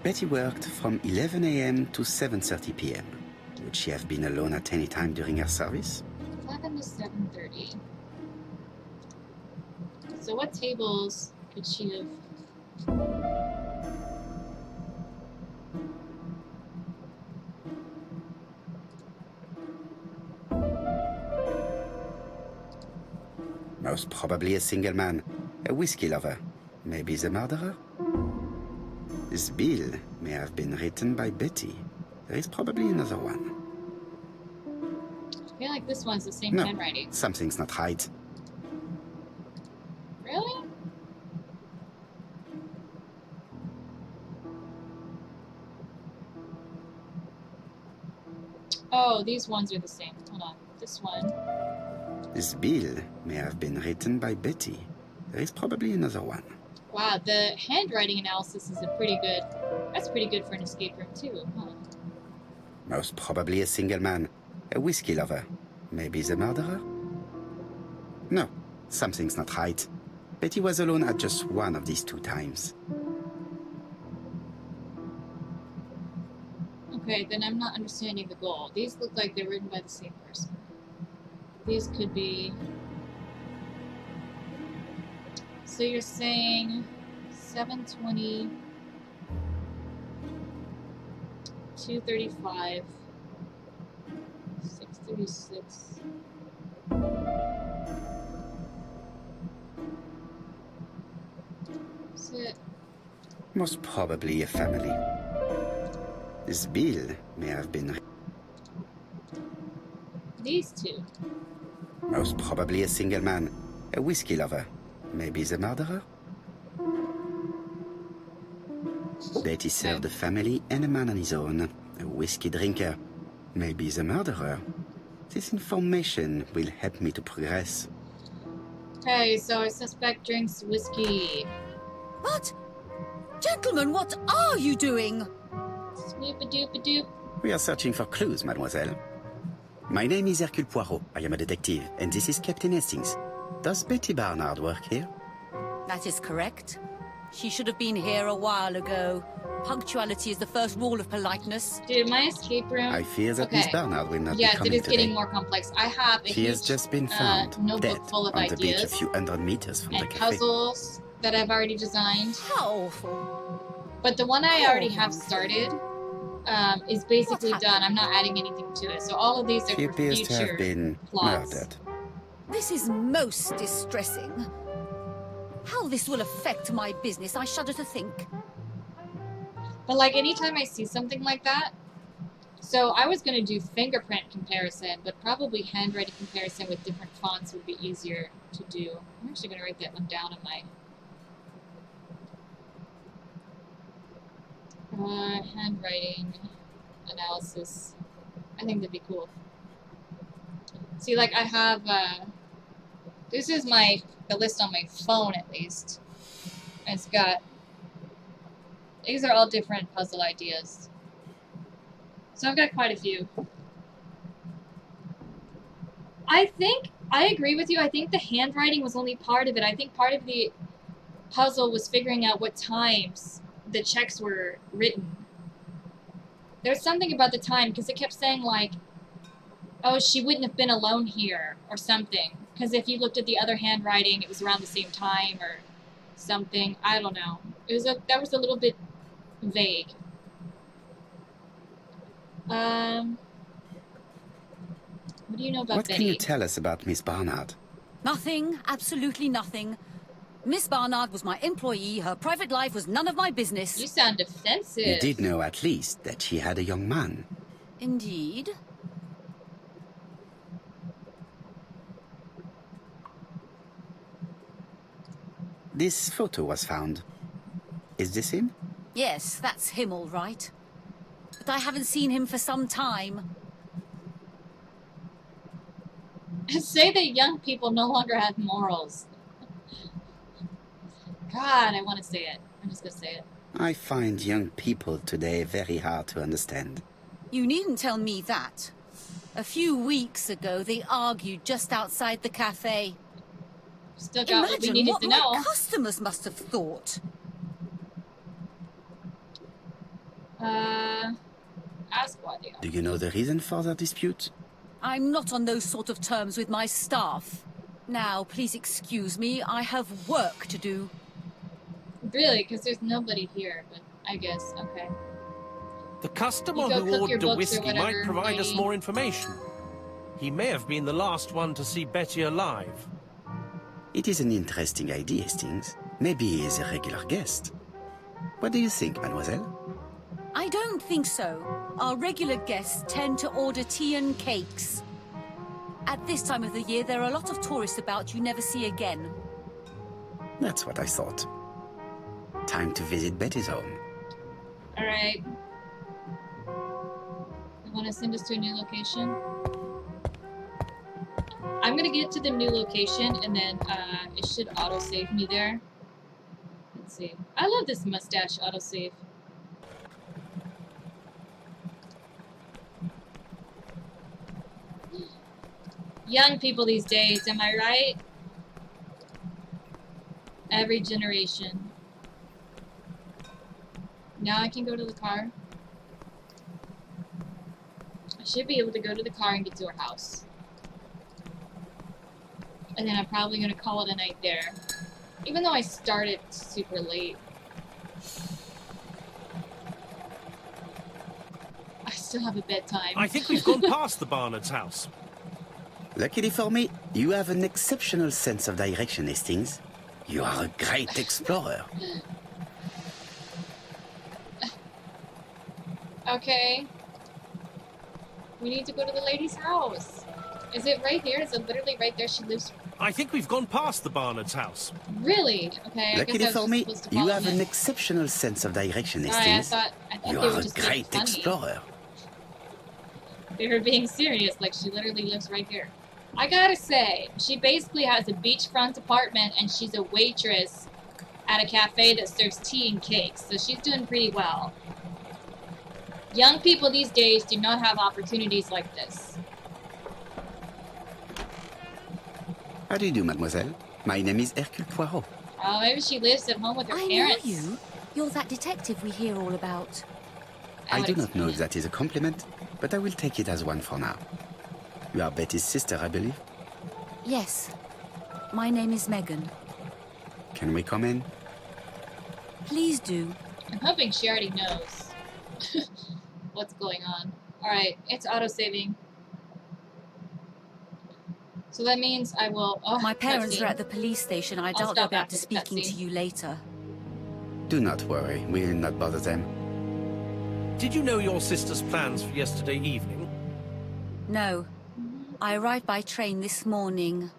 S2: Betty worked from 11 a.m. to 7:30 p.m. Would she have been alone at any time during her service?
S1: 11 to 7:30. So what tables could she have?
S2: Most probably a single man, a whiskey lover, maybe the murderer. This bill may have been written by Betty. There is probably another one.
S1: I feel like this one's the same
S2: No,
S1: handwriting.
S2: something's not right.
S1: Really? Oh, these ones are the same. Hold on. This one.
S2: This bill may have been written by Betty. There is probably another one.
S1: Wow, the handwriting analysis is a pretty good. That's pretty good for an escape room too, huh?
S2: Most probably a single man, a whiskey lover, maybe the murderer. No, something's not right. Betty was alone at just one of these two times.
S1: Okay, then I'm not understanding the goal. These look like they're written by the same person. These could be... So you're saying 720, 235, 636. Is it?
S2: Most probably a family. This bill may have been...
S1: These two.
S2: Most probably a single man, a whiskey lover, maybe the murderer. Betty served a family and a man on his own, a whiskey drinker, maybe the murderer. This information will help me to progress.
S1: Okay, so our suspect drinks whiskey.
S6: What? Gentlemen, what are you doing?
S1: Snoop-a-doop-a-doop.
S2: We are searching for clues, mademoiselle. My name is Hercule Poirot. I am a detective, and this is Captain Hastings. Does Betty Barnard work here?
S6: That is correct. She should have been here a while ago. Punctuality is the first rule of politeness.
S1: Dude, my escape room.
S2: I fear that
S1: Okay.
S2: Miss Barnard will not
S1: Yes,
S2: be coming
S1: it is
S2: today.
S1: getting more complex. I have a
S2: She
S1: huge
S2: has just been found, dead,
S1: notebook full of
S2: on the beach a
S1: ideas
S2: few hundred meters from the
S1: and
S2: cafe.
S1: puzzles that I've already designed.
S6: How awful.
S1: But the one I already have started is basically
S6: What
S1: done. I'm not adding anything to it. So all of these are
S2: She
S1: for
S2: appears to
S1: future
S2: have been
S1: plots.
S2: murdered.
S6: This is most distressing. How this will affect my business, I shudder to think.
S1: But like anytime I see something like that, so I was gonna do fingerprint comparison, but probably handwriting comparison with different fonts would be easier to do. I'm actually gonna write that one down in my handwriting analysis. I think that'd be cool. See, like I have, this is the list on my phone at least. And it's got, these are all different puzzle ideas. So I've got quite a few. I agree with you. I think the handwriting was only part of it. I think part of the puzzle was figuring out what times the checks were written. There's something about the time, because it kept saying like, oh, she wouldn't have been alone here, or something. Because if you looked at the other handwriting, it was around the same time, or something. I don't know. That was a little bit vague. What do you know about
S2: What
S1: Betty?
S2: can you tell us about Miss Barnard?
S6: Nothing, absolutely nothing. Miss Barnard was my employee. Her private life was none of my business.
S1: You sound defensive.
S2: You did know at least that she had a young man.
S6: Indeed.
S2: This photo was found. Is this him?
S6: Yes, that's him all right. But I haven't seen him for some time.
S1: Say that young people no longer have morals. God, I want to say it. I'm just going to say it.
S2: I find young people today very hard to understand.
S6: You needn't tell me that. A few weeks ago, they argued just outside the cafe.
S1: Still got what we
S6: Imagine
S1: needed
S6: what
S1: to know.
S6: my customers must have thought.
S1: Ask why they are.
S2: Do you know the reason for their dispute?
S6: I'm not on those sort of terms with my staff. Now, please excuse me, I have work to do.
S1: Really? Because there's nobody here, but I guess, okay.
S3: The customer
S1: You go
S3: who
S1: cook
S3: ordered
S1: your
S3: a
S1: books or
S3: whiskey might
S1: whatever,
S3: provide us
S1: lady.
S3: more information. He may have been the last one to see Betty alive.
S2: It is an interesting idea, Hastings. Maybe he is a regular guest. What do you think, mademoiselle?
S6: I don't think so. Our regular guests tend to order tea and cakes. At this time of the year, there are a lot of tourists about you never see again.
S2: That's what I thought. Time to visit Betty's home.
S1: Alright. You want to send us to a new location? I'm gonna get to the new location and then it should autosave me there. Let's see. I love this mustache autosave. Young people these days, am I right? Every generation. Now I can go to the car. I should be able to go to the car and get to her house. And then I'm probably going to call it a night there. Even though I started super late. I still have a bedtime.
S3: I think we've gone past the Barnard's house.
S2: Luckily for me, you have an exceptional sense of direction, Hastings. You are a great explorer.
S1: Okay. We need to go to the lady's house. Is it right here? Is it literally right there? She lives...
S3: I think we've gone past the Barnard's house.
S1: Really? Okay, I
S2: Luckily
S1: guess I
S2: for
S1: was
S2: me,
S1: supposed to
S2: you
S1: follow
S2: have
S1: him.
S2: an exceptional sense of direction,
S1: Sorry, I
S2: Hastings.
S1: thought
S2: You
S1: they were
S2: are a
S1: just being
S2: great
S1: funny.
S2: explorer.
S1: They were being serious, like she literally lives right here. I gotta say, she basically has a beachfront apartment and she's a waitress at a cafe that serves tea and cakes, so she's doing pretty well. Young people these days do not have opportunities like this.
S2: How do you do, mademoiselle? My name is Hercule Poirot.
S1: Oh, maybe she lives at home with her
S6: I know
S1: parents.
S6: you. You're that detective we hear all about.
S2: I
S1: would
S2: do not know
S1: explain
S2: if that is a compliment, but I will take it as one for now. You are Betty's sister, I believe.
S6: Yes. My name is Megan.
S2: Can we come in?
S6: Please do.
S1: I'm hoping she already knows what's going on. Alright, it's auto-saving. So that means I will... Oh,
S6: My parents
S1: cutscene.
S6: are at the police station. I doubt they'll
S1: stop
S6: be up
S1: after
S6: to
S1: the
S6: speaking to
S1: cutscene.
S6: you later.
S2: Do not worry, we'll not bother them.
S3: Did you know your sister's plans for yesterday evening?
S6: No. I arrived by train this morning.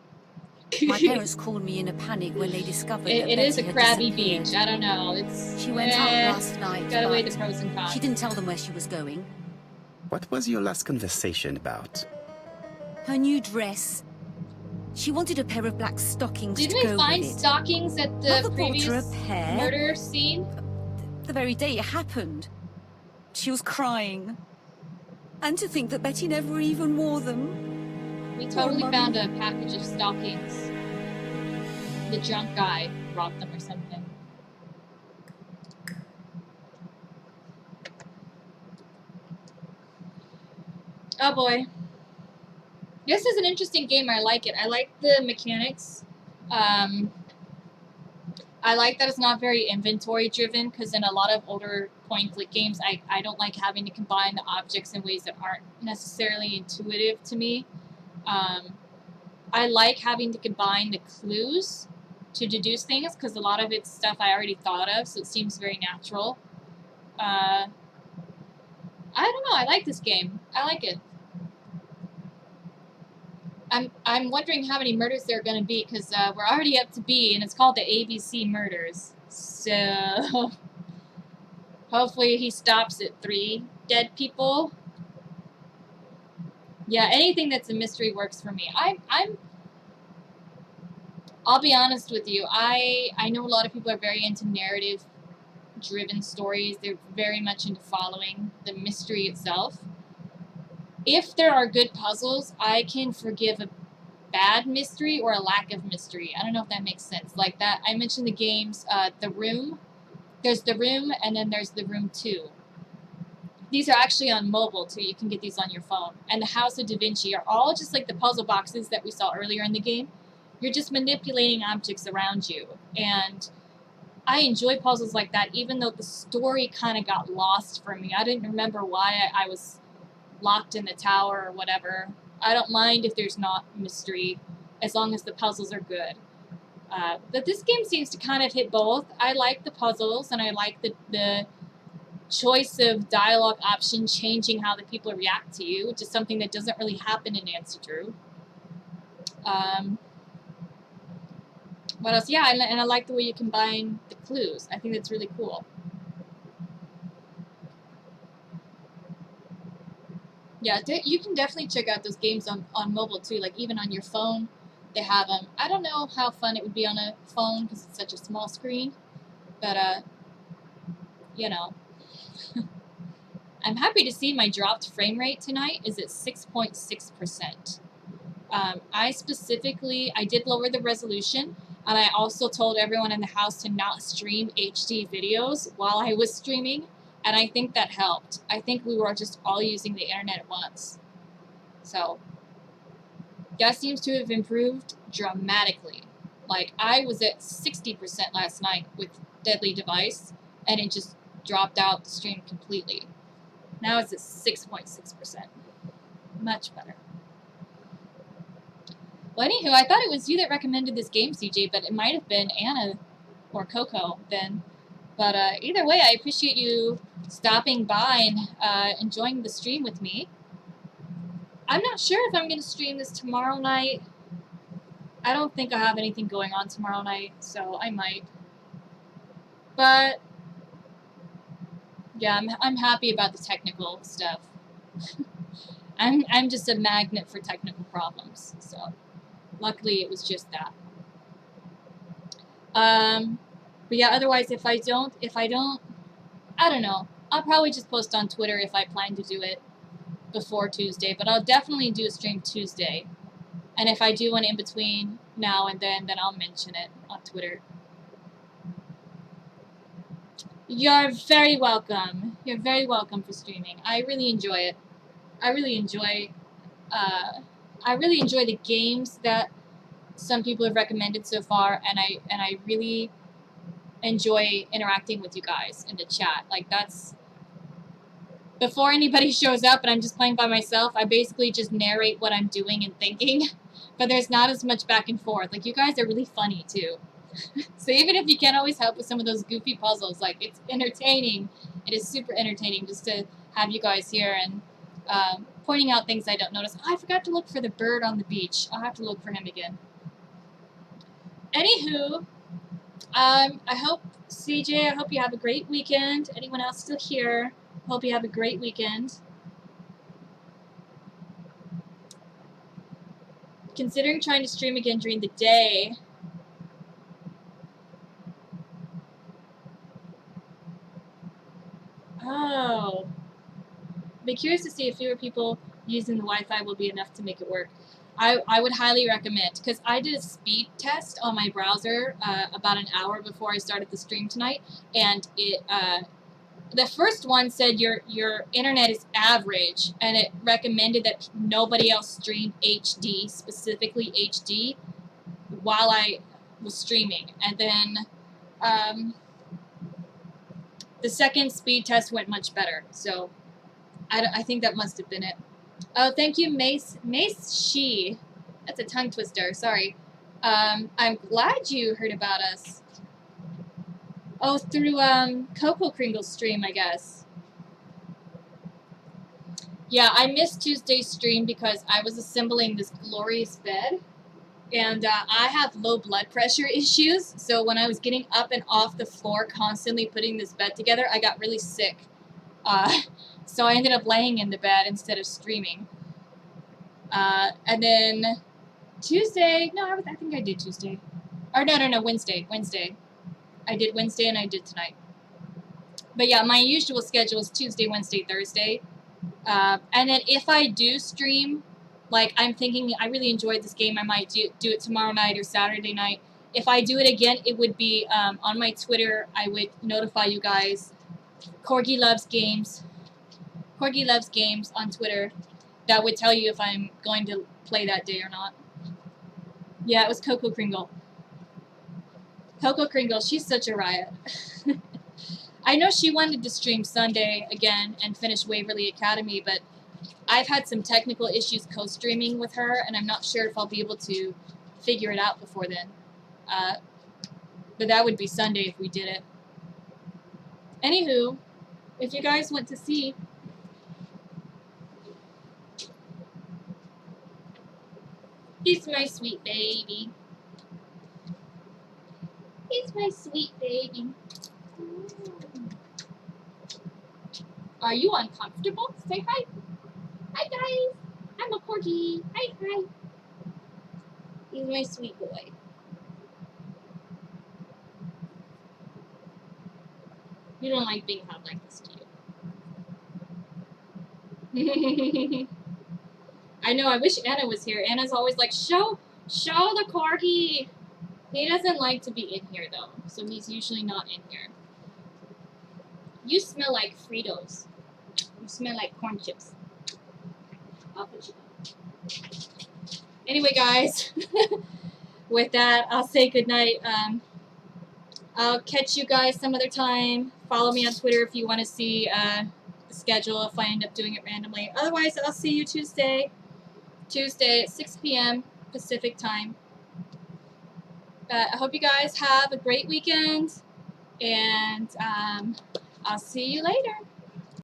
S6: My parents called me in a panic when they discovered that
S1: It is
S6: Betty
S1: a
S6: had
S1: crabby
S6: disappeared.
S1: beach. I don't know. It's
S6: She went out last night,
S1: gotta weigh
S6: but
S1: the pros and cons.
S6: she didn't tell them where she was going.
S2: What was your last conversation about?
S6: Her new dress. She wanted a pair of black stockings
S1: Didn't
S6: to
S1: we
S6: go
S1: find
S6: with it.
S1: stockings at the
S6: Mother bought her
S1: previous
S6: a pair.
S1: murder scene?
S6: The very day it happened. She was crying. And to think that Betty never even wore them.
S1: We totally
S6: Mummy.
S1: found a package of stockings. The drunk guy robbed them or something. Oh boy. This is an interesting game. I like it. I like the mechanics. I like that it's not very inventory driven, because in a lot of older point-and-click games, I don't like having to combine the objects in ways that aren't necessarily intuitive to me. I like having to combine the clues to deduce things, because a lot of it's stuff I already thought of, so it seems very natural. I don't know, I like this game. I like it. I'm wondering how many murders there are going to be, because we're already up to B, and it's called the ABC Murders. So, hopefully he stops at 3 dead people. Yeah, anything that's a mystery works for me. I'll be honest with you. I know a lot of people are very into narrative-driven stories. They're very much into following the mystery itself. If there are good puzzles, I can forgive a bad mystery or a lack of mystery. I don't know if that makes sense. Like that, I mentioned the games, The Room. There's The Room, and then there's The Room 2. These are actually on mobile, too. You can get these on your phone. And The House of Da Vinci are all just like the puzzle boxes that we saw earlier in the game. You're just manipulating objects around you. And I enjoy puzzles like that, even though the story kind of got lost for me. I didn't remember why I was locked in the tower or whatever. I don't mind if there's not mystery, as long as the puzzles are good. But this game seems to kind of hit both. I like the puzzles, and I like the choice of dialogue option changing how the people react to you, which is something that doesn't really happen in Nancy Drew. What else? Yeah, and I like the way you combine the clues. I think that's really cool. Yeah, you can definitely check out those games on mobile too, like even on your phone, they have them. I don't know how fun it would be on a phone because it's such a small screen, but you know. I'm happy to see my dropped frame rate tonight is at 6.6%. I did lower the resolution, and I also told everyone in the house to not stream HD videos while I was streaming. And I think that helped. I think we were just all using the internet at once. So, that seems to have improved dramatically. Like, I was at 60% last night with Deadly Device, and it just dropped out the stream completely. Now it's at 6.6%. Much better. Well, anywho, I thought it was you that recommended this game, CJ, but it might have been Anna or Coco then. But either way, I appreciate you stopping by and enjoying the stream with me. I'm not sure if I'm going to stream this tomorrow night. I don't think I have anything going on tomorrow night, so I might. But yeah, I'm happy about the technical stuff. I'm just a magnet for technical problems, so luckily it was just that. But yeah, otherwise, if I don't, I don't know. I'll probably just post on Twitter if I plan to do it before Tuesday, but I'll definitely do a stream Tuesday. And if I do one in between now and then I'll mention it on Twitter. You're very welcome. You're very welcome for streaming. I really enjoy it. I really enjoy the games that some people have recommended so far, and I really enjoy interacting with you guys in the chat. Like, that's before anybody shows up and I'm just playing by myself. I basically just narrate what I'm doing and thinking but there's not as much back and forth. Like, you guys are really funny, too. So even if you can't always help with some of those goofy puzzles, like, it's entertaining. It is super entertaining just to have you guys here and pointing out things I don't notice. Oh, I forgot to look for the bird on the beach. I'll have to look for him again. Anywho, I hope, CJ, I hope you have a great weekend. Anyone else still here? Hope you have a great weekend. Considering trying to stream again during the day. Oh. Be curious to see if fewer people using the Wi-Fi will be enough to make it work. I would highly recommend, because I did a speed test on my browser about an hour before I started the stream tonight, and it the first one said your internet is average, and it recommended that nobody else streamed HD, specifically HD, while I was streaming. And then the second speed test went much better, so I think that must have been it. Oh, thank you, Mace She. That's a tongue twister, sorry. I'm glad you heard about us. Oh, through Coco Kringle's stream, I guess. Yeah, I missed Tuesday's stream because I was assembling this glorious bed. And I have low blood pressure issues, so when I was getting up and off the floor constantly putting this bed together, I got really sick. So I ended up laying in the bed instead of streaming. And then Tuesday, no, I think I did Tuesday. Or no, Wednesday. I did Wednesday and I did tonight. But yeah, my usual schedule is Tuesday, Wednesday, Thursday. And then if I do stream, like I'm thinking I really enjoyed this game, I might do it tomorrow night or Saturday night. If I do it again, it would be on my Twitter. I would notify you guys. Corgi Loves Games on Twitter. That would tell you if I'm going to play that day or not. Yeah, it was Coco Kringle. Coco Kringle, she's such a riot. I know she wanted to stream Sunday again and finish Waverly Academy, but I've had some technical issues co-streaming with her, and I'm not sure if I'll be able to figure it out before then. But that would be Sunday if we did it. Anywho, if you guys want to see... He's my sweet baby. He's my sweet baby. Are you uncomfortable? Say hi. Hi, guys. I'm a corgi. Hi. He's my sweet boy. You don't like being held like this, do you? I know, I wish Anna was here. Anna's always like, show the corgi. He doesn't like to be in here, though, so he's usually not in here. You smell like Fritos. You smell like corn chips. I'll put you down. Anyway, guys, with that, I'll say goodnight. I'll catch you guys some other time. Follow me on Twitter if you want to see the schedule, if I end up doing it randomly. Otherwise, I'll see you Tuesday at 6 p.m. Pacific time. But I hope you guys have a great weekend, and I'll see you later.